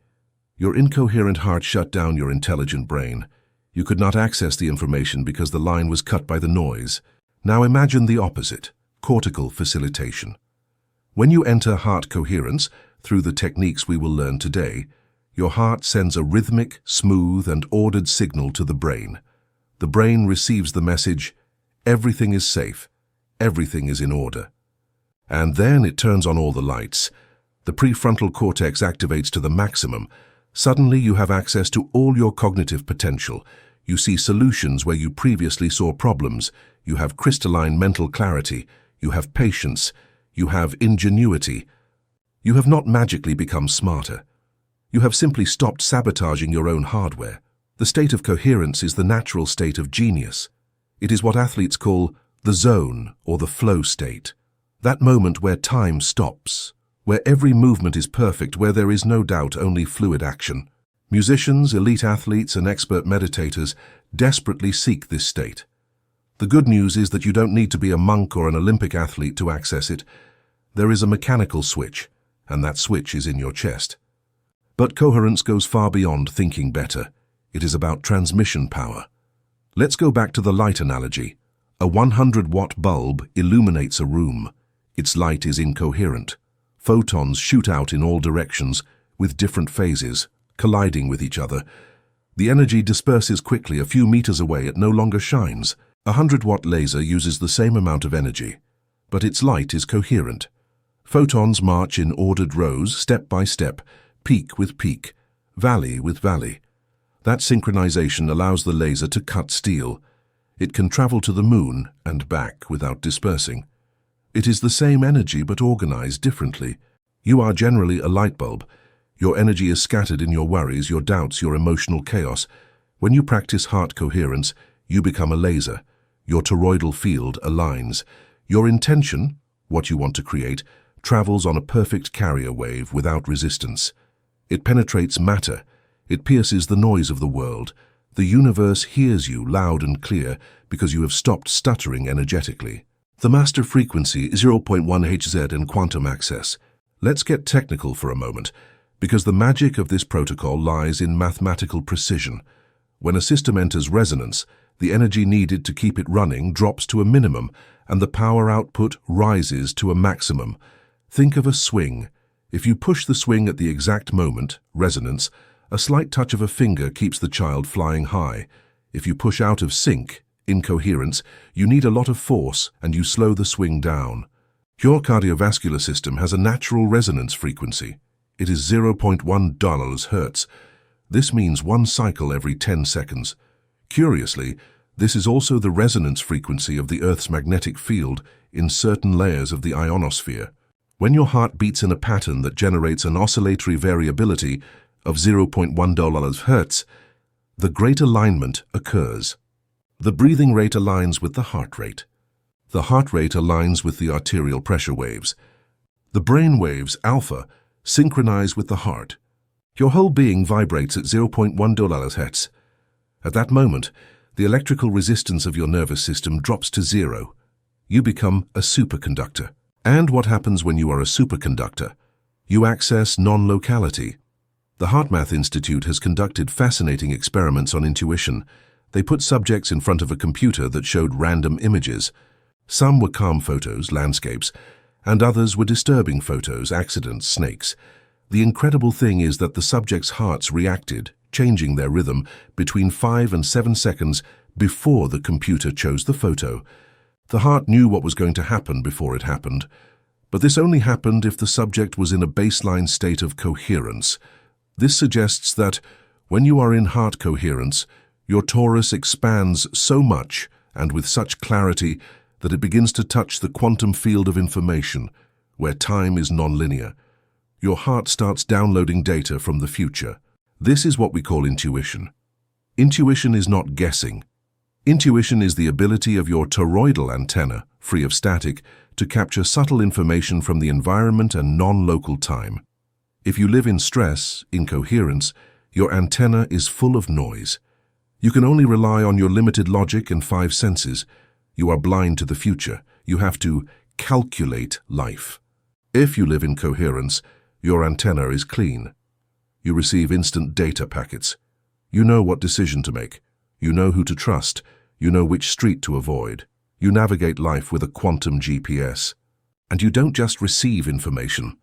Your incoherent heart shut down your intelligent brain. You could not access the information because the line was cut by the noise. Now imagine the opposite, cortical facilitation. When you enter heart coherence, through the techniques we will learn today, your heart sends a rhythmic, smooth, and ordered signal to the brain. The brain receives the message, everything is safe, everything is in order. And then it turns on all the lights. The prefrontal cortex activates to the maximum. Suddenly you have access to all your cognitive potential. You see solutions where you previously saw problems. You have crystalline mental clarity. You have patience. You have ingenuity. You have not magically become smarter. You have simply stopped sabotaging your own hardware. The state of coherence is the natural state of genius. It is what athletes call the zone or the flow state. That moment where time stops, where every movement is perfect, where there is no doubt, only fluid action. Musicians, elite athletes, and expert meditators desperately seek this state. The good news is that you don't need to be a monk or an Olympic athlete to access it. There is a mechanical switch, and that switch is in your chest. But coherence goes far beyond thinking better. It is about transmission power. Let's go back to the light analogy. A 100-watt bulb illuminates a room. Its light is incoherent. Photons shoot out in all directions, with different phases, colliding with each other. The energy disperses quickly. A few meters away, it no longer shines. A 100-watt laser uses the same amount of energy, but its light is coherent. Photons march in ordered rows, step by step, peak with peak, valley with valley. That synchronization allows the laser to cut steel. It can travel to the moon and back without dispersing. It is the same energy but organized differently. You are generally a light bulb. Your energy is scattered in your worries, your doubts, your emotional chaos. When you practice heart coherence, you become a laser. Your toroidal field aligns. Your intention, what you want to create, travels on a perfect carrier wave without resistance. It penetrates matter. It pierces the noise of the world. The universe hears you loud and clear because you have stopped stuttering energetically. The master frequency is 0.1 Hz in quantum access. Let's get technical for a moment, because the magic of this protocol lies in mathematical precision. When a system enters resonance, the energy needed to keep it running drops to a minimum and the power output rises to a maximum. Think of a swing. If you push the swing at the exact moment, resonance, a slight touch of a finger keeps the child flying high. If you push out of sync, incoherence, you need a lot of force and you slow the swing down. Your cardiovascular system has a natural resonance frequency. It is 0.1 Hz. This means one cycle every 10 seconds. Curiously, this is also the resonance frequency of the Earth's magnetic field in certain layers of the ionosphere. When your heart beats in a pattern that generates an oscillatory variability of 0.1 Hz, the great alignment occurs. The breathing rate aligns with the heart rate. The heart rate aligns with the arterial pressure waves. The brain waves, alpha, synchronize with the heart. Your whole being vibrates at 0.1 Hz. At that moment, the electrical resistance of your nervous system drops to zero. You become a superconductor. And what happens when you are a superconductor? You access non-locality. The HeartMath Institute has conducted fascinating experiments on intuition. They put subjects in front of a computer that showed random images. Some were calm photos, landscapes, and others were disturbing photos, accidents, snakes. The incredible thing is that the subjects' hearts reacted, changing their rhythm between 5 and 7 seconds before the computer chose the photo. The heart knew what was going to happen before it happened, but this only happened if the subject was in a baseline state of coherence. This suggests that when you are in heart coherence, your torus expands so much and with such clarity that it begins to touch the quantum field of information, where time is nonlinear. Your heart starts downloading data from the future. This is what we call intuition. Intuition is not guessing. Intuition is the ability of your toroidal antenna, free of static, to capture subtle information from the environment and non-local time. If you live in stress, incoherence, your antenna is full of noise. You can only rely on your limited logic and 5 senses. You are blind to the future. You have to calculate life. If you live in coherence, your antenna is clean. You receive instant data packets. You know what decision to make. You know who to trust. You know which street to avoid. You navigate life with a quantum GPS. And you don't just receive information.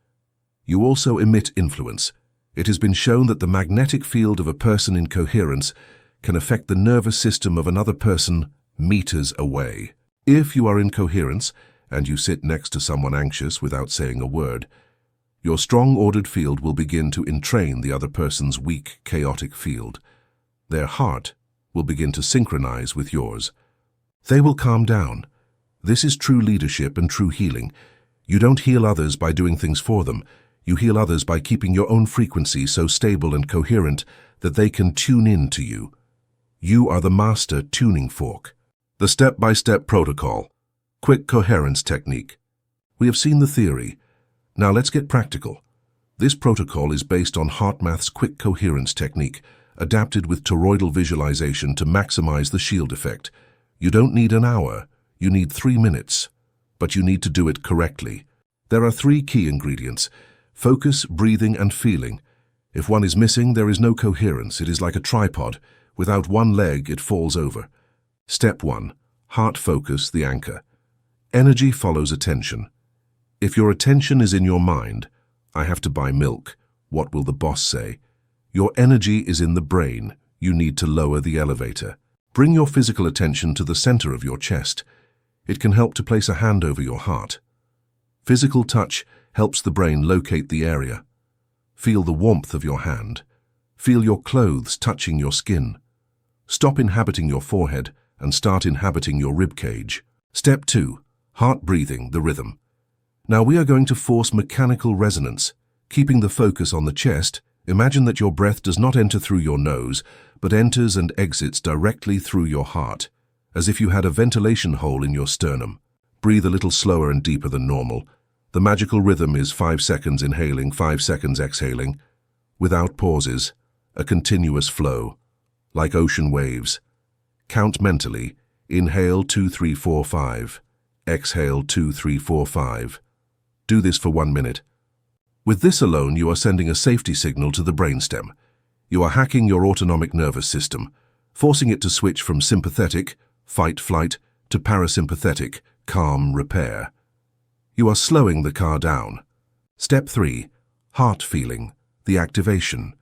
You also emit influence. It has been shown that the magnetic field of a person in coherence can affect the nervous system of another person meters away. If you are in coherence and you sit next to someone anxious without saying a word, your strong ordered field will begin to entrain the other person's weak, chaotic field. Their heart will begin to synchronize with yours. They will calm down. This is true leadership and true healing. You don't heal others by doing things for them. You heal others by keeping your own frequency so stable and coherent that they can tune in to you. You are the master tuning fork. The step-by-step protocol. Quick coherence technique. We have seen the theory. Now let's get practical. This protocol is based on HeartMath's quick coherence technique, adapted with toroidal visualization to maximize the shield effect. You don't need an hour, you need 3 minutes, but you need to do it correctly. There are 3 key ingredients: focus, breathing, and feeling. If one is missing, there is no coherence. It is like a tripod. Without one leg, it falls over. Step 1. Heart focus, the anchor. Energy follows attention. If your attention is in your mind, I have to buy milk, what will the boss say? Your energy is in the brain. You need to lower the elevator. Bring your physical attention to the center of your chest. It can help to place a hand over your heart. Physical touch helps the brain locate the area. Feel the warmth of your hand. Feel your clothes touching your skin. Stop inhabiting your forehead and start inhabiting your rib cage. Step 2. Heart breathing, the rhythm. Now we are going to force mechanical resonance. Keeping the focus on the chest, imagine that your breath does not enter through your nose, but enters and exits directly through your heart, as if you had a ventilation hole in your sternum. Breathe a little slower and deeper than normal. The magical rhythm is 5 seconds inhaling, 5 seconds exhaling, without pauses, a continuous flow, like ocean waves. Count mentally. Inhale 2, 3, 4, 5. Exhale 2, 3, 4, 5. Do this for 1 minute. With this alone, you are sending a safety signal to the brainstem. You are hacking your autonomic nervous system. forcing it to switch from sympathetic, fight-flight, to parasympathetic, calm repair. You are slowing the car down. Step 3. Heart feeling, the activation.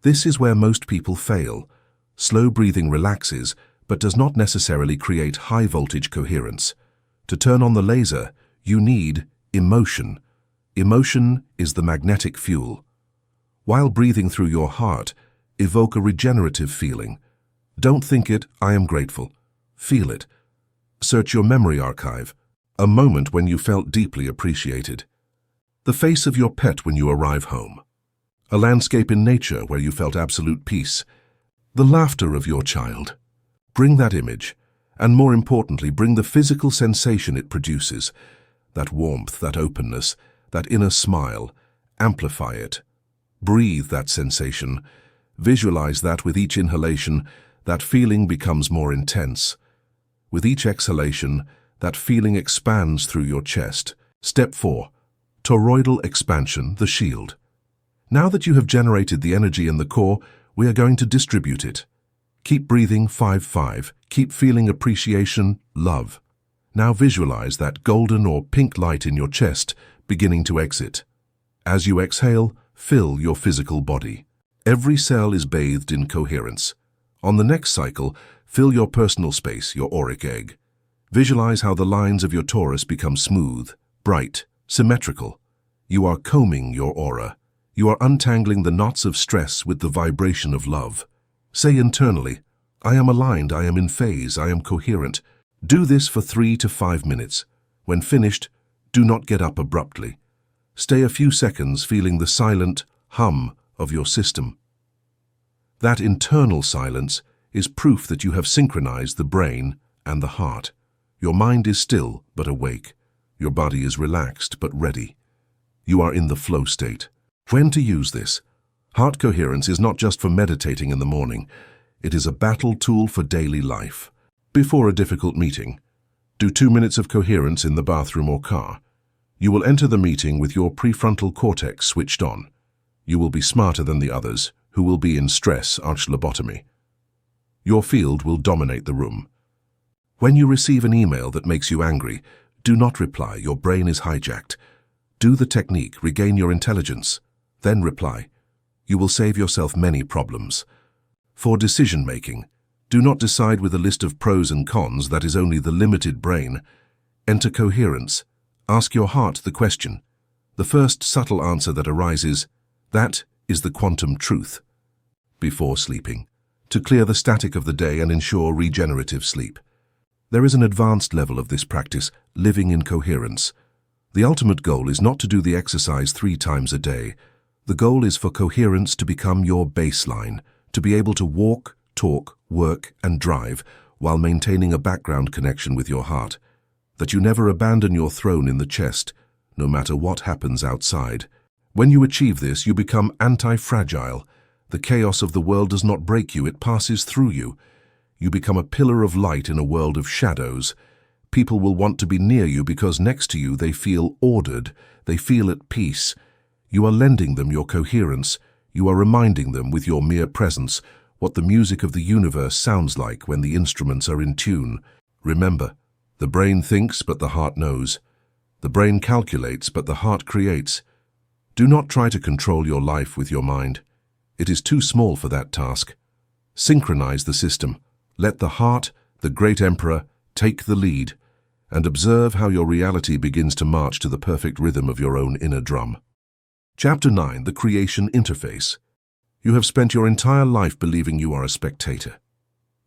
This is where most people fail. Slow breathing relaxes, but does not necessarily create high-voltage coherence. To turn on the laser, you need emotion. Emotion is the magnetic fuel. While breathing through your heart, evoke a regenerative feeling. Don't think it, I am grateful. Feel it. Search your memory archive. A moment when you felt deeply appreciated. The face of your pet when you arrive home. A landscape in nature where you felt absolute peace. The laughter of your child. Bring that image, and more importantly, bring the physical sensation it produces. That warmth, that openness, that inner smile. Amplify it. Breathe that sensation. Visualize that with each inhalation, that feeling becomes more intense. With each exhalation, that feeling expands through your chest. Step 4. Toroidal expansion, the shield. Now that you have generated the energy in the core, we are going to distribute it. Keep breathing 5-5. Keep feeling appreciation, love. Now visualize that golden or pink light in your chest beginning to exit. As you exhale, fill your physical body. Every cell is bathed in coherence. On the next cycle, fill your personal space, your auric egg. Visualize how the lines of your torus become smooth, bright, symmetrical. You are combing your aura. You are untangling the knots of stress with the vibration of love. Say internally, I am aligned, I am in phase, I am coherent. Do this for 3 to 5 minutes. When finished, do not get up abruptly. Stay a few seconds feeling the silent hum of your system. That internal silence is proof that you have synchronized the brain and the heart. Your mind is still but awake. Your body is relaxed but ready. You are in the flow state. When to use this? Heart coherence is not just for meditating in the morning. It is a battle tool for daily life. Before a difficult meeting, do 2 minutes of coherence in the bathroom or car. You will enter the meeting with your prefrontal cortex switched on. You will be smarter than the others, who will be in stress arch lobotomy. Your field will dominate the room. When you receive an email that makes you angry, do not reply, your brain is hijacked. Do the technique, regain your intelligence, then reply. You will save yourself many problems. For decision-making, do not decide with a list of pros and cons that is only the limited brain. Enter coherence. Ask your heart the question. The first subtle answer that arises, that is the quantum truth. Before sleeping, to clear the static of the day and ensure regenerative sleep. There is an advanced level of this practice, living in coherence. The ultimate goal is not to do the exercise 3 times a day. The goal is for coherence to become your baseline, to be able to walk, talk, work, and drive while maintaining a background connection with your heart. That you never abandon your throne in the chest, no matter what happens outside. When you achieve this, you become anti-fragile. The chaos of the world does not break you, it passes through you. You become a pillar of light in a world of shadows. People will want to be near you because next to you they feel ordered, they feel at peace. You are lending them your coherence. You are reminding them with your mere presence what the music of the universe sounds like when the instruments are in tune. Remember, the brain thinks but the heart knows. The brain calculates but the heart creates. Do not try to control your life with your mind. It is too small for that task. Synchronize the system. Let the heart, the great emperor, take the lead, and observe how your reality begins to march to the perfect rhythm of your own inner drum. Chapter 9. The Creation Interface. You have spent your entire life believing you are a spectator.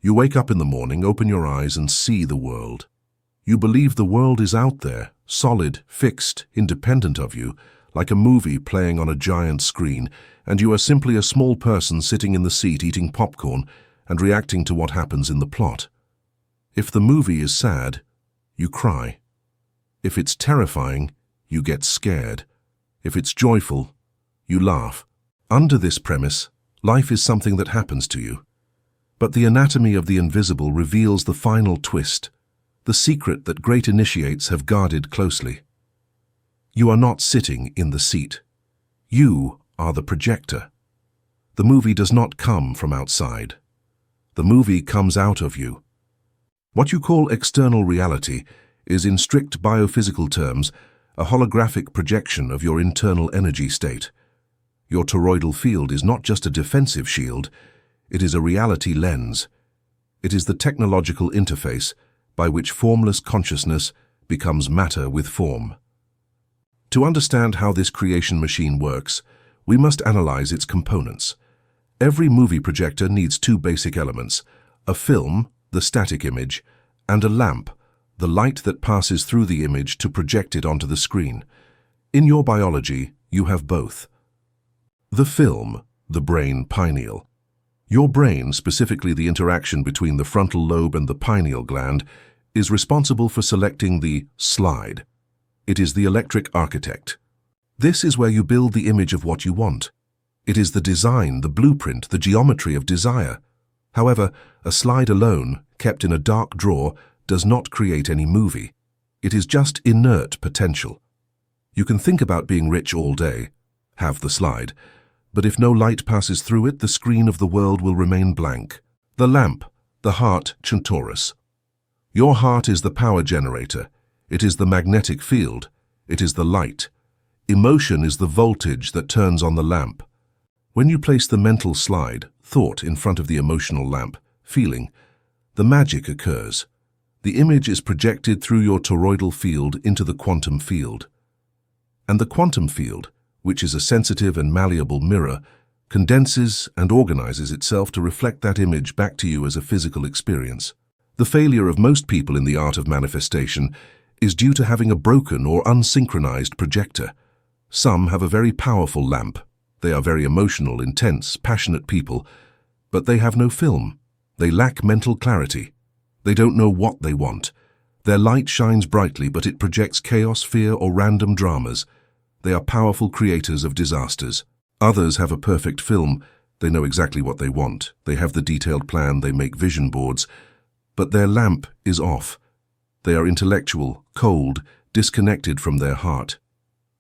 You wake up in the morning, open your eyes, and see the world. You believe the world is out there, solid, fixed, independent of you, like a movie playing on a giant screen, and you are simply a small person sitting in the seat eating popcorn and reacting to what happens in the plot. If the movie is sad, you cry. If it's terrifying, you get scared. If it's joyful, you laugh. Under this premise, life is something that happens to you. But the anatomy of the invisible reveals the final twist, the secret that great initiates have guarded closely. You are not sitting in the seat. You are the projector. The movie does not come from outside. The movie comes out of you. What you call external reality is, in strict biophysical terms, a holographic projection of your internal energy state. Your toroidal field is not just a defensive shield, it is a reality lens. It is the technological interface by which formless consciousness becomes matter with form. To understand how this creation machine works, we must analyze its components. Every movie projector needs two basic elements: a film, the static image, and a lamp, the light that passes through the image to project it onto the screen. In your biology, you have both. The film, the brain pineal. Your brain, specifically the interaction between the frontal lobe and the pineal gland, is responsible for selecting the slide. It is the electric architect. This is where you build the image of what you want. It is the design, the blueprint, the geometry of desire. However, a slide alone, kept in a dark drawer, does not create any movie. It is just inert potential. You can think about being rich all day, have the slide, but if no light passes through it, the screen of the world will remain blank. The lamp, the heart, Centaurus. Your heart is the power generator. It is the magnetic field. It is the light. Emotion is the voltage that turns on the lamp. When you place the mental slide, thought, in front of the emotional lamp, feeling, the magic occurs. The image is projected through your toroidal field into the quantum field. And the quantum field, which is a sensitive and malleable mirror, condenses and organizes itself to reflect that image back to you as a physical experience. The failure of most people in the art of manifestation is due to having a broken or unsynchronized projector. Some have a very powerful lamp. They are very emotional, intense, passionate people, but they have no film. They lack mental clarity. They don't know what they want. Their light shines brightly, but it projects chaos, fear, or random dramas. They are powerful creators of disasters. Others have a perfect film. They know exactly what they want. They have the detailed plan. They make vision boards. But their lamp is off. They are intellectual, cold, disconnected from their heart.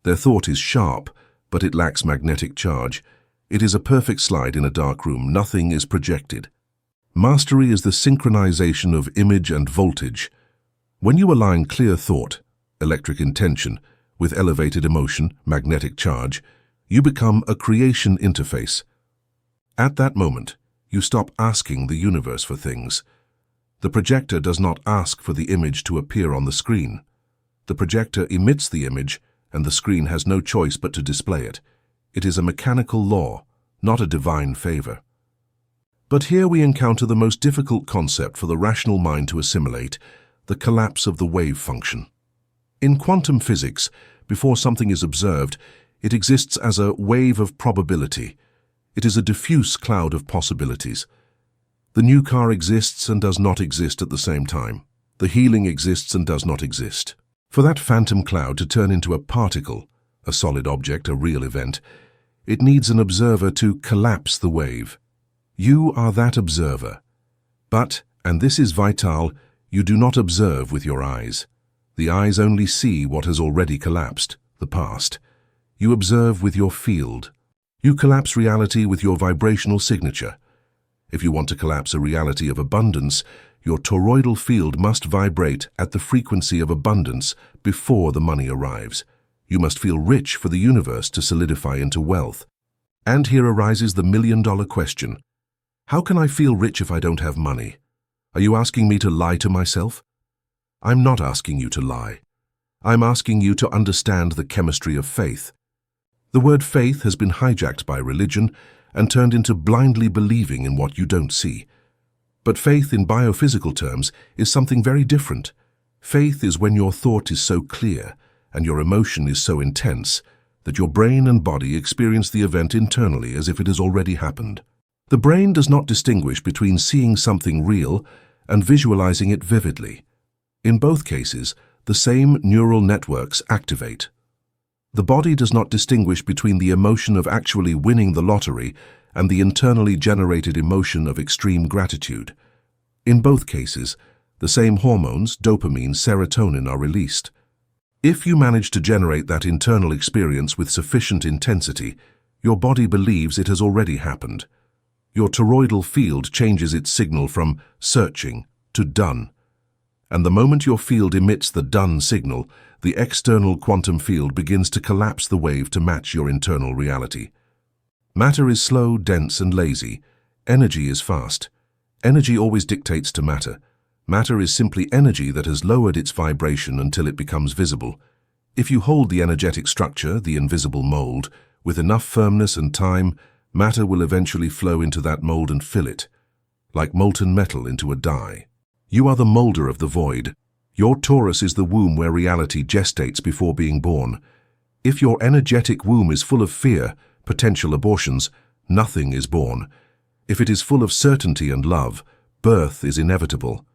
Their thought is sharp, but it lacks magnetic charge. It is a perfect slide in a dark room. Nothing is projected. Mastery is the synchronization of image and voltage. When you align clear thought, electric intention, with elevated emotion, magnetic charge, you become a creation interface. At that moment, you stop asking the universe for things. The projector does not ask for the image to appear on the screen. The projector emits the image, and the screen has no choice but to display it. It is a mechanical law, not a divine favor. But here we encounter the most difficult concept for the rational mind to assimilate, the collapse of the wave function. In quantum physics, before something is observed, it exists as a wave of probability. It is a diffuse cloud of possibilities. The new car exists and does not exist at the same time. The healing exists and does not exist. For that phantom cloud to turn into a particle, a solid object, a real event, it needs an observer to collapse the wave. You are that observer. But, and this is vital, you do not observe with your eyes. The eyes only see what has already collapsed, the past. You observe with your field. You collapse reality with your vibrational signature. If you want to collapse a reality of abundance, your toroidal field must vibrate at the frequency of abundance before the money arrives. You must feel rich for the universe to solidify into wealth. And here arises the million-dollar question. How can I feel rich if I don't have money? Are you asking me to lie to myself? I'm not asking you to lie. I'm asking you to understand the chemistry of faith. The word faith has been hijacked by religion and turned into blindly believing in what you don't see. But faith in biophysical terms is something very different. Faith is when your thought is so clear and your emotion is so intense that your brain and body experience the event internally as if it has already happened. The brain does not distinguish between seeing something real and visualizing it vividly. In both cases, the same neural networks activate. The body does not distinguish between the emotion of actually winning the lottery and the internally generated emotion of extreme gratitude. In both cases, the same hormones, dopamine, serotonin, are released. If you manage to generate that internal experience with sufficient intensity, your body believes it has already happened. Your toroidal field changes its signal from searching to done. And the moment your field emits the done signal, the external quantum field begins to collapse the wave to match your internal reality. Matter is slow, dense, and lazy. Energy is fast. Energy always dictates to matter. Matter is simply energy that has lowered its vibration until it becomes visible. If you hold the energetic structure, the invisible mold, with enough firmness and time, matter will eventually flow into that mold and fill it, like molten metal into a die. You are the molder of the void. Your torus is the womb where reality gestates before being born. If your energetic womb is full of fear, potential abortions, nothing is born. If it is full of certainty and love, birth is inevitable.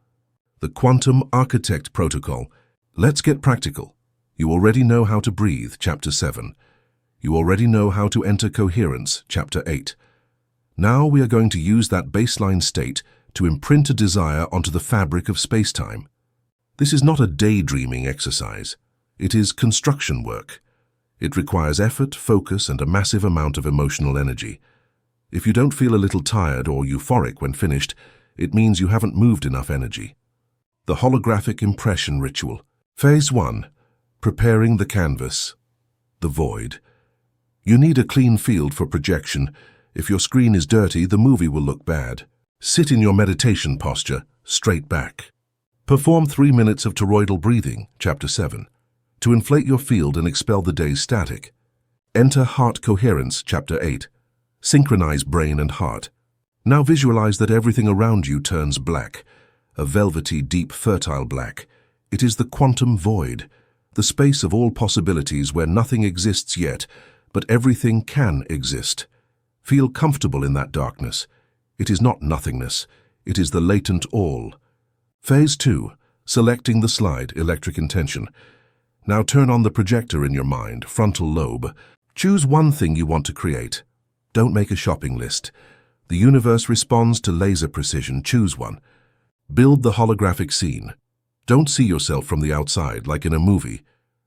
The Quantum Architect Protocol. Let's get practical. You already know how to breathe, Chapter 7. You already know how to enter coherence, Chapter 8. Now we are going to use that baseline state to imprint a desire onto the fabric of space-time. This is not a daydreaming exercise. It is construction work. It requires effort, focus, and a massive amount of emotional energy. If you don't feel a little tired or euphoric when finished, it means you haven't moved enough energy. The holographic impression ritual. Phase 1. Preparing the canvas. The void. You need a clean field for projection. If your screen is dirty, the movie will look bad. Sit in your meditation posture, straight back. Perform 3 minutes of toroidal breathing, Chapter 7, to inflate your field and expel the day's static. Enter heart coherence, Chapter 8. Synchronize brain and heart. Now visualize that everything around you turns black, a velvety, deep, fertile black. It is the quantum void, the space of all possibilities where nothing exists yet, but everything can exist. Feel comfortable in that darkness. It is not nothingness. It is the latent all. Phase 2. Selecting the slide, electric intention. Now turn on the projector in your mind, frontal lobe. Choose one thing you want to create. Don't make a shopping list. The universe responds to laser precision. Choose one. Build the holographic scene. Don't see yourself from the outside, like in a movie.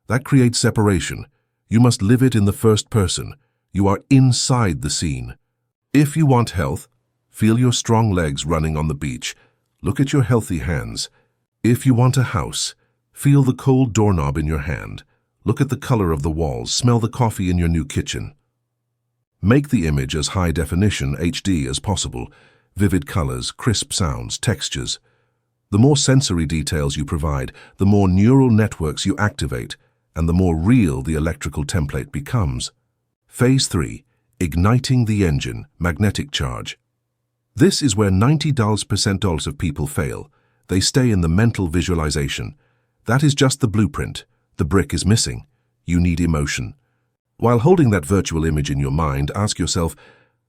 That creates separation. You must live it in the first person. You are inside the scene. If you want health, feel your strong legs running on the beach. Look at your healthy hands. If you want a house, feel the cold doorknob in your hand. Look at the color of the walls. Smell the coffee in your new kitchen. Make the image as high definition, HD, as possible. Vivid colors, crisp sounds, textures. The more sensory details you provide, the more neural networks you activate, and the more real the electrical template becomes. Phase 3. Igniting the engine, magnetic charge. This is where 90% of people fail. They stay in the mental visualization. That is just the blueprint. The brick is missing. You need emotion. While holding that virtual image in your mind, ask yourself,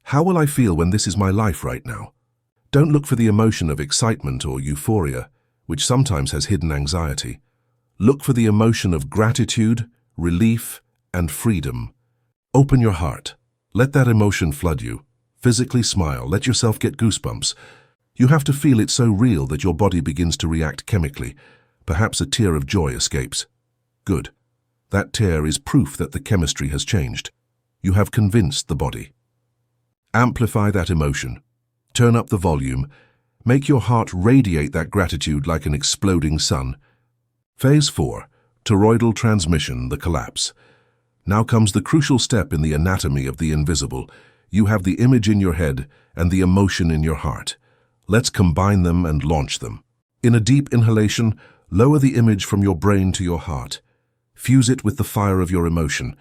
how will I feel when this is my life right now? Don't look for the emotion of excitement or euphoria, which sometimes has hidden anxiety. Look for the emotion of gratitude, relief, and freedom. Open your heart. Let that emotion flood you. Physically smile. Let yourself get goosebumps. You have to feel it so real that your body begins to react chemically. Perhaps a tear of joy escapes. Good. That tear is proof that the chemistry has changed. You have convinced the body. Amplify that emotion. Turn up the volume. Make your heart radiate that gratitude like an exploding sun. Phase 4. Toroidal transmission, the collapse. Now comes the crucial step in the anatomy of the invisible. You have the image in your head and the emotion in your heart. Let's combine them and launch them. In a deep inhalation, lower the image from your brain to your heart. Fuse it with the fire of your emotion.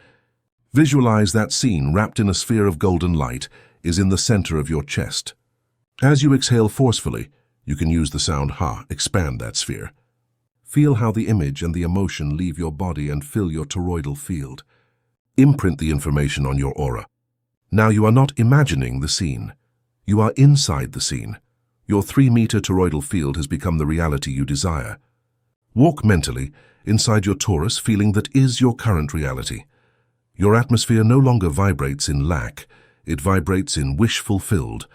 Visualize that scene wrapped in a sphere of golden light is in the center of your chest. As you exhale forcefully, you can use the sound ha, expand that sphere. Feel how the image and the emotion leave your body and fill your toroidal field. Imprint the information on your aura. Now you are not imagining the scene. You are inside the scene. Your 3-meter toroidal field has become the reality you desire. Walk mentally inside your torus, feeling that is your current reality. Your atmosphere no longer vibrates in lack, it vibrates in wish fulfilled.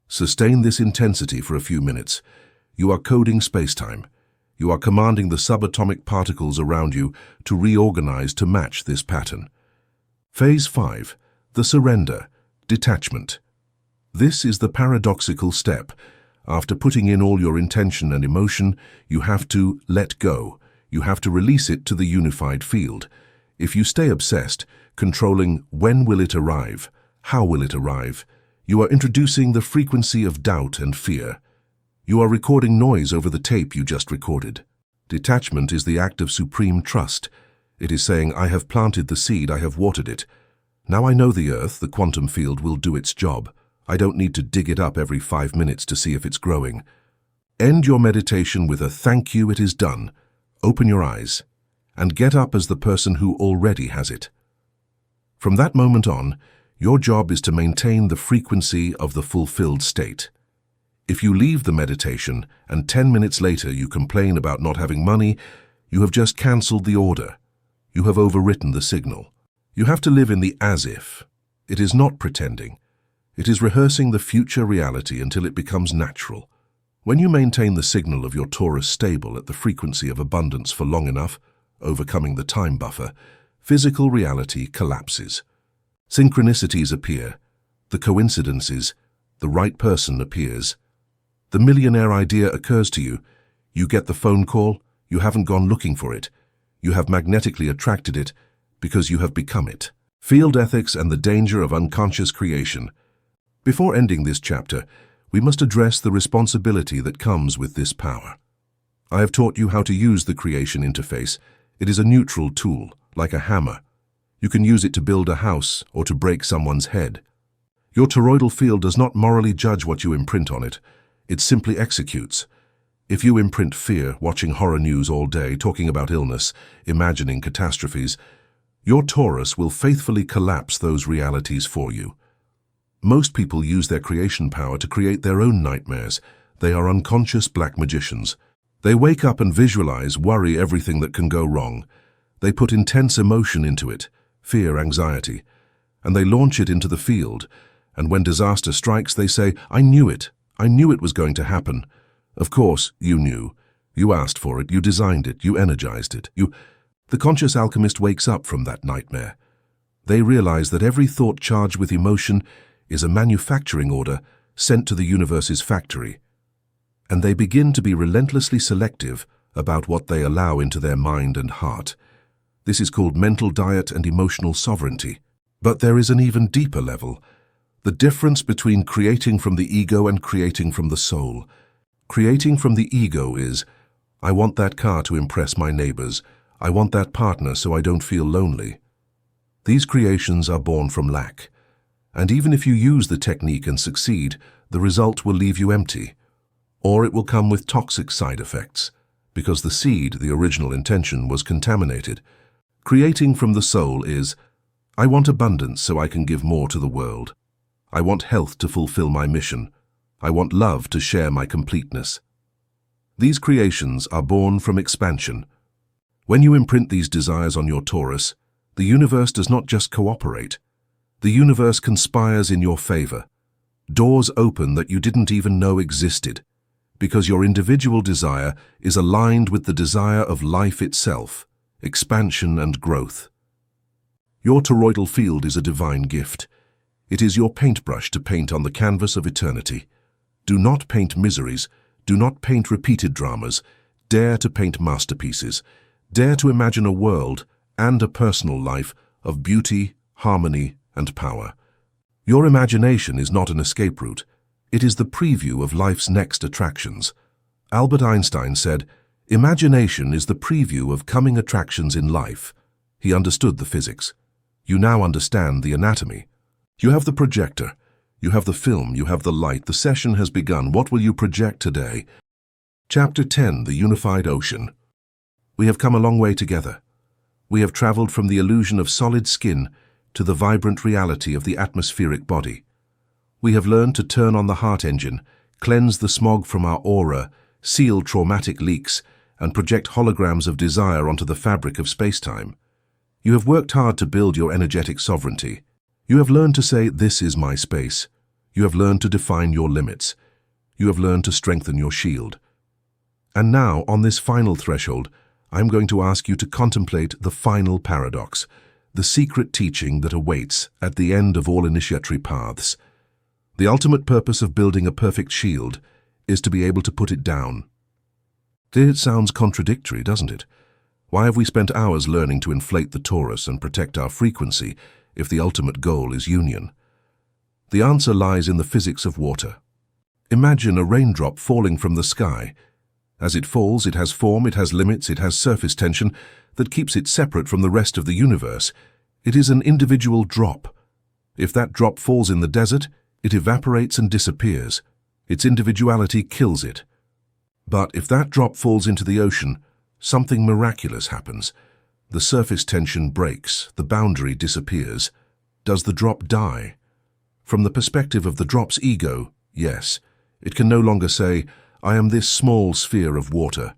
Sustain this intensity for a few minutes. You are coding space-time. You are commanding the subatomic particles around you to reorganize to match this pattern. Phase 5. The surrender, detachment. This is the paradoxical step. After putting in all your intention and emotion, you have to let go. You have to release it to the unified field. If you stay obsessed, controlling when will it arrive, how will it arrive, you are introducing the frequency of doubt and fear. You are recording noise over the tape you just recorded. Detachment is the act of supreme trust. It is saying, I have planted the seed, I have watered it. Now I know the earth, the quantum field, will do its job. I don't need to dig it up every 5 minutes to see if it's growing. End your meditation with a thank you, it is done. Open your eyes and get up as the person who already has it. From that moment on, your job is to maintain the frequency of the fulfilled state. If you leave the meditation and 10 minutes later you complain about not having money, you have just cancelled the order. You have overwritten the signal. You have to live in the as-if. It is not pretending. It is rehearsing the future reality until it becomes natural. When you maintain the signal of your torus stable at the frequency of abundance for long enough, overcoming the time buffer, physical reality collapses. Synchronicities appear. The coincidences, the right person appears. The millionaire idea occurs to you. You get the phone call. You haven't gone looking for it. You have magnetically attracted it because you have become it. Field ethics and the danger of unconscious creation. Before ending this chapter, we must address the responsibility that comes with this power. I have taught you how to use the creation interface. It is a neutral tool, like a hammer. You can use it to build a house or to break someone's head. Your toroidal field does not morally judge what you imprint on it. It simply executes. If you imprint fear, watching horror news all day, talking about illness, imagining catastrophes, your torus will faithfully collapse those realities for you. Most people use their creation power to create their own nightmares. They are unconscious black magicians. They wake up and visualize, worry everything that can go wrong. They put intense emotion into it, fear, anxiety, and they launch it into the field. And when disaster strikes, they say, I knew it. I knew it was going to happen. Of course, you knew. You asked for it, you designed it, you energized it. The conscious alchemist wakes up from that nightmare. They realize that every thought charged with emotion is a manufacturing order sent to the universe's factory. And they begin to be relentlessly selective about what they allow into their mind and heart. This is called mental diet and emotional sovereignty. But there is an even deeper level. The difference between creating from the ego and creating from the soul. Creating from the ego is, I want that car to impress my neighbors. I want that partner so I don't feel lonely. These creations are born from lack. And even if you use the technique and succeed, the result will leave you empty. Or it will come with toxic side effects, because the seed, the original intention, was contaminated. Creating from the soul is, I want abundance so I can give more to the world. I want health to fulfill my mission. I want love to share my completeness. These creations are born from expansion. When you imprint these desires on your torus, the universe does not just cooperate. The universe conspires in your favor. Doors open that you didn't even know existed, because your individual desire is aligned with the desire of life itself, expansion and growth. Your toroidal field is a divine gift. It is your paintbrush to paint on the canvas of eternity. Do not paint miseries. Do not paint repeated dramas. Dare to paint masterpieces. Dare to imagine a world and a personal life of beauty, harmony, and power. Your imagination is not an escape route. It is the preview of life's next attractions. Albert Einstein said, imagination is the preview of coming attractions in life. He understood the physics. You now understand the anatomy. You have the projector. You have the film. You have the light. The session has begun. What will you project today? Chapter 10, The Unified Ocean. We have come a long way together. We have traveled from the illusion of solid skin to the vibrant reality of the atmospheric body. We have learned to turn on the heart engine, cleanse the smog from our aura, seal traumatic leaks, and project holograms of desire onto the fabric of space-time. You have worked hard to build your energetic sovereignty. You have learned to say, this is my space. You have learned to define your limits. You have learned to strengthen your shield. And now, on this final threshold, I am going to ask you to contemplate the final paradox, the secret teaching that awaits at the end of all initiatory paths. The ultimate purpose of building a perfect shield is to be able to put it down. It sounds contradictory, doesn't it? Why have we spent hours learning to inflate the torus and protect our frequency if the ultimate goal is union? The answer lies in the physics of water. Imagine a raindrop falling from the sky. As it falls, it has form, it has limits, it has surface tension that keeps it separate from the rest of the universe. It is an individual drop. If that drop falls in the desert, it evaporates and disappears. Its individuality kills it. But if that drop falls into the ocean, something miraculous happens. The surface tension breaks, the boundary disappears. Does the drop die? From the perspective of the drop's ego, yes. It can no longer say, I am this small sphere of water.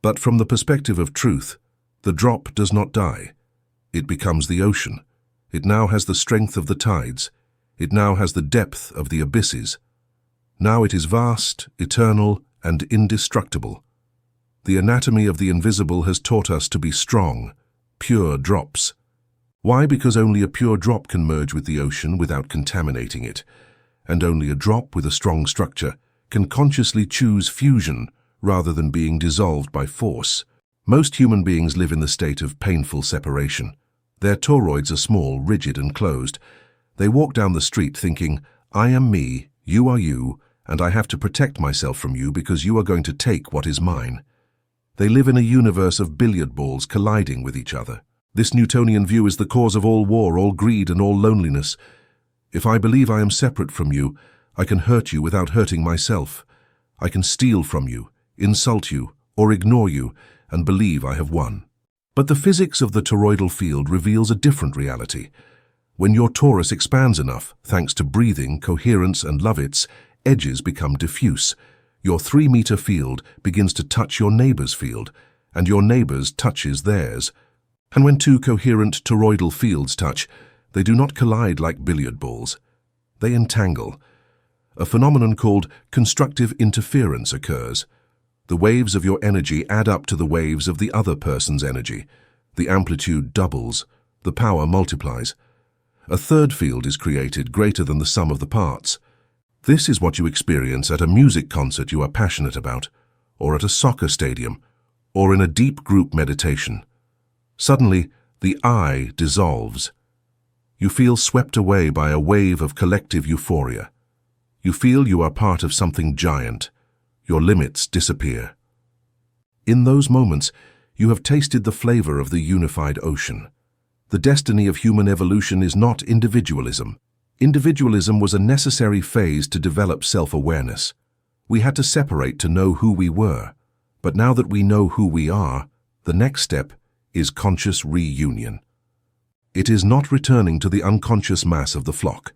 But from the perspective of truth, the drop does not die. It becomes the ocean. It now has the strength of the tides. It now has the depth of the abysses. Now it is vast, eternal, and indestructible. The anatomy of the invisible has taught us to be strong, pure drops. Why? Because only a pure drop can merge with the ocean without contaminating it, and only a drop with a strong structure can consciously choose fusion rather than being dissolved by force. Most human beings live in the state of painful separation. Their toroids are small, rigid, and closed. They walk down the street thinking, I am me, you are you, and I have to protect myself from you because you are going to take what is mine. They live in a universe of billiard balls colliding with each other. This Newtonian view is the cause of all war, all greed, and all loneliness. If I believe I am separate from you, I can hurt you without hurting myself. I can steal from you, insult you, or ignore you, and believe I have won. But the physics of the toroidal field reveals a different reality. When your torus expands enough, thanks to breathing, coherence, and lovits, edges become diffuse. Your 3-meter field begins to touch your neighbor's field, and your neighbor's touches theirs. And when two coherent toroidal fields touch, they do not collide like billiard balls. They entangle. A phenomenon called constructive interference occurs. The waves of your energy add up to the waves of the other person's energy. The amplitude doubles. The power multiplies. A third field is created greater than the sum of the parts. This is what you experience at a music concert you are passionate about, or at a soccer stadium, or in a deep group meditation. Suddenly, the I dissolves. You feel swept away by a wave of collective euphoria. You feel you are part of something giant. Your limits disappear. In those moments, you have tasted the flavor of the unified ocean. The destiny of human evolution is not individualism. Individualism was a necessary phase to develop self-awareness. We had to separate to know who we were. But now that we know who we are, the next step is conscious reunion. It is not returning to the unconscious mass of the flock.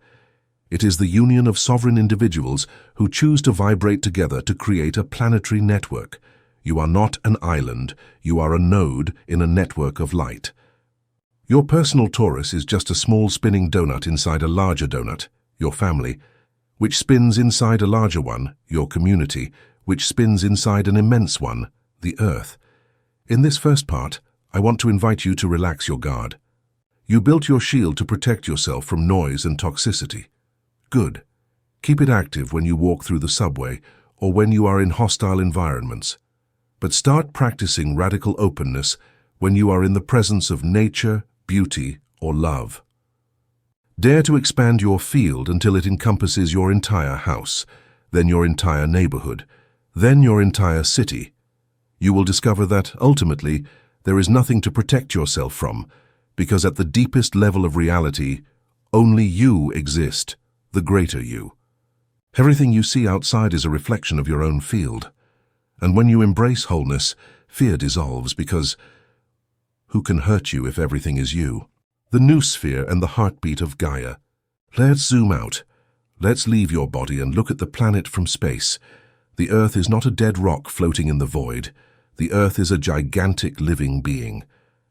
It is the union of sovereign individuals who choose to vibrate together to create a planetary network. You are not an island, you are a node in a network of light. Your personal torus is just a small spinning donut inside a larger donut, your family, which spins inside a larger one, your community, which spins inside an immense one, the Earth. In this first part, I want to invite you to relax your guard. You built your shield to protect yourself from noise and toxicity. Good. Keep it active when you walk through the subway or when you are in hostile environments. But start practicing radical openness when you are in the presence of nature, beauty, or love. Dare to expand your field until it encompasses your entire house, then your entire neighborhood, then your entire city. You will discover that, ultimately, there is nothing to protect yourself from, because at the deepest level of reality, only you exist, the greater you. Everything you see outside is a reflection of your own field. And when you embrace wholeness, fear dissolves because who can hurt you if everything is you? The noosphere and the heartbeat of Gaia. Let's zoom out. Let's leave your body and look at the planet from space. The Earth is not a dead rock floating in the void. The Earth is a gigantic living being.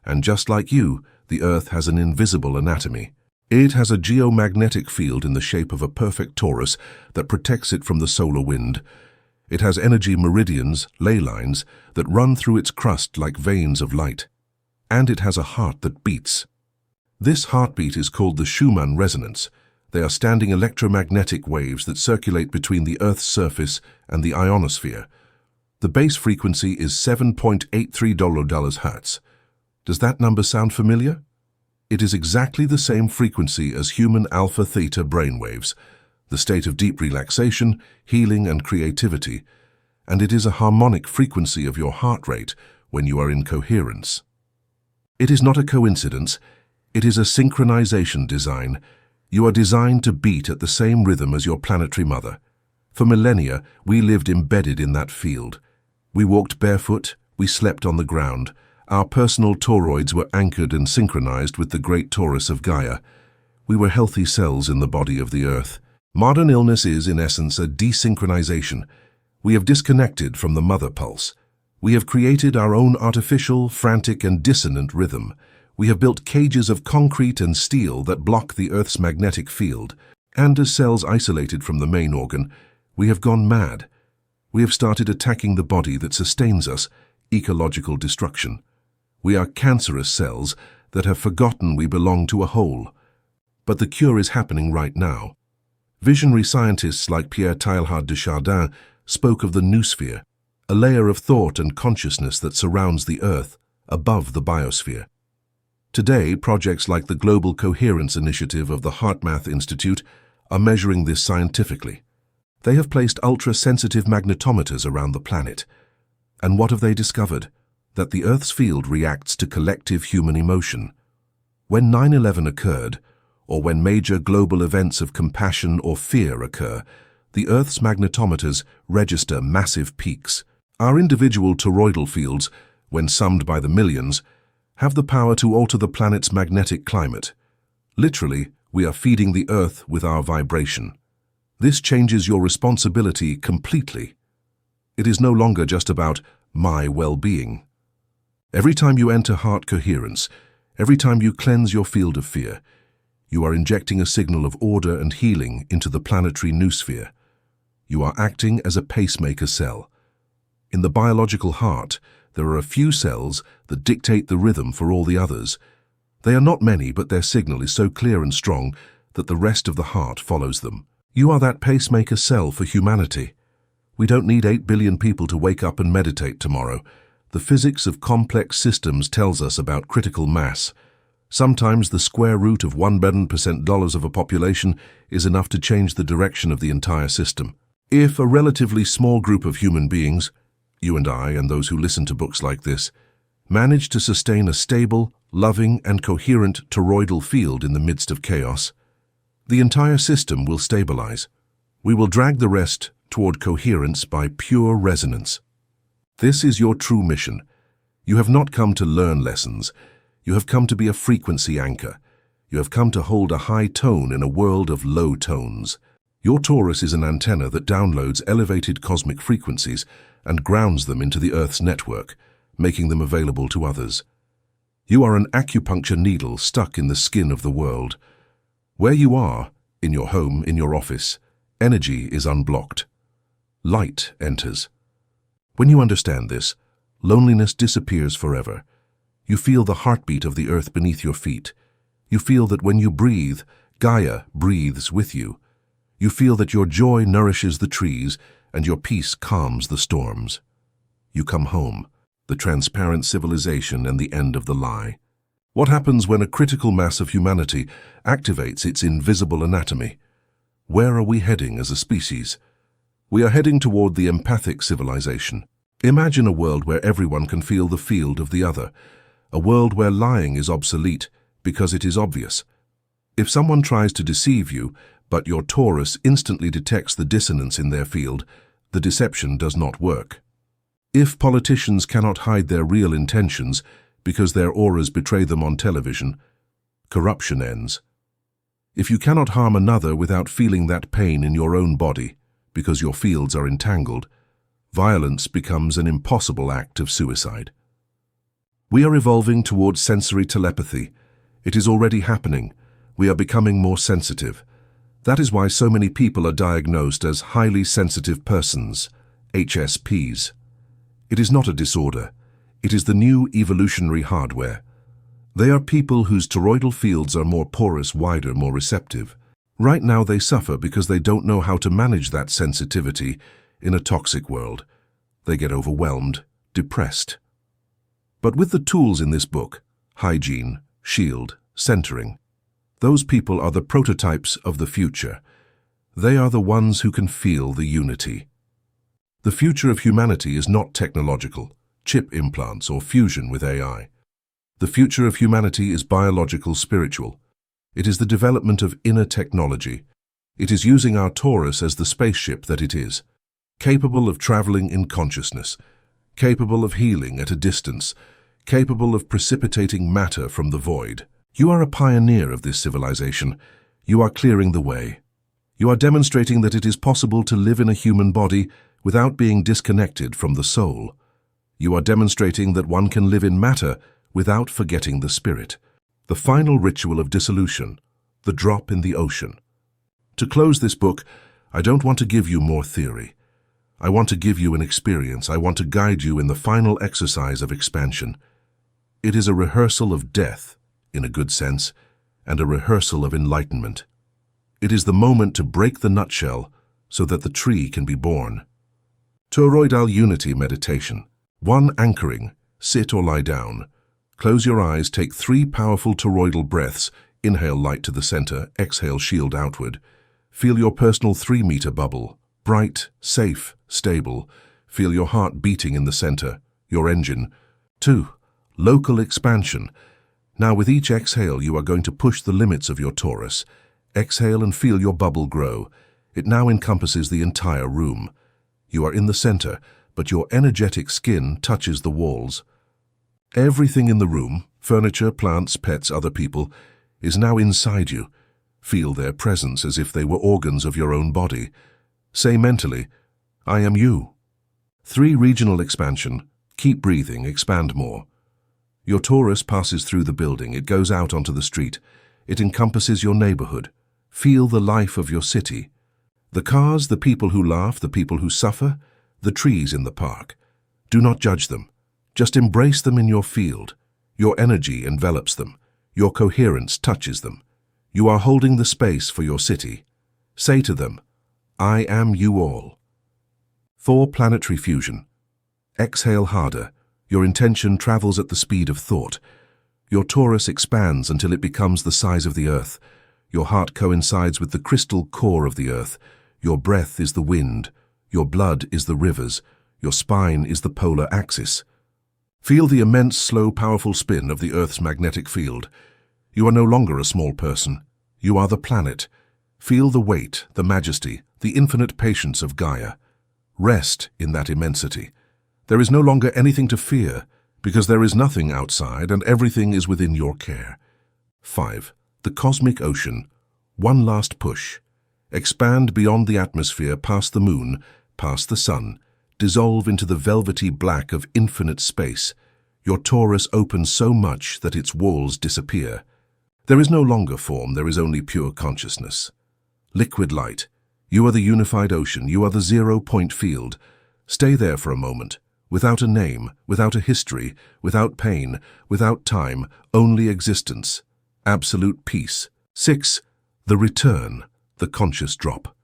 And just like you, the Earth has an invisible anatomy. It has a geomagnetic field in the shape of a perfect torus that protects it from the solar wind. It has energy meridians, ley lines, that run through its crust like veins of light. And it has a heart that beats. This heartbeat is called the Schumann resonance. They are standing electromagnetic waves that circulate between the Earth's surface and the ionosphere. The base frequency is 7.83 Hz. Does that number sound familiar? It is exactly the same frequency as human alpha-theta brainwaves, the state of deep relaxation, healing, and creativity, and it is a harmonic frequency of your heart rate when you are in coherence. It is not a coincidence, it is a synchronization design. You are designed to beat at the same rhythm as your planetary mother. For millennia, we lived embedded in that field. We walked barefoot, we slept on the ground. Our personal toroids were anchored and synchronized with the great torus of Gaia. We were healthy cells in the body of the Earth. Modern illness is, in essence, a desynchronization. We have disconnected from the mother pulse. We have created our own artificial, frantic, and dissonant rhythm. We have built cages of concrete and steel that block the Earth's magnetic field. And as cells isolated from the main organ, we have gone mad. We have started attacking the body that sustains us, ecological destruction. We are cancerous cells that have forgotten we belong to a whole. But the cure is happening right now. Visionary scientists like Pierre Teilhard de Chardin spoke of the noosphere, a layer of thought and consciousness that surrounds the Earth, above the biosphere. Today, projects like the Global Coherence Initiative of the HeartMath Institute are measuring this scientifically. They have placed ultra-sensitive magnetometers around the planet. And what have they discovered? That the Earth's field reacts to collective human emotion. When 9/11 occurred, or when major global events of compassion or fear occur, the Earth's magnetometers register massive peaks. Our individual toroidal fields, when summed by the millions, have the power to alter the planet's magnetic climate. Literally, we are feeding the Earth with our vibration. This changes your responsibility completely. It is no longer just about my well-being. Every time you enter heart coherence, every time you cleanse your field of fear, you are injecting a signal of order and healing into the planetary noosphere. You are acting as a pacemaker cell. In the biological heart, there are a few cells that dictate the rhythm for all the others. They are not many, but their signal is so clear and strong that the rest of the heart follows them. You are that pacemaker cell for humanity. We don't need 8 billion people to wake up and meditate tomorrow. The physics of complex systems tells us about critical mass. Sometimes the square root of 1% of a population is enough to change the direction of the entire system. If a relatively small group of human beings, you and I and those who listen to books like this, manage to sustain a stable, loving, and coherent toroidal field in the midst of chaos, the entire system will stabilize. We will drag the rest toward coherence by pure resonance. This is your true mission. You have not come to learn lessons. You have come to be a frequency anchor. You have come to hold a high tone in a world of low tones. Your torus is an antenna that downloads elevated cosmic frequencies and grounds them into the Earth's network, making them available to others. You are an acupuncture needle stuck in the skin of the world. Where you are, in your home, in your office, energy is unblocked. Light enters. When you understand this, loneliness disappears forever. You feel the heartbeat of the Earth beneath your feet. You feel that when you breathe, Gaia breathes with you. You feel that your joy nourishes the trees and your peace calms the storms. You come home, the transparent civilization and the end of the lie. What happens when a critical mass of humanity activates its invisible anatomy? Where are we heading as a species? We are heading toward the empathic civilization. Imagine a world where everyone can feel the field of the other, a world where lying is obsolete because it is obvious. If someone tries to deceive you, but your torus instantly detects the dissonance in their field, the deception does not work. If politicians cannot hide their real intentions because their auras betray them on television, corruption ends. If you cannot harm another without feeling that pain in your own body because your fields are entangled, violence becomes an impossible act of suicide. We are evolving towards sensory telepathy. It is already happening. We are becoming more sensitive. That is why so many people are diagnosed as highly sensitive persons, HSPs. It is not a disorder. It is the new evolutionary hardware. They are people whose toroidal fields are more porous, wider, more receptive. Right now they suffer because they don't know how to manage that sensitivity in a toxic world. They get overwhelmed, depressed. But with the tools in this book, hygiene, shield, centering, those people are the prototypes of the future. They are the ones who can feel the unity. The future of humanity is not technological, chip implants or fusion with AI. The future of humanity is biological, spiritual. It is the development of inner technology. It is using our torus as the spaceship that it is, capable of traveling in consciousness, capable of healing at a distance, capable of precipitating matter from the void. You are a pioneer of this civilization. You are clearing the way. You are demonstrating that it is possible to live in a human body without being disconnected from the soul. You are demonstrating that one can live in matter without forgetting the spirit. The final ritual of dissolution, the drop in the ocean. To close this book, I don't want to give you more theory. I want to give you an experience. I want to guide you in the final exercise of expansion. It is a rehearsal of death, in a good sense, and a rehearsal of enlightenment. It is the moment to break the nutshell so that the tree can be born. Toroidal unity meditation. 1. Anchoring. Sit or lie down. Close your eyes, take 3 powerful toroidal breaths. Inhale light to the center, exhale shield outward. Feel your personal 3-meter bubble. Bright, safe, stable. Feel your heart beating in the center, your engine. 2. Local expansion. Now with each exhale you are going to push the limits of your torus. Exhale and feel your bubble grow. It now encompasses the entire room. You are in the center, but your energetic skin touches the walls. Everything in the room, furniture, plants, pets, other people, is now inside you. Feel their presence as if they were organs of your own body. Say mentally, I am you. 3. Regional expansion. Keep breathing, expand more. Your torus passes through the building, it goes out onto the street. It encompasses your neighborhood. Feel the life of your city. The cars, the people who laugh, the people who suffer, the trees in the park. Do not judge them. Just embrace them in your field. Your energy envelops them. Your coherence touches them. You are holding the space for your city. Say to them, I am you all. 4. Planetary fusion. Exhale harder. Your intention travels at the speed of thought. Your torus expands until it becomes the size of the earth. Your heart coincides with the crystal core of the earth. Your breath is the wind. Your blood is the rivers. Your spine is the polar axis. Feel the immense, slow, powerful spin of the Earth's magnetic field. You are no longer a small person. You are the planet. Feel the weight, the majesty, the infinite patience of Gaia. Rest in that immensity. There is no longer anything to fear, because there is nothing outside and everything is within your care. 5. The cosmic ocean. 1 last push. Expand beyond the atmosphere, past the moon, past the sun. Dissolve into the velvety black of infinite space. Your torus opens so much that its walls disappear. There is no longer form, there is only pure consciousness. Liquid light. You are the unified ocean, you are the 0-point field. Stay there for a moment, without a name, without a history, without pain, without time, only existence. Absolute peace. 6. The return, the conscious drop.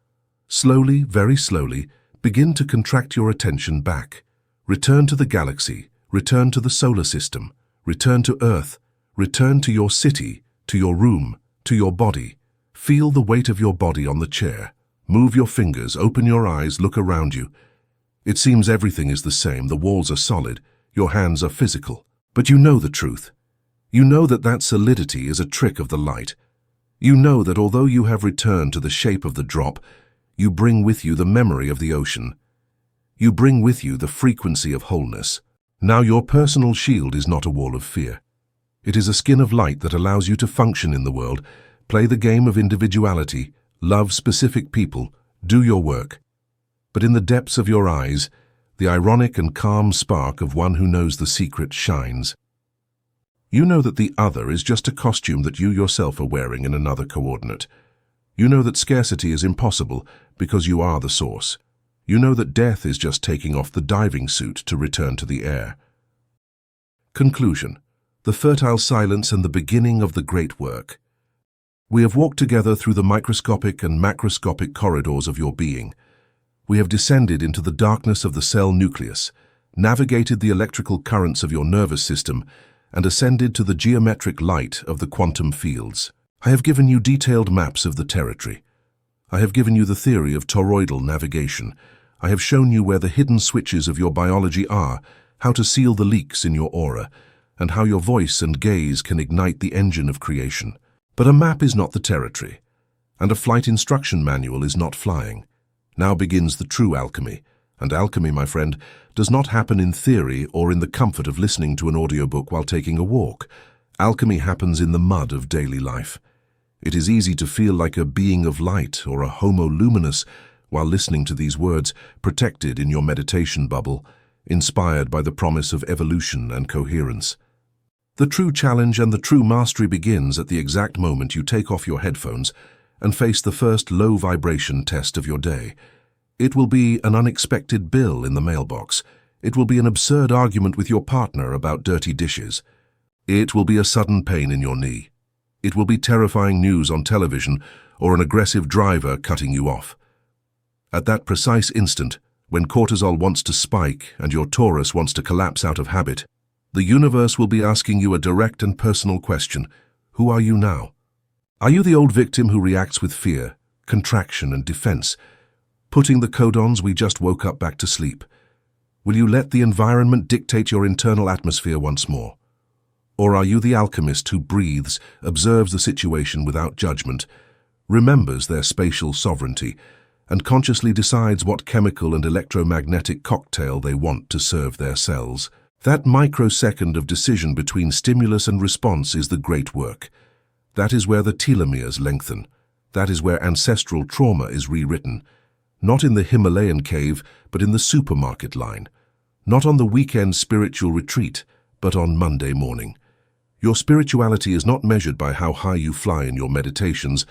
Slowly, very slowly, begin to contract your attention back. Return to the galaxy, return to the solar system, return to Earth, return to your city, to your room, to your body. Feel the weight of your body on the chair. Move your fingers, open your eyes, look around you. It seems everything is the same, the walls are solid, your hands are physical. But you know the truth. You know that that solidity is a trick of the light. You know that although you have returned to the shape of the drop, you bring with you the memory of the ocean. You bring with you the frequency of wholeness. Now your personal shield is not a wall of fear. It is a skin of light that allows you to function in the world, play the game of individuality, love specific people, do your work. But in the depths of your eyes, the ironic and calm spark of one who knows the secret shines. You know that the other is just a costume that you yourself are wearing in another coordinate. You know that scarcity is impossible because you are the source. You know that death is just taking off the diving suit to return to the air. Conclusion. The fertile silence and the beginning of the great work. We have walked together through the microscopic and macroscopic corridors of your being. We have descended into the darkness of the cell nucleus, navigated the electrical currents of your nervous system, and ascended to the geometric light of the quantum fields. I have given you detailed maps of the territory. I have given you the theory of toroidal navigation. I have shown you where the hidden switches of your biology are, how to seal the leaks in your aura, and how your voice and gaze can ignite the engine of creation. But a map is not the territory, and a flight instruction manual is not flying. Now begins the true alchemy, and alchemy, my friend, does not happen in theory or in the comfort of listening to an audiobook while taking a walk. Alchemy happens in the mud of daily life. It is easy to feel like a being of light or a homo luminous while listening to these words, protected in your meditation bubble, inspired by the promise of evolution and coherence. The true challenge and the true mastery begins at the exact moment you take off your headphones and face the first low vibration test of your day. It will be an unexpected bill in the mailbox. It will be an absurd argument with your partner about dirty dishes. It will be a sudden pain in your knee. It will be terrifying news on television or an aggressive driver cutting you off. At that precise instant, when cortisol wants to spike and your Taurus wants to collapse out of habit, the universe will be asking you a direct and personal question. Who are you now? Are you the old victim who reacts with fear, contraction, and defense, putting the codons we just woke up back to sleep? Will you let the environment dictate your internal atmosphere once more? Or are you the alchemist who breathes, observes the situation without judgment, remembers their spatial sovereignty, and consciously decides what chemical and electromagnetic cocktail they want to serve their cells? That microsecond of decision between stimulus and response is the great work. That is where the telomeres lengthen. That is where ancestral trauma is rewritten. Not in the Himalayan cave, but in the supermarket line. Not on the weekend spiritual retreat, but on Monday morning. Your spirituality is not measured by how high you fly in your meditations,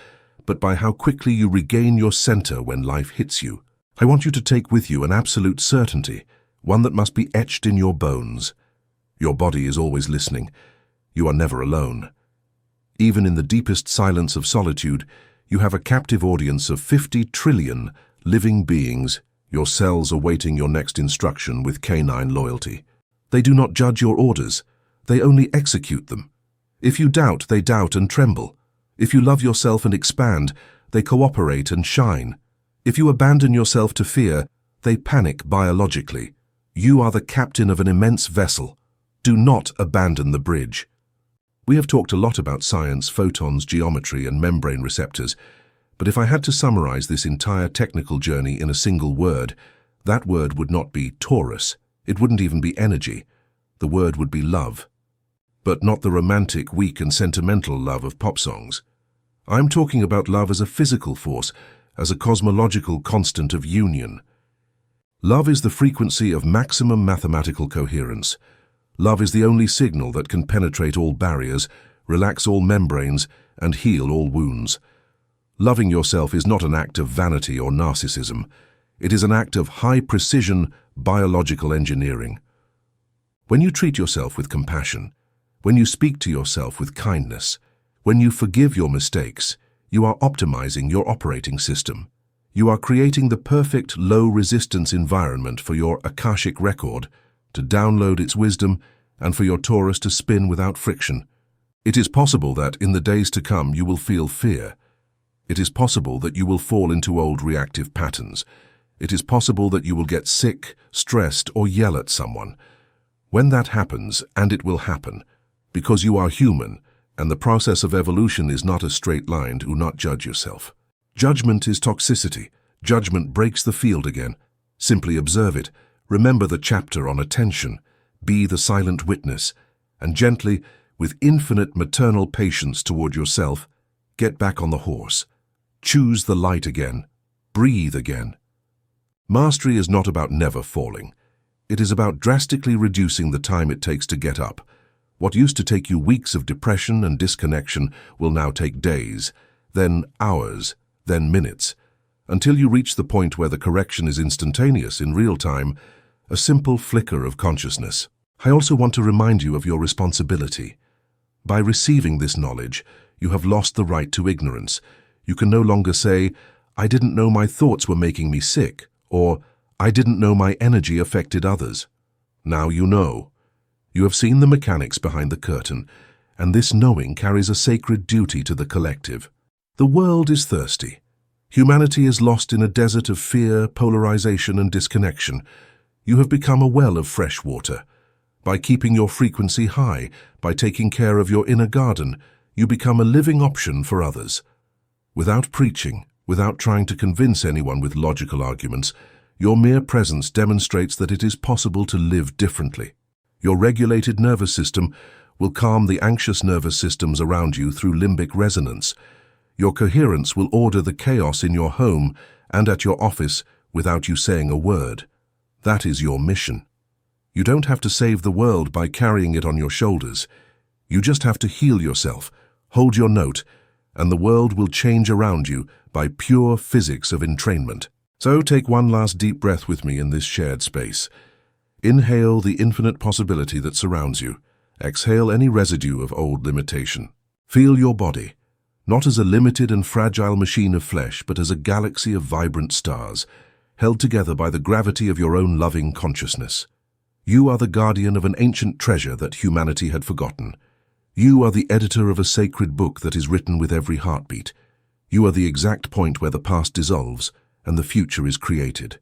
but by how quickly you regain your center when life hits you. I want you to take with you an absolute certainty, one that must be etched in your bones. Your body is always listening. You are never alone. Even in the deepest silence of solitude, you have a captive audience of 50 trillion living beings, your cells awaiting your next instruction with canine loyalty. They do not judge your orders. They only execute them. If you doubt, they doubt and tremble. If you love yourself and expand, they cooperate and shine. If you abandon yourself to fear, they panic biologically. You are the captain of an immense vessel. Do not abandon the bridge. We have talked a lot about science, photons, geometry, and membrane receptors, but if I had to summarize this entire technical journey in a single word, that word would not be Taurus. It wouldn't even be energy. The word would be love. But not the romantic, weak, and sentimental love of pop songs. I'm talking about love as a physical force, as a cosmological constant of union. Love is the frequency of maximum mathematical coherence. Love is the only signal that can penetrate all barriers, relax all membranes, and heal all wounds. Loving yourself is not an act of vanity or narcissism. It is an act of high-precision biological engineering. When you treat yourself with compassion, when you speak to yourself with kindness, when you forgive your mistakes, you are optimizing your operating system. You are creating the perfect low-resistance environment for your Akashic record to download its wisdom and for your Taurus to spin without friction. It is possible that in the days to come you will feel fear. It is possible that you will fall into old reactive patterns. It is possible that you will get sick, stressed, or yell at someone. When that happens, and it will happen, because you are human, and the process of evolution is not a straight line, do not judge yourself. Judgment is toxicity. Judgment breaks the field again. Simply observe it. Remember the chapter on attention. Be the silent witness. And gently, with infinite maternal patience toward yourself, get back on the horse. Choose the light again. Breathe again. Mastery is not about never falling. It is about drastically reducing the time it takes to get up. What used to take you weeks of depression and disconnection will now take days, then hours, then minutes, until you reach the point where the correction is instantaneous in real time, a simple flicker of consciousness. I also want to remind you of your responsibility. By receiving this knowledge, You have lost the right to ignorance. You can no longer say, "I didn't know my thoughts were making me sick," or "I didn't know my energy affected others." Now you know. You have seen the mechanics behind the curtain, and this knowing carries a sacred duty to the collective. The world is thirsty. Humanity is lost in a desert of fear, polarization, and disconnection. You have become a well of fresh water. By keeping your frequency high, by taking care of your inner garden, you become a living option for others. Without preaching, without trying to convince anyone with logical arguments, your mere presence demonstrates that it is possible to live differently. Your regulated nervous system will calm the anxious nervous systems around you through limbic resonance. Your coherence will order the chaos in your home and at your office without you saying a word. That is your mission. You don't have to save the world by carrying it on your shoulders. You just have to heal yourself, hold your note, and the world will change around you by pure physics of entrainment. So take one last deep breath with me in this shared space. Inhale the infinite possibility that surrounds you. Exhale any residue of old limitation. Feel your body, not as a limited and fragile machine of flesh, but as a galaxy of vibrant stars, held together by the gravity of your own loving consciousness. You are the guardian of an ancient treasure that humanity had forgotten. You are the editor of a sacred book that is written with every heartbeat. You are the exact point where the past dissolves and the future is created.